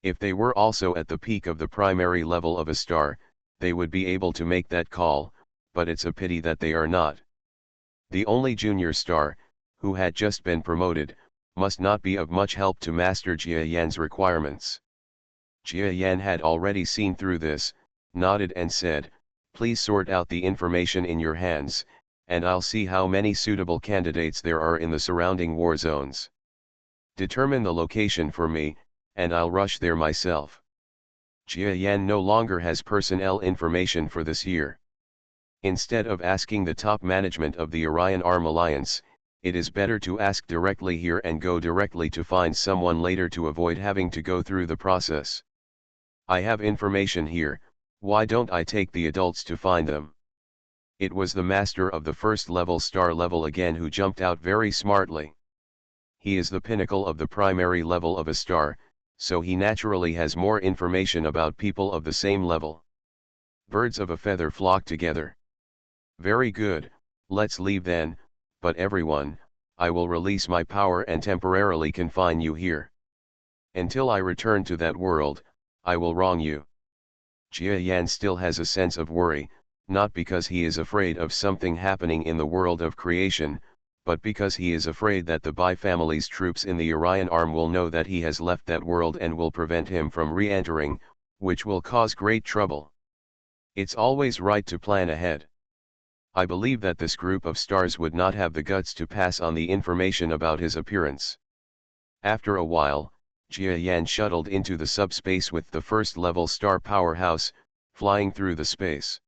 If they were also at the peak of the primary level of a star, they would be able to make that call, but it's a pity that they are not. The only junior star, who had just been promoted, must not be of much help to Master Jia Yan's requirements. Jia Yan had already seen through this, nodded and said, "Please sort out the information in your hands, and I'll see how many suitable candidates there are in the surrounding war zones. Determine the location for me, and I'll rush there myself." Jia Yan no longer has personnel information for this year. Instead of asking the top management of the Orion Arm Alliance, it is better to ask directly here and go directly to find someone later to avoid having to go through the process. "I have information here, why don't I take the adults to find them?" It was the master of the first level star level again who jumped out very smartly. He is the pinnacle of the primary level of a star, so he naturally has more information about people of the same level. Birds of a feather flock together. "Very good, let's leave then, but everyone, I will release my power and temporarily confine you here. Until I return to that world, I will wrong you. Jia Yan still has a sense of worry, not because he is afraid of something happening in the world of creation, but because he is afraid that the Bai family's troops in the Orion Arm will know that he has left that world and will prevent him from re-entering, which will cause great trouble. It's always right to plan ahead. I believe that this group of stars would not have the guts to pass on the information about his appearance. After a while, Jia Yan shuttled into the subspace with the first-level star powerhouse, flying through the space.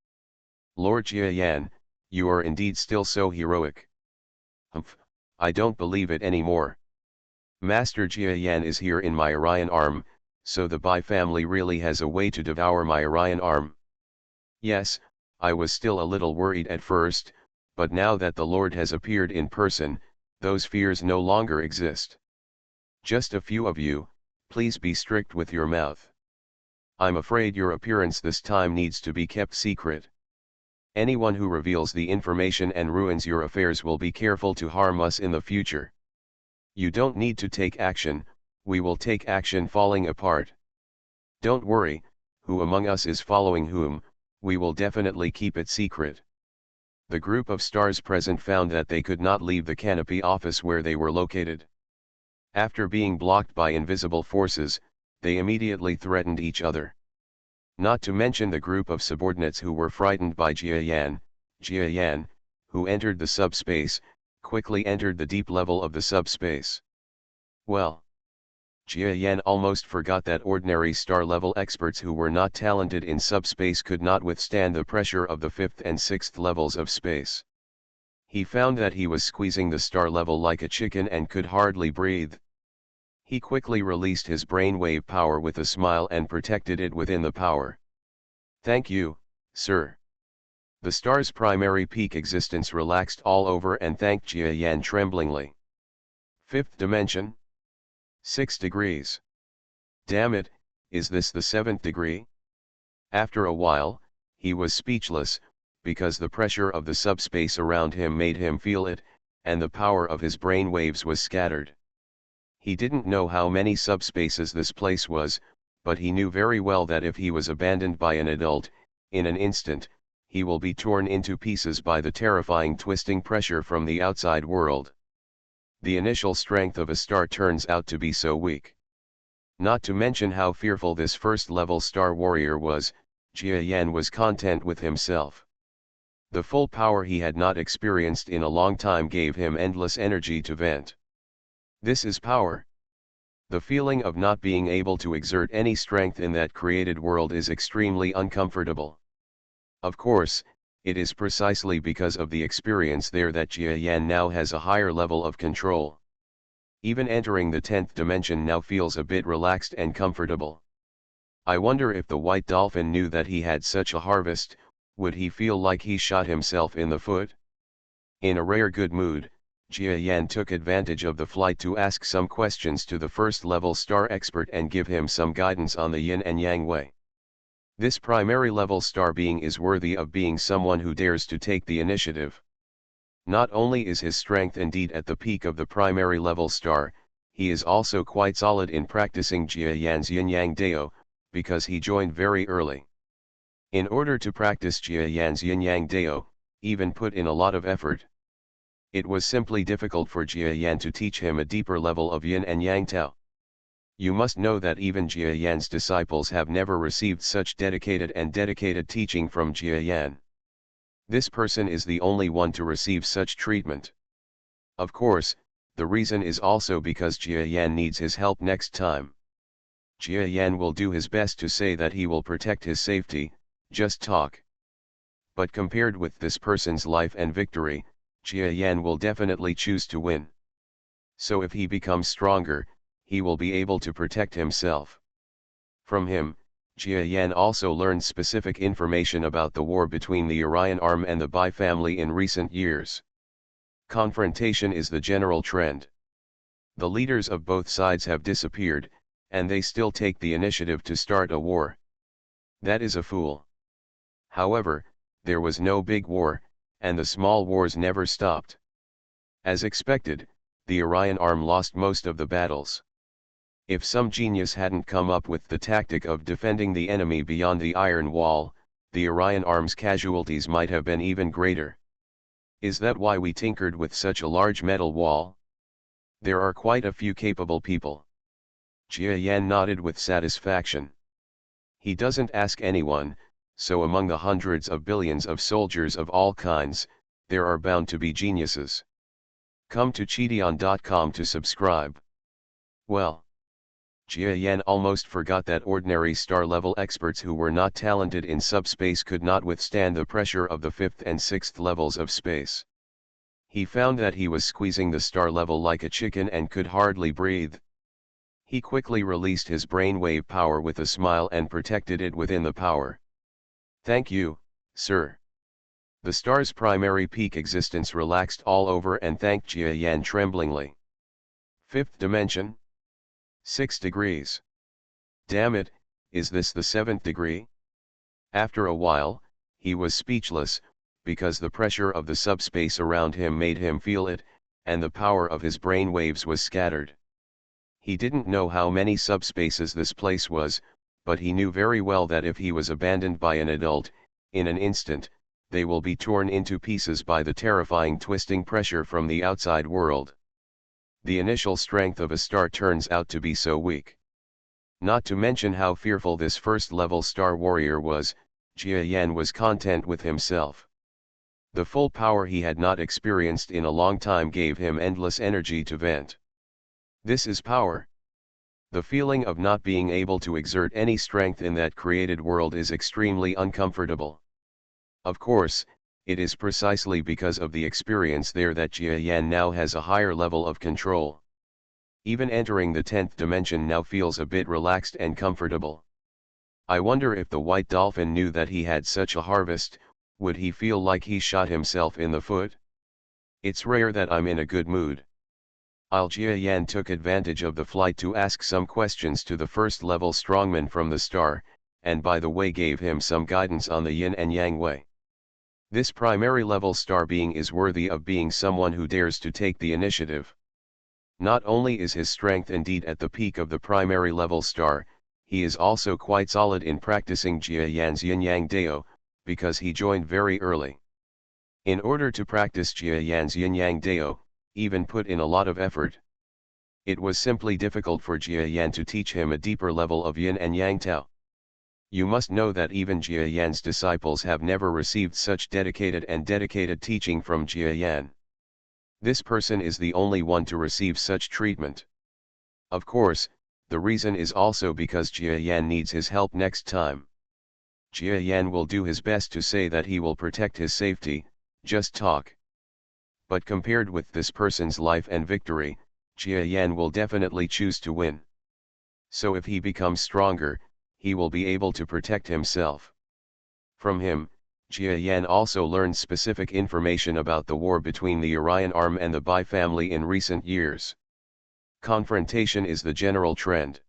Lord Jia Yan, you are indeed still so heroic. Humph, I don't believe it anymore. Master Jia Yan is here in my Orion Arm, so the Bai family really has a way to devour my Orion Arm. Yes, I was still a little worried at first, but now that the Lord has appeared in person, those fears no longer exist. Just a few of you, please be strict with your mouth. I'm afraid your appearance this time needs to be kept secret. Anyone who reveals the information and ruins your affairs will be careful to harm us in the future. You don't need to take action, we will take action falling apart. Don't worry, who among us is following whom, we will definitely keep it secret. The group of stars present found that they could not leave the canopy office where they were located. After being blocked by invisible forces, they immediately threatened each other. Not to mention the group of subordinates who were frightened by Jia Yan, who entered the subspace, quickly entered the deep level of the subspace. Well, Jia Yan almost forgot that ordinary star-level experts who were not talented in subspace could not withstand the pressure of the 5th and 6th levels of space. He found that he was squeezing the star level like a chicken and could hardly breathe. He quickly released his brainwave power with a smile and protected it within the power. Thank you, sir. The star's primary peak existence relaxed all over and thanked Jia Yan tremblingly. 5th dimension? 6 degrees. Damn it, is this the 7th degree? After a while, he was speechless, because the pressure of the subspace around him made him feel it, and the power of his brain waves was scattered. He didn't know how many subspaces this place was, but he knew very well that if he was abandoned by an adult, in an instant, he will be torn into pieces by the terrifying twisting pressure from the outside world. The initial strength of a star turns out to be so weak. Not to mention how fearful this first-level star warrior was, Jia Yan was content with himself. The full power he had not experienced in a long time gave him endless energy to vent. This is power. The feeling of not being able to exert any strength in that created world is extremely uncomfortable. Of course, it is precisely because of the experience there that Jia Yan now has a higher level of control. Even entering the 10th dimension now feels a bit relaxed and comfortable. I wonder if the white dolphin knew that he had such a harvest, would he feel like he shot himself in the foot? In a rare good mood, Jia Yan took advantage of the flight to ask some questions to the first-level star expert and give him some guidance on the yin and yang way. This primary level star being is worthy of being someone who dares to take the initiative. Not only is his strength indeed at the peak of the primary level star, he is also quite solid in practicing Jia Yan's yin-yang dao, because he joined very early. In order to practice Jia Yan's yin-yang dao, even put in a lot of effort. It was simply difficult for Jia Yan to teach him a deeper level of yin and yang tao. You must know that even Jia Yan's disciples have never received such dedicated teaching from Jia Yan. This person is the only one to receive such treatment. Of course, the reason is also because Jia Yan needs his help next time. Jia Yan will do his best to say that he will protect his safety, just talk. But compared with this person's life and victory, Jia Yan will definitely choose to win. So if he becomes stronger, he will be able to protect himself. From him, Jia Yan also learned specific information about the war between the Orion Arm and the Bai family in recent years. Confrontation is the general trend. The leaders of both sides have disappeared, and they still take the initiative to start a war. That is a fool. However, there was no big war, and the small wars never stopped. As expected, the Orion arm lost most of the battles. If some genius hadn't come up with the tactic of defending the enemy beyond the iron wall, the Orion arm's casualties might have been even greater. Is that why we tinkered with such a large metal wall? There are quite a few capable people. Jia Yan nodded with satisfaction. He doesn't ask anyone, so among the hundreds of billions of soldiers of all kinds, there are bound to be geniuses. Come to Cheateon.com to subscribe. Well, Jia Yan almost forgot that ordinary star-level experts who were not talented in subspace could not withstand the pressure of the 5th and 6th levels of space. He found that he was squeezing the star level like a chicken and could hardly breathe. He quickly released his brainwave power with a smile and protected it within the power. Thank you, sir. The star's primary peak existence relaxed all over and thanked Jia Yan tremblingly. 5th dimension? 6 degrees. Damn it, is this the 7th degree? After a while, he was speechless, because the pressure of the subspace around him made him feel it, and the power of his brain waves was scattered. He didn't know how many subspaces this place was, but he knew very well that if he was abandoned by an adult, in an instant, they will be torn into pieces by the terrifying twisting pressure from the outside world. The initial strength of a star turns out to be so weak. Not to mention how fearful this first-level star warrior was, Jia Yan was content with himself. The full power he had not experienced in a long time gave him endless energy to vent. This is power. The feeling of not being able to exert any strength in that created world is extremely uncomfortable. Of course, it is precisely because of the experience there that Jia Yan now has a higher level of control. Even entering the 10th dimension now feels a bit relaxed and comfortable. I wonder if the white dolphin knew that he had such a harvest, would he feel like he shot himself in the foot? It's rare that I'm in a good mood. Jia Yan took advantage of the flight to ask some questions to the first-level strongman from the star, and by the way gave him some guidance on the yin and yang way. This primary-level star being is worthy of being someone who dares to take the initiative. Not only is his strength indeed at the peak of the primary-level star, he is also quite solid in practicing Jia Yan's yin-yang dao, because he joined very early. In order to practice Jia Yan's yin-yang dao, even put in a lot of effort. It was simply difficult for Jia Yan to teach him a deeper level of yin and yang tao. You must know that even Jia Yan's disciples have never received such dedicated teaching from Jia Yan. This person is the only one to receive such treatment. Of course, the reason is also because Jia Yan needs his help next time. Jia Yan will do his best to say that he will protect his safety, just talk. But compared with this person's life and victory, Jia Yan will definitely choose to win. So if he becomes stronger, he will be able to protect himself. From him, Jia Yan also learned specific information about the war between the Orion arm and the Bai family in recent years. Confrontation is the general trend.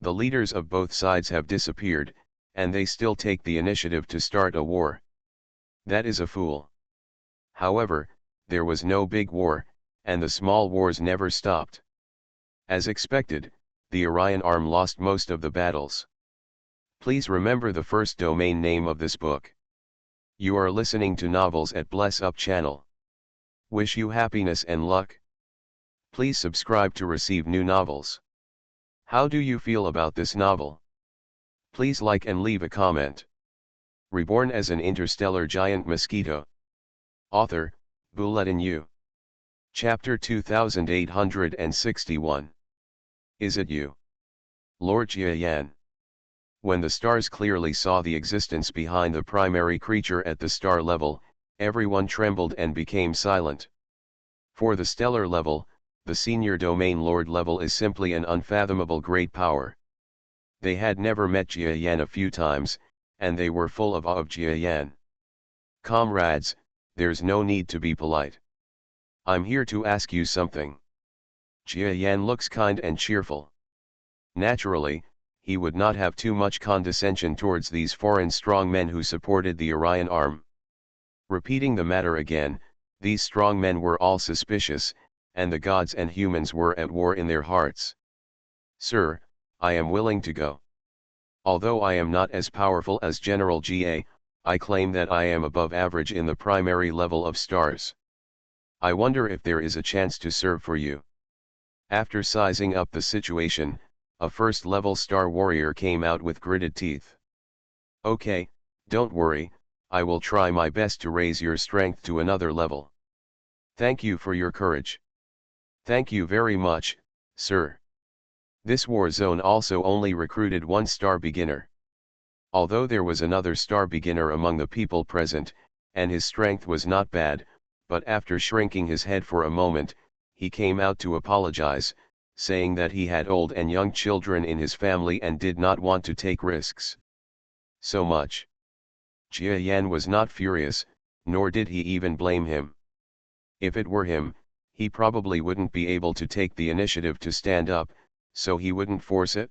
The leaders of both sides have disappeared, and they still take the initiative to start a war. That is a fool. However, there was no big war, and the small wars never stopped. As expected, the Orion arm lost most of the battles. Please remember the first domain name of this book. You are listening to Novels at Bless Up channel. Wish you happiness and luck. Please subscribe to receive new novels. How do you feel about this novel? Please like and leave a comment. Reborn as an interstellar giant mosquito. Author, Bulletin U. Chapter 2861. Is it you? Lord Jia Yan. When the stars clearly saw the existence behind the primary creature at the star level, everyone trembled and became silent. For the stellar level, the senior domain lord level is simply an unfathomable great power. They had never met Jia Yan a few times, and they were full of awe of Jia Yan. Comrades, there's no need to be polite. I'm here to ask you something. Jia Yan looks kind and cheerful. Naturally, he would not have too much condescension towards these foreign strong men who supported the Orion arm. Repeating the matter again, These strong men were all suspicious, and the gods and humans were at war in their hearts. Sir, I am willing to go. Although I am not as powerful as General Ga, I claim that I am above average in the primary level of stars. I wonder if there is a chance to serve for you. After sizing up the situation, a first-level star warrior came out with gritted teeth. Okay, don't worry, I will try my best to raise your strength to another level. Thank you for your courage. Thank you very much, sir. This war zone also only recruited one star beginner. Although there was another star beginner among the people present, and his strength was not bad, but after shrinking his head for a moment, he came out to apologize, saying that he had old and young children in his family and did not want to take risks so much. Jia Yan was not furious, nor did he even blame him. If it were him, he probably wouldn't be able to take the initiative to stand up, so he wouldn't force it.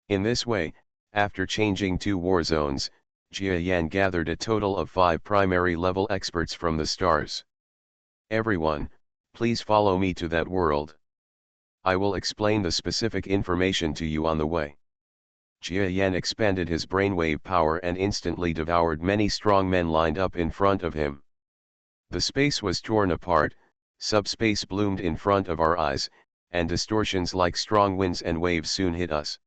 In this way, after changing 2 war zones, Jia Yan gathered a total of 5 primary level experts from the stars. Everyone, please follow me to that world. I will explain the specific information to you on the way. Jia Yan expanded his brainwave power and instantly devoured many strong men lined up in front of him. The space was torn apart, subspace bloomed in front of our eyes, and distortions like strong winds and waves soon hit us.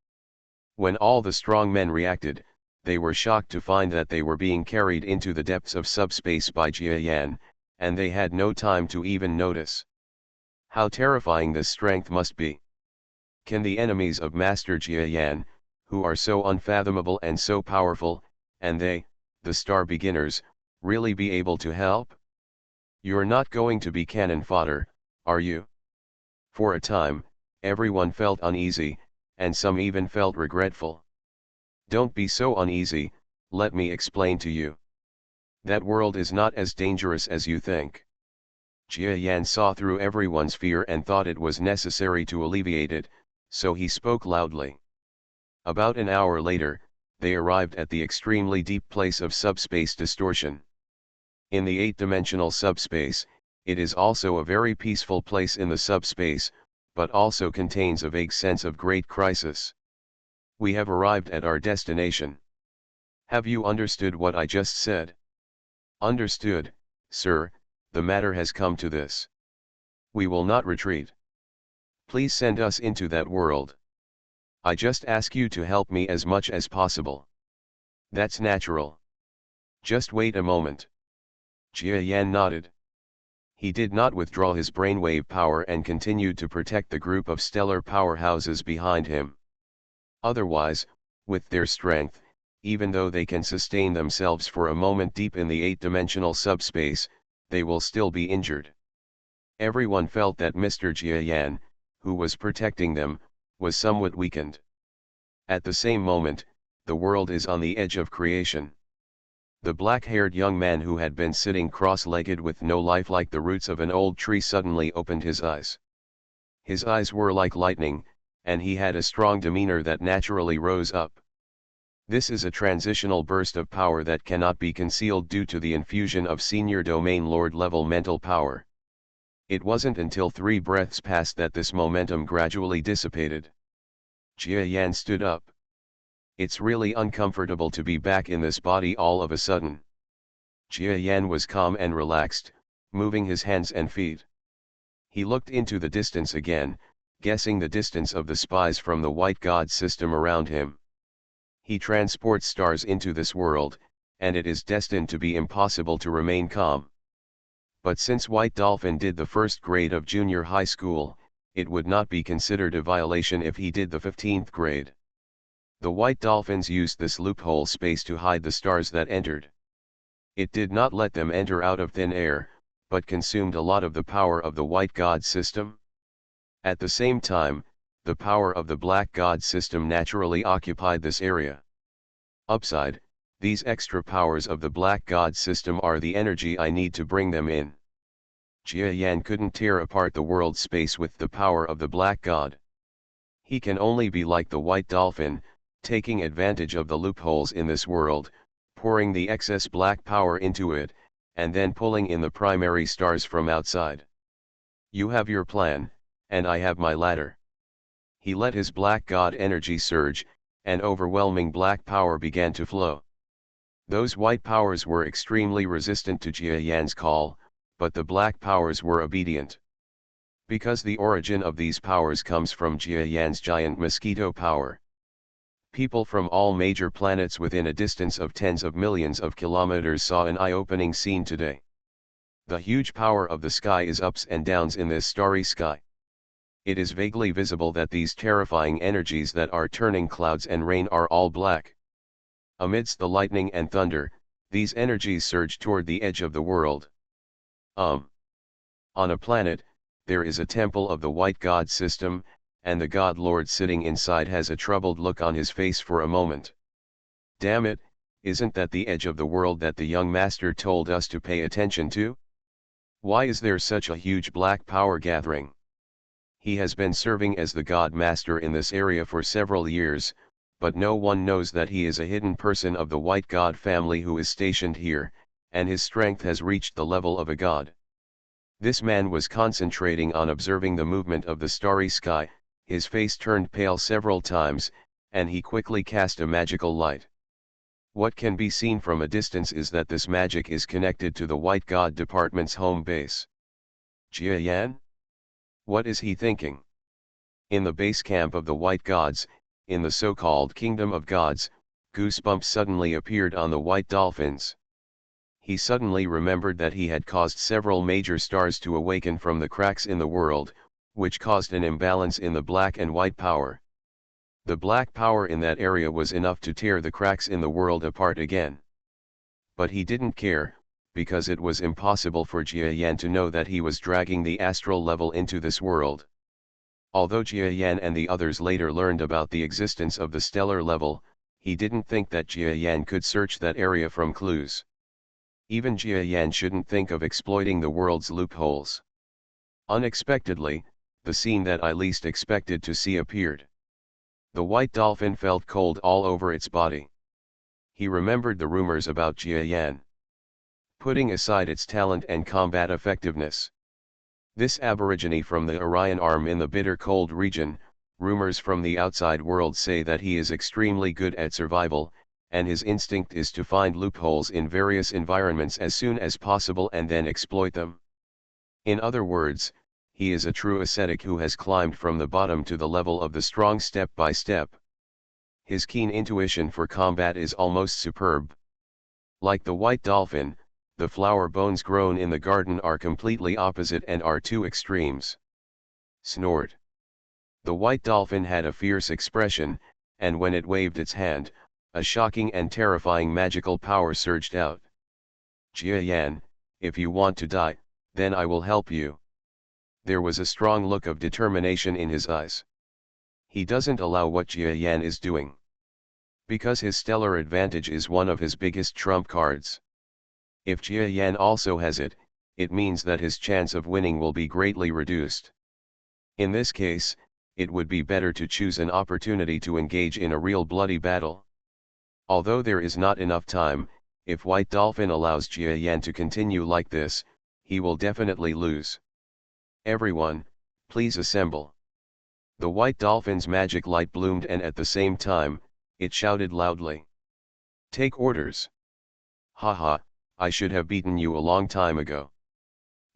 When all the strong men reacted, they were shocked to find that they were being carried into the depths of subspace by Jia Yan, and they had no time to even notice. How terrifying this strength must be. Can the enemies of Master Jia Yan, who are so unfathomable and so powerful, and they, the star beginners, really be able to help? You're not going to be cannon fodder, are you? For a time, everyone felt uneasy, and some even felt regretful. Don't be so uneasy, let me explain to you. That world is not as dangerous as you think. Jia Yan saw through everyone's fear and thought it was necessary to alleviate it, so he spoke loudly. About an hour later, they arrived at the extremely deep place of subspace distortion. In the 8-dimensional subspace, it is also a very peaceful place in the subspace, but also contains a vague sense of great crisis. We have arrived at our destination. Have you understood what I just said? Understood, sir, the matter has come to this. We will not retreat. Please send us into that world. I just ask you to help me as much as possible. That's natural. Just wait a moment. Jia Yan nodded. He did not withdraw his brainwave power and continued to protect the group of stellar powerhouses behind him. Otherwise, with their strength, even though they can sustain themselves for a moment deep in the 8-dimensional subspace, they will still be injured. Everyone felt that Mr. Jia Yan, who was protecting them, was somewhat weakened. At the same moment, the world is on the edge of creation. The black-haired young man who had been sitting cross-legged with no life like the roots of an old tree suddenly opened his eyes. His eyes were like lightning, and he had a strong demeanor that naturally rose up. This is a transitional burst of power that cannot be concealed due to the infusion of senior domain lord level mental power. It wasn't until 3 breaths passed that this momentum gradually dissipated. Jia Yan stood up. It's really uncomfortable to be back in this body all of a sudden. Jia Yan was calm and relaxed, moving his hands and feet. He looked into the distance again, guessing the distance of the spies from the white god system around him. He transports stars into this world, and it is destined to be impossible to remain calm. But since White Dolphin did the 1st grade of junior high school, it would not be considered a violation if he did the 15th grade. The White Dolphins used this loophole space to hide the stars that entered. It did not let them enter out of thin air, but consumed a lot of the power of the White God system. At the same time, the power of the Black God system naturally occupied this area. Upside, these extra powers of the Black God system are the energy I need to bring them in. Jia Yan couldn't tear apart the world space with the power of the Black God. He can only be like the White Dolphin, taking advantage of the loopholes in this world, pouring the excess black power into it, and then pulling in the primary stars from outside. You have your plan, and I have my ladder. He let his black god energy surge, and overwhelming black power began to flow. Those white powers were extremely resistant to Jia Yan's call, but the black powers were obedient. Because the origin of these powers comes from Jia Yan's giant mosquito power. People from all major planets within a distance of tens of millions of kilometers saw an eye-opening scene today. The huge power of the sky is ups and downs in this starry sky. It is vaguely visible that these terrifying energies that are turning clouds and rain are all black. Amidst the lightning and thunder, these energies surge toward the edge of the world. On a planet, there is a temple of the white god system, and the god lord sitting inside has a troubled look on his face for a moment. Damn it, isn't that the edge of the world that the young master told us to pay attention to? Why is there such a huge black power gathering? He has been serving as the god master in this area for several years, but no one knows that he is a hidden person of the white god family who is stationed here, and his strength has reached the level of a god. This man was concentrating on observing the movement of the starry sky. His face turned pale several times, and he quickly cast a magical light. What can be seen from a distance is that this magic is connected to the White God Department's home base. Jia Yan? What is he thinking? In the base camp of the White Gods, in the so-called Kingdom of Gods, goosebumps suddenly appeared on the white dolphins. He suddenly remembered that he had caused several major stars to awaken from the cracks in the world, which caused an imbalance in the black and white power. The black power in that area was enough to tear the cracks in the world apart again. But he didn't care, because it was impossible for Jia Yan to know that he was dragging the astral level into this world. Although Jia Yan and the others later learned about the existence of the stellar level, he didn't think that Jia Yan could search that area from clues. Even Jia Yan shouldn't think of exploiting the world's loopholes. Unexpectedly, the scene that I least expected to see appeared. The white dolphin felt cold all over its body. He remembered the rumors about Jia Yan. Putting aside its talent and combat effectiveness. This aborigine from the Orion Arm in the bitter cold region, rumors from the outside world say that he is extremely good at survival, and his instinct is to find loopholes in various environments as soon as possible and then exploit them. In other words, he is a true ascetic who has climbed from the bottom to the level of the strong step by step. His keen intuition for combat is almost superb. Like the white dolphin, the flower bones grown in the garden are completely opposite and are two extremes. Snort. The white dolphin had a fierce expression, and when it waved its hand, a shocking and terrifying magical power surged out. Jia Yan, if you want to die, then I will help you. There was a strong look of determination in his eyes. He doesn't allow what Jia Yan is doing. Because his stellar advantage is one of his biggest trump cards. If Jia Yan also has it, it means that his chance of winning will be greatly reduced. In this case, it would be better to choose an opportunity to engage in a real bloody battle. Although there is not enough time, if White Dolphin allows Jia Yan to continue like this, he will definitely lose. Everyone, please assemble. The white dolphin's magic light bloomed and at the same time, it shouted loudly. Take orders. Haha, I should have beaten you a long time ago.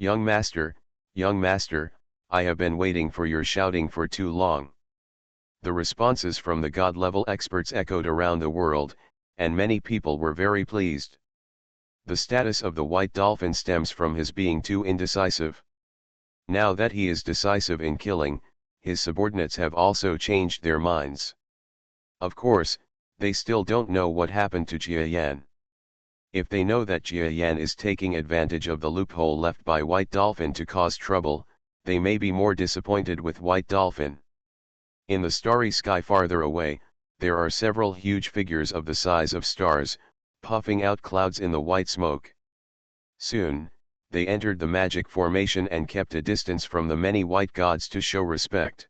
Young master, I have been waiting for your shouting for too long. The responses from the god-level experts echoed around the world, and many people were very pleased. The status of the white dolphin stems from his being too indecisive. Now that he is decisive in killing, his subordinates have also changed their minds. Of course, they still don't know what happened to Jia Yan. If they know that Jia Yan is taking advantage of the loophole left by White Dolphin to cause trouble, they may be more disappointed with White Dolphin. In the starry sky farther away, there are several huge figures of the size of stars, puffing out clouds in the white smoke. Soon, they entered the magic formation and kept a distance from the many white gods to show respect.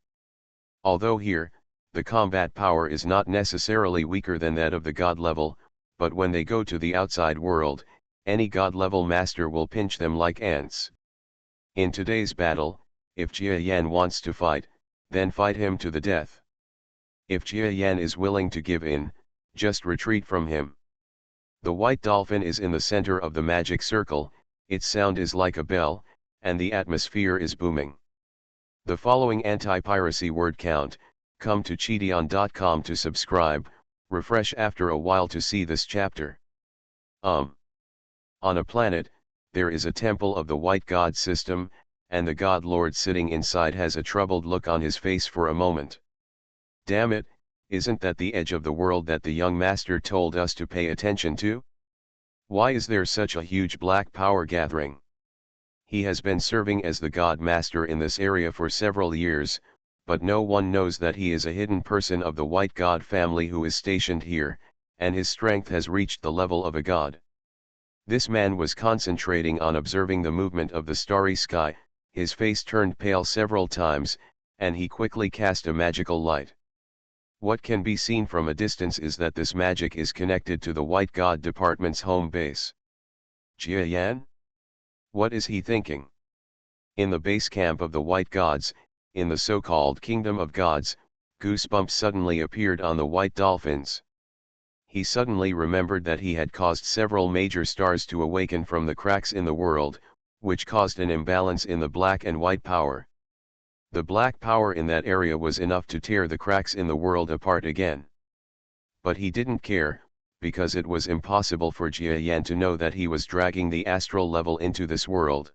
Although here, the combat power is not necessarily weaker than that of the god level, but when they go to the outside world, any god-level master will pinch them like ants. In today's battle, if Jia Yan wants to fight, then fight him to the death. If Jia Yan is willing to give in, just retreat from him. The white dolphin is in the center of the magic circle, its sound is like a bell, and the atmosphere is booming. The following anti-piracy word count, come to cheateon.com to subscribe, refresh after a while to see this chapter. On a planet, there is a temple of the white god system, and the god lord sitting inside has a troubled look on his face for a moment. Damn it, isn't that the edge of the world that the young master told us to pay attention to? Why is there such a huge black power gathering? He has been serving as the god master in this area for several years, but no one knows that he is a hidden person of the white god family who is stationed here, and his strength has reached the level of a god. This man was concentrating on observing the movement of the starry sky, his face turned pale several times, and he quickly cast a magical light. What can be seen from a distance is that this magic is connected to the White God Department's home base. Jia Yan? What is he thinking? In the base camp of the White Gods, in the so-called Kingdom of Gods, goosebumps suddenly appeared on the white dolphins. He suddenly remembered that he had caused several major stars to awaken from the cracks in the world, which caused an imbalance in the black and white power. The black power in that area was enough to tear the cracks in the world apart again. But he didn't care, because it was impossible for Jia Yan to know that he was dragging the astral level into this world.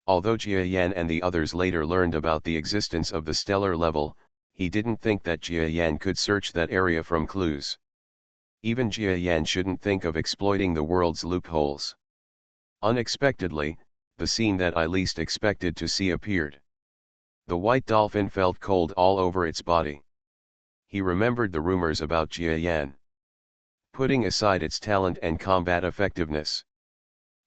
Although Jia Yan and the others later learned about the existence of the stellar level, he didn't think that Jia Yan could search that area from clues. Even Jia Yan shouldn't think of exploiting the world's loopholes. Unexpectedly, the scene that I least expected to see appeared. The white dolphin felt cold all over its body. He remembered the rumors about Jia Yan. Putting aside its talent and combat effectiveness.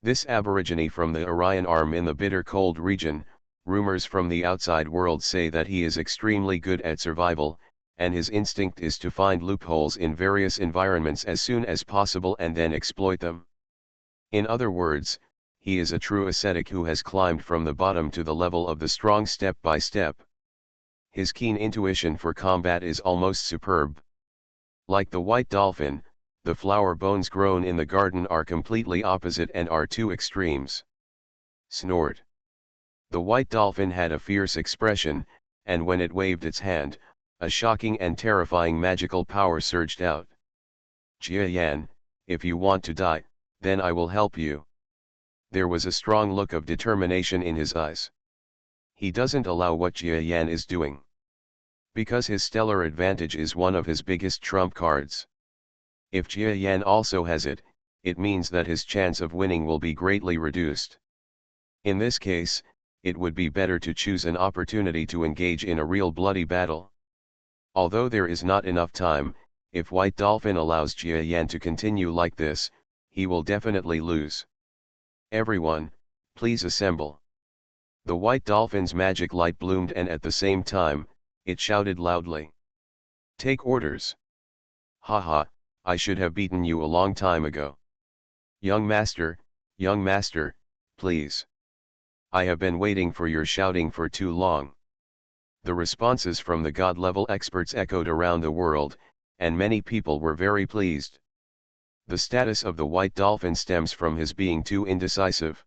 This aborigine from the Orion Arm in the bitter cold region, rumors from the outside world say that he is extremely good at survival, and his instinct is to find loopholes in various environments as soon as possible and then exploit them. In other words, he is a true ascetic who has climbed from the bottom to the level of the strong step by step. His keen intuition for combat is almost superb. Like the white dolphin, the flower bones grown in the garden are completely opposite and are two extremes. Snort. The white dolphin had a fierce expression, and when it waved its hand, a shocking and terrifying magical power surged out. Jia Yan, if you want to die, then I will help you. There was a strong look of determination in his eyes. He doesn't allow what Jia Yan is doing. Because his stellar advantage is one of his biggest trump cards. If Jia Yan also has it, it means that his chance of winning will be greatly reduced. In this case, it would be better to choose an opportunity to engage in a real bloody battle. Although there is not enough time, if White Dolphin allows Jia Yan to continue like this, he will definitely lose. Everyone, please assemble. The white dolphin's magic light bloomed and at the same time, it shouted loudly. Take orders. Haha, I should have beaten you a long time ago. Young master, please. I have been waiting for your shouting for too long. The responses from the god-level experts echoed around the world, and many people were very pleased. The status of the white dolphin stems from his being too indecisive.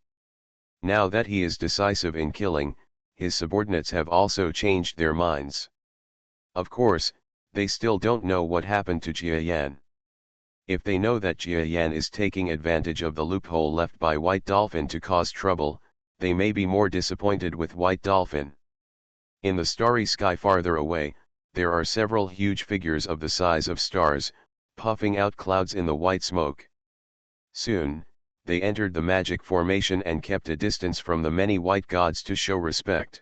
Now that he is decisive in killing, his subordinates have also changed their minds. Of course, they still don't know what happened to Jia Yan. If they know that Jia Yan is taking advantage of the loophole left by White Dolphin to cause trouble, they may be more disappointed with White Dolphin. In the starry sky farther away, there are several huge figures of the size of stars, puffing out clouds in the white smoke. Soon, they entered the magic formation and kept a distance from the many white gods to show respect.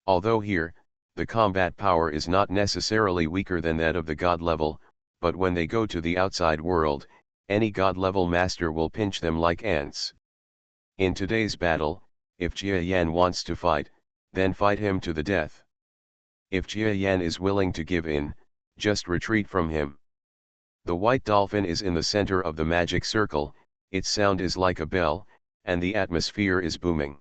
Although here, the combat power is not necessarily weaker than that of the god level, but when they go to the outside world, any god level master will pinch them like ants. In today's battle, if Jia Yan wants to fight, then fight him to the death. If Jia Yan is willing to give in, just retreat from him. The white dolphin is in the center of the magic circle, its sound is like a bell, and the atmosphere is booming.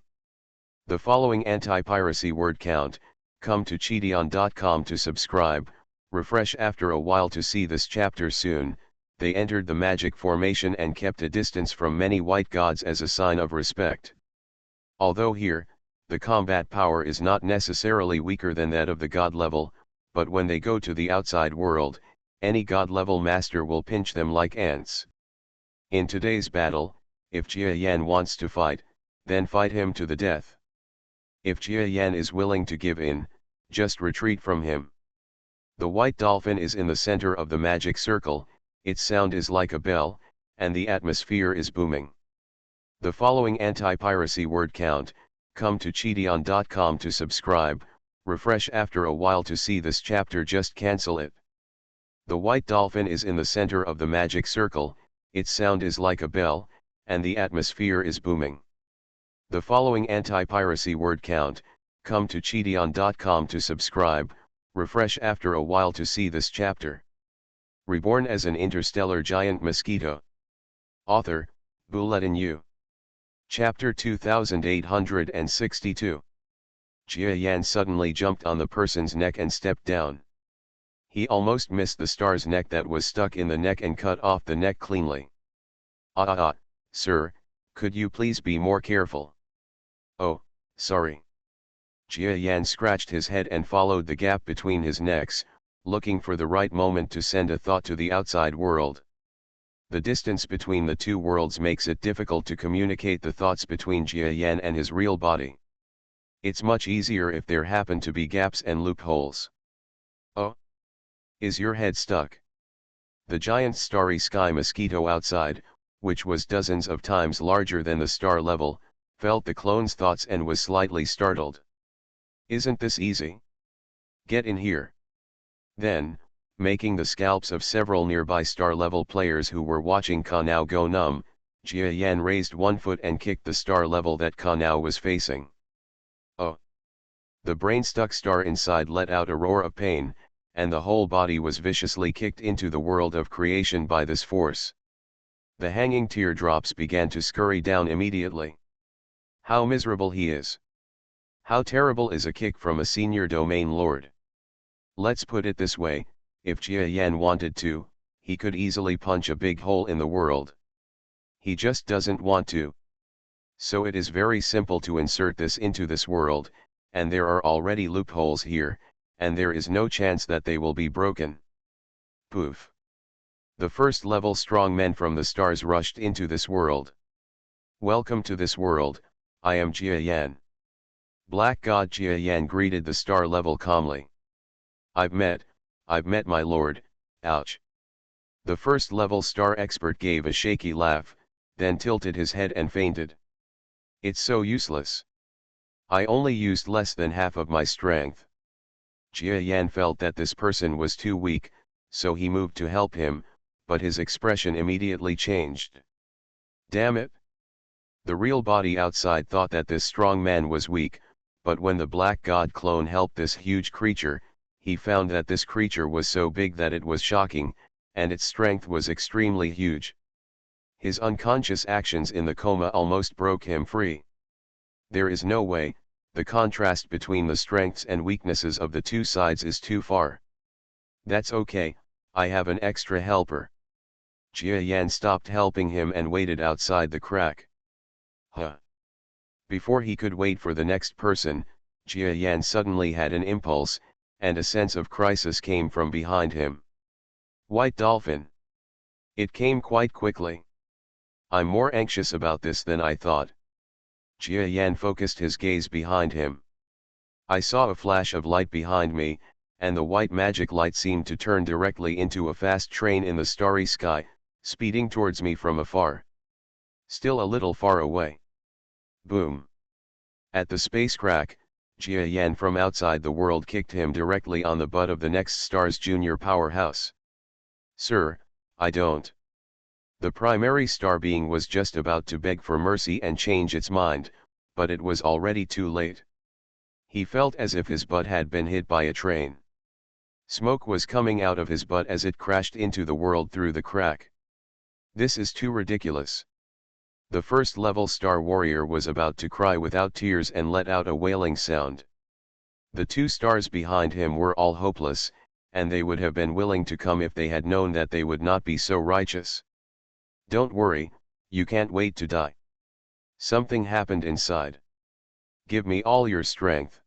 The following anti-piracy word count, come to cheateon.com to subscribe, refresh after a while to see this chapter soon. They entered the magic formation and kept a distance from many white gods as a sign of respect. Although here, the combat power is not necessarily weaker than that of the god level, but when they go to the outside world, any god level master will pinch them like ants. In today's battle, if Jia Yan wants to fight, then fight him to the death. If Jia Yan is willing to give in, just retreat from him. The white dolphin is in the center of the magic circle, its sound is like a bell, and the atmosphere is booming. The following anti-piracy word count, come to cheateon.com to subscribe, refresh after a while to see this chapter, just cancel it. The white dolphin is in the center of the magic circle, its sound is like a bell, and the atmosphere is booming. The following anti-piracy word count, come to cheateon.com to subscribe, refresh after a while to see this chapter. Reborn as an interstellar giant mosquito. Author, Bulletin U. Chapter 2862. Jia Yan suddenly jumped on the person's neck and stepped down. He almost missed the star's neck that was stuck in the neck and cut off the neck cleanly. Sir, could you please be more careful? Oh, sorry. Jia Yan scratched his head and followed the gap between his necks, looking for the right moment to send a thought to the outside world. The distance between the two worlds makes it difficult to communicate the thoughts between Jia Yan and his real body. It's much easier if there happen to be gaps and loopholes. Oh? Is your head stuck? The giant starry sky mosquito outside, which was dozens of times larger than the star level, felt the clone's thoughts and was slightly startled. Isn't this easy? Get in here. Then, making the scalps of several nearby star-level players who were watching Ka Nao go numb, Jia Yan raised one foot and kicked the star level that Ka Nao was facing. Oh! The brain-stuck star inside let out a roar of pain, and the whole body was viciously kicked into the world of creation by this force. The hanging teardrops began to scurry down immediately. How miserable he is! How terrible is a kick from a senior domain lord! Let's put it this way, if Jia Yan wanted to, he could easily punch a big hole in the world. He just doesn't want to. So it is very simple to insert this into this world, and there are already loopholes here, and there is no chance that they will be broken. Poof! The first level strong men from the stars rushed into this world. Welcome to this world, I am Jia Yan. Black God Jia Yan greeted the star level calmly. I've met my lord, ouch. The first level star expert gave a shaky laugh, then tilted his head and fainted. It's so useless. I only used less than half of my strength. Jia Yan felt that this person was too weak, so he moved to help him, but his expression immediately changed. Damn it! The real body outside thought that this strong man was weak, but when the Black God clone helped this huge creature, he found that this creature was so big that it was shocking, and its strength was extremely huge. His unconscious actions in the coma almost broke him free. There is no way, the contrast between the strengths and weaknesses of the two sides is too far. That's okay, I have an extra helper. Jia Yan stopped helping him and waited outside the crack. Huh. Before he could wait for the next person, Jia Yan suddenly had an impulse, and a sense of crisis came from behind him. White dolphin. It came quite quickly. I'm more anxious about this than I thought. Jia Yan focused his gaze behind him. I saw a flash of light behind me, and the white magic light seemed to turn directly into a fast train in the starry sky, speeding towards me from afar. Still a little far away. Boom. At the space crack, Jia Yan from outside the world kicked him directly on the butt of the next star's junior powerhouse. Sir, I don't. The primary star being was just about to beg for mercy and change its mind, but it was already too late. He felt as if his butt had been hit by a train. Smoke was coming out of his butt as it crashed into the world through the crack. This is too ridiculous. The first level star warrior was about to cry without tears and let out a wailing sound. The two stars behind him were all hopeless, and they would have been willing to come if they had known that they would not be so righteous. Don't worry, you can't wait to die. Something happened inside. Give me all your strength.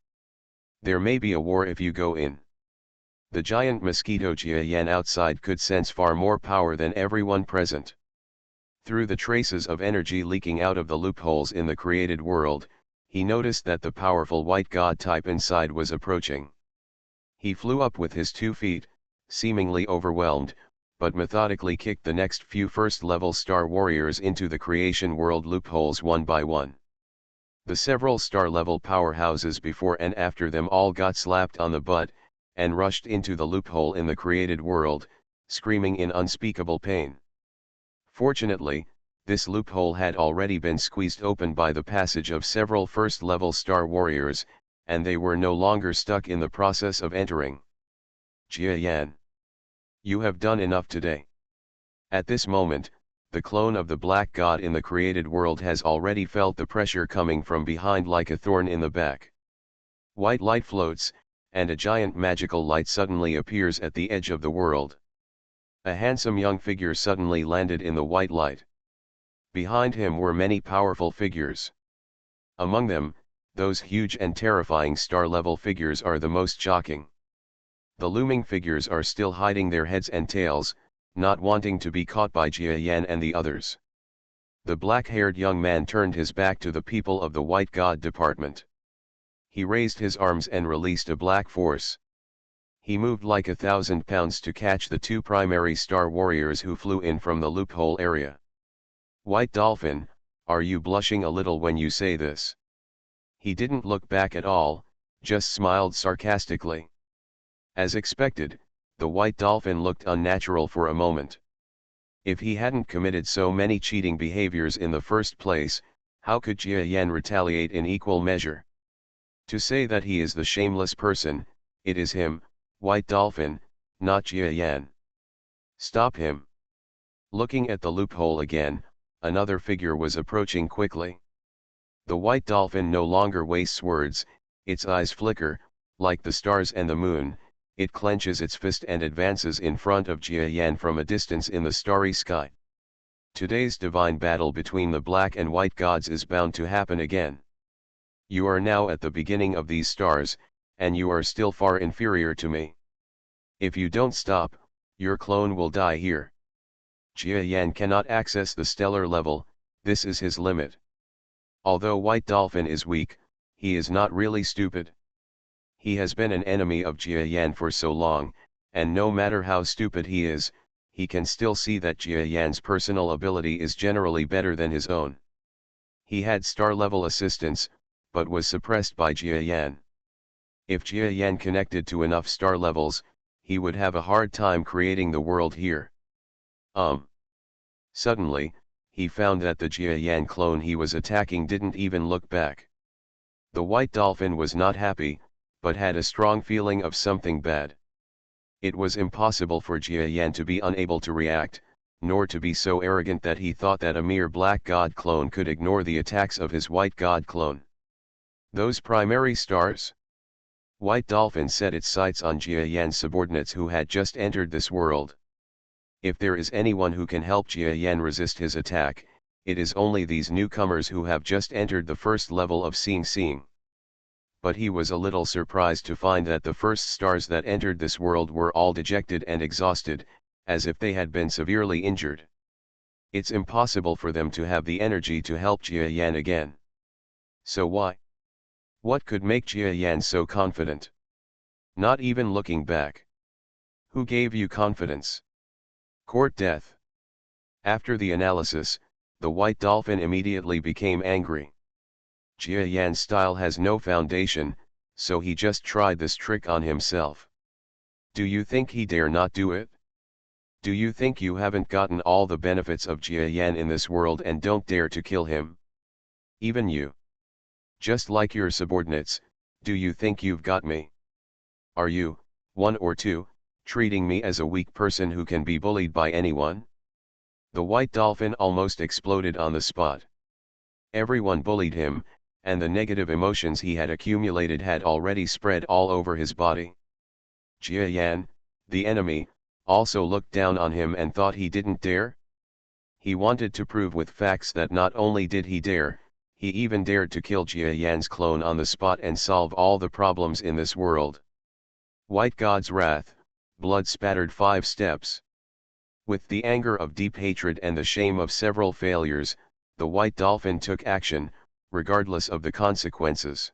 There may be a war if you go in. The giant mosquito Jiayan outside could sense far more power than everyone present. Through the traces of energy leaking out of the loopholes in the created world, he noticed that the powerful white god type inside was approaching. He flew up with his 2 feet, seemingly overwhelmed, but methodically kicked the next few first-level star warriors into the creation world loopholes one by one. The several star-level powerhouses before and after them all got slapped on the butt, and rushed into the loophole in the created world, screaming in unspeakable pain. Fortunately, this loophole had already been squeezed open by the passage of several first-level star warriors, and they were no longer stuck in the process of entering. Jiayan, you have done enough today. At this moment, the clone of the black god in the created world has already felt the pressure coming from behind like a thorn in the back. White light floats, and a giant magical light suddenly appears at the edge of the world. A handsome young figure suddenly landed in the white light. Behind him were many powerful figures. Among them, those huge and terrifying star-level figures are the most shocking. The looming figures are still hiding their heads and tails, not wanting to be caught by Jiayan and the others. The black-haired young man turned his back to the people of the White God Department. He raised his arms and released a black force. He moved like 1,000 pounds to catch the two primary star warriors who flew in from the loophole area. White Dolphin, are you blushing a little when you say this? He didn't look back at all, just smiled sarcastically. As expected, the White Dolphin looked unnatural for a moment. If he hadn't committed so many cheating behaviors in the first place, how could Jiayan retaliate in equal measure? To say that he is the shameless person, it is him, White Dolphin, not Jiayan. Stop him. Looking at the loophole again, another figure was approaching quickly. The White Dolphin no longer wastes words, its eyes flicker, like the stars and the moon. It clenches its fist and advances in front of Jiayan from a distance in the starry sky. Today's divine battle between the black and white gods is bound to happen again. You are now at the beginning of these stars, and you are still far inferior to me. If you don't stop, your clone will die here. Jiayan cannot access the stellar level, this is his limit. Although White Dolphin is weak, he is not really stupid. He has been an enemy of Jiayan for so long, and no matter how stupid he is, he can still see that Jiayan's personal ability is generally better than his own. He had star-level assistance, but was suppressed by Jiayan. If Jiayan connected to enough star levels, he would have a hard time creating the world here. Suddenly, he found that the Jiayan clone he was attacking didn't even look back. The White Dolphin was not happy, but had a strong feeling of something bad. It was impossible for Jiayan to be unable to react, nor to be so arrogant that he thought that a mere black god clone could ignore the attacks of his white god clone. Those primary stars? White Dolphin set its sights on Jiayan's subordinates who had just entered this world. If there is anyone who can help Jiayan resist his attack, it is only these newcomers who have just entered the first level of seeing. But he was a little surprised to find that the first stars that entered this world were all dejected and exhausted, as if they had been severely injured. It's impossible for them to have the energy to help Jiayan again. So why? What could make Jiayan so confident? Not even looking back. Who gave you confidence? Court death. After the analysis, the White Dolphin immediately became angry. Jiayan's style has no foundation, so he just tried this trick on himself. Do you think he dare not do it? Do you think you haven't gotten all the benefits of Jiayan in this world and don't dare to kill him? Even you. Just like your subordinates, do you think you've got me? Are you, one or two, treating me as a weak person who can be bullied by anyone? The White Dolphin almost exploded on the spot. Everyone bullied him, and the negative emotions he had accumulated had already spread all over his body. Jia Yan, the enemy, also looked down on him and thought he didn't dare. He wanted to prove with facts that not only did he dare, he even dared to kill Jia Yan's clone on the spot and solve all the problems in this world. White God's wrath, blood spattered 5 steps. With the anger of deep hatred and the shame of several failures, the white dolphin took action, regardless of the consequences.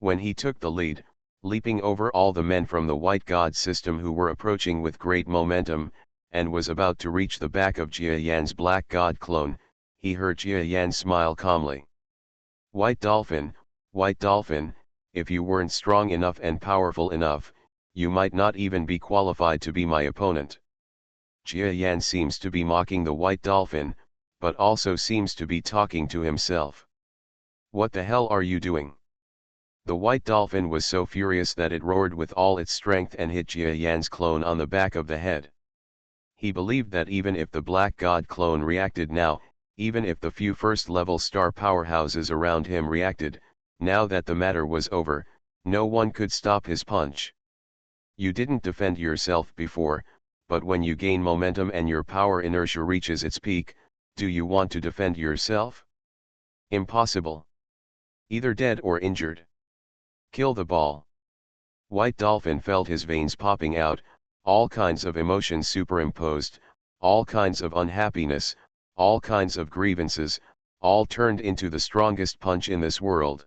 When he took the lead, leaping over all the men from the white god system who were approaching with great momentum, and was about to reach the back of Jia Yan's black god clone, he heard Jia Yan smile calmly. White dolphin, if you weren't strong enough and powerful enough, you might not even be qualified to be my opponent. Jia Yan seems to be mocking the white dolphin, but also seems to be talking to himself. What the hell are you doing? The white dolphin was so furious that it roared with all its strength and hit Jia Yan's clone on the back of the head. He believed that even if the black god clone reacted now, even if the few first-level star powerhouses around him reacted, now that the matter was over, no one could stop his punch. You didn't defend yourself before, but when you gain momentum and your power inertia reaches its peak, do you want to defend yourself? Impossible. Either dead or injured. Kill the ball. White dolphin felt his veins popping out, all kinds of emotions superimposed, all kinds of unhappiness, all kinds of grievances, all turned into the strongest punch in this world.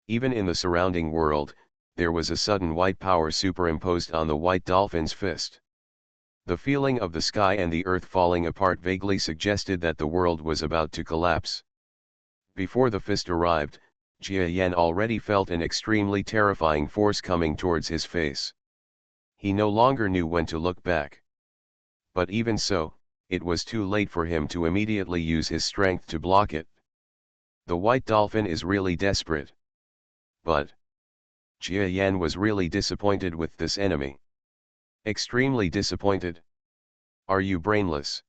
Even in the surrounding world, there was a sudden white power superimposed on the white dolphin's fist. The feeling of the sky and the earth falling apart vaguely suggested that the world was about to collapse. Before the fist arrived, Jia Yan already felt an extremely terrifying force coming towards his face. He no longer knew when to look back. But even so, it was too late for him to immediately use his strength to block it. The white dolphin is really desperate. But Jia Yan was really disappointed with this enemy. Extremely disappointed. Are you brainless?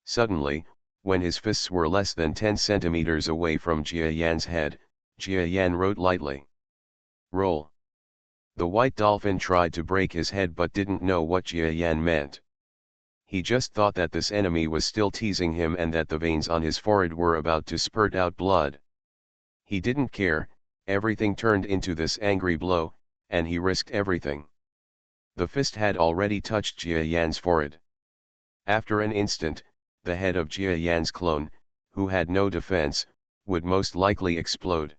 Suddenly, when his fists were less than 10 centimeters away from Jia Yan's head, Jia Yan wrote lightly. Roll. The white dolphin tried to break his head but didn't know what Jia Yan meant. He just thought that this enemy was still teasing him and that the veins on his forehead were about to spurt out blood. He didn't care, everything turned into this angry blow, and he risked everything. The fist had already touched Jia Yan's forehead. After an instant, the head of Jia Yan's clone, who had no defense, would most likely explode.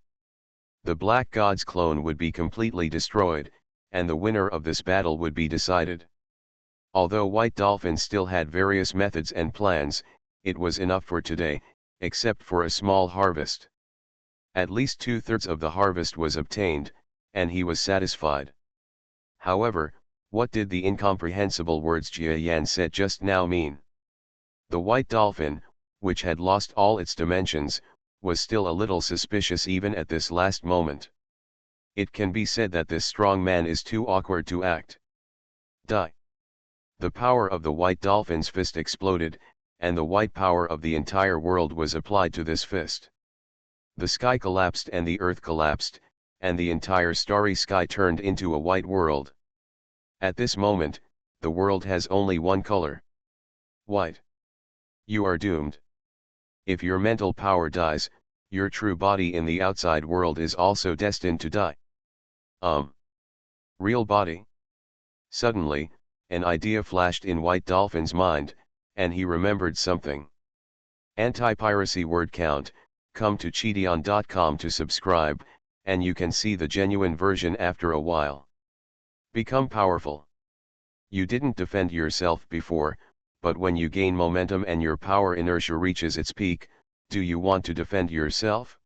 The Black God's clone would be completely destroyed, and the winner of this battle would be decided. Although White Dolphin still had various methods and plans, it was enough for today, except for a small harvest. At least 2/3 of the harvest was obtained, and he was satisfied. However, what did the incomprehensible words Jia Yan said just now mean? The White Dolphin, which had lost all its dimensions, was still a little suspicious even at this last moment. It can be said that this strong man is too awkward to act. Die. The power of the white dolphin's fist exploded, and the white power of the entire world was applied to this fist. The sky collapsed and the earth collapsed, and the entire starry sky turned into a white world. At this moment, the world has only one color. White. You are doomed. If your mental power dies, your true body in the outside world is also destined to die. Real body? Suddenly, an idea flashed in White Dolphin's mind, and he remembered something. Anti-piracy word count, come to Cheateon.com to subscribe, and you can see the genuine version after a while. Become powerful. You didn't defend yourself before, but when you gain momentum and your power inertia reaches its peak, do you want to defend yourself?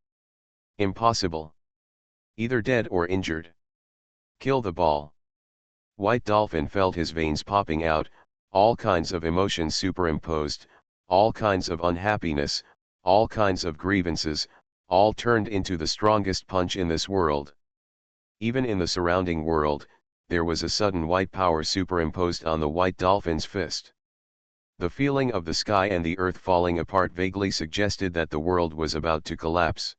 Impossible. Either dead or injured. Kill the ball. White Dolphin felt his veins popping out, all kinds of emotions superimposed, all kinds of unhappiness, all kinds of grievances, all turned into the strongest punch in this world. Even in the surrounding world, there was a sudden white power superimposed on the White Dolphin's fist. The feeling of the sky and the earth falling apart vaguely suggested that the world was about to collapse.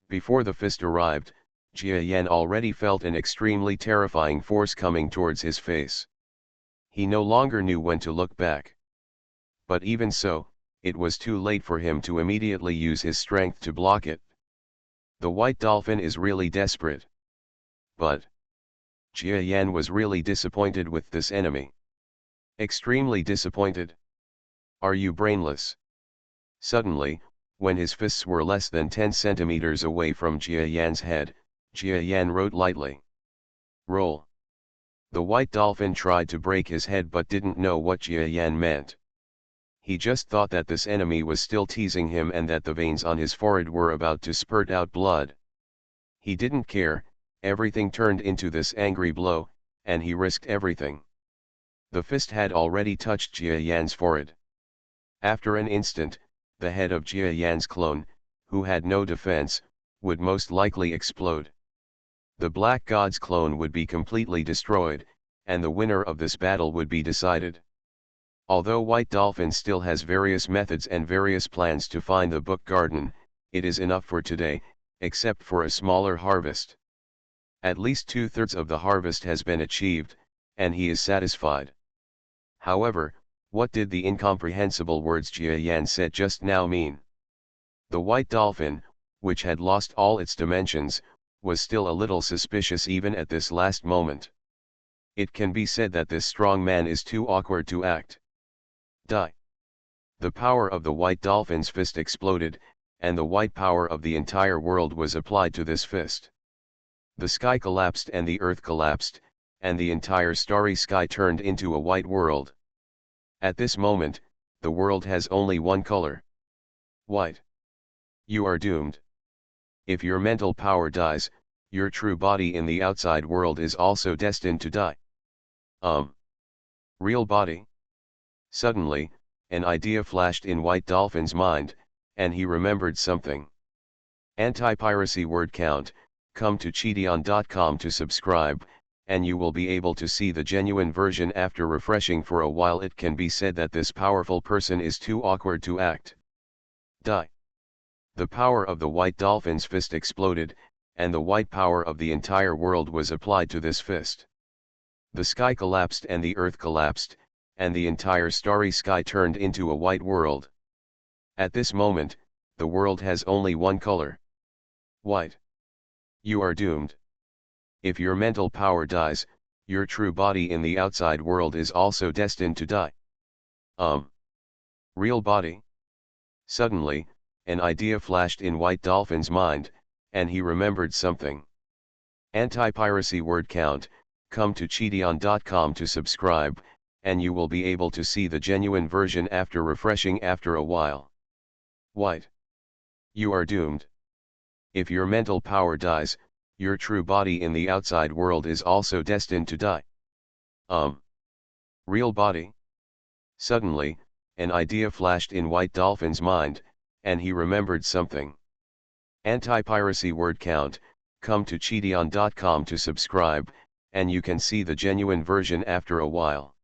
Before the fist arrived, Jia Yan already felt an extremely terrifying force coming towards his face. He no longer knew when to look back. But even so, it was too late for him to immediately use his strength to block it. The white dolphin is really desperate. But Jia Yan was really disappointed with this enemy. Extremely disappointed. Are you brainless? Suddenly, when his fists were less than 10 centimeters away from Jia Yan's head, Jia Yan wrote lightly. Roll. The white dolphin tried to break his head but didn't know what Jia Yan meant. He just thought that this enemy was still teasing him and that the veins on his forehead were about to spurt out blood. He didn't care, everything turned into this angry blow, and he risked everything. The fist had already touched Jia Yan's forehead. After an instant, the head of Jia Yan's clone, who had no defense, would most likely explode. The Black God's clone would be completely destroyed, and the winner of this battle would be decided. Although White Dolphin still has various methods and various plans to find the Book Garden, it is enough for today, except for a smaller harvest. At least 2/3 of the harvest has been achieved, and he is satisfied. However, what did the incomprehensible words Jia Yan said just now mean? The White Dolphin, which had lost all its dimensions, was still a little suspicious even at this last moment. It can be said that this strong man is too awkward to act. Die. The power of the white dolphin's fist exploded, and the white power of the entire world was applied to this fist. The sky collapsed and the earth collapsed, and the entire starry sky turned into a white world. At this moment, the world has only one color. White. You are doomed. If your mental power dies, your true body in the outside world is also destined to die. Real body? Suddenly, an idea flashed in White Dolphin's mind, and he remembered something. Anti-piracy word count, come to cheateon.com to subscribe, and you will be able to see the genuine version after refreshing for a while. It can be said that this powerful person is too awkward to act. Die. The power of the white dolphin's fist exploded, and the white power of the entire world was applied to this fist. The sky collapsed and the earth collapsed, and the entire starry sky turned into a white world. At this moment, the world has only one color. White. You are doomed. If your mental power dies, your true body in the outside world is also destined to die. Real body? Suddenly, an idea flashed in White Dolphin's mind, and he remembered something. Anti-piracy word count, come to cheateon.com to subscribe, and you will be able to see the genuine version after refreshing after a while. White. You are doomed. If your mental power dies, your true body in the outside world is also destined to die. Real body? Suddenly, an idea flashed in White Dolphin's mind, and he remembered something. Anti-piracy word count, come to cheateon.com to subscribe, and you can see the genuine version after a while.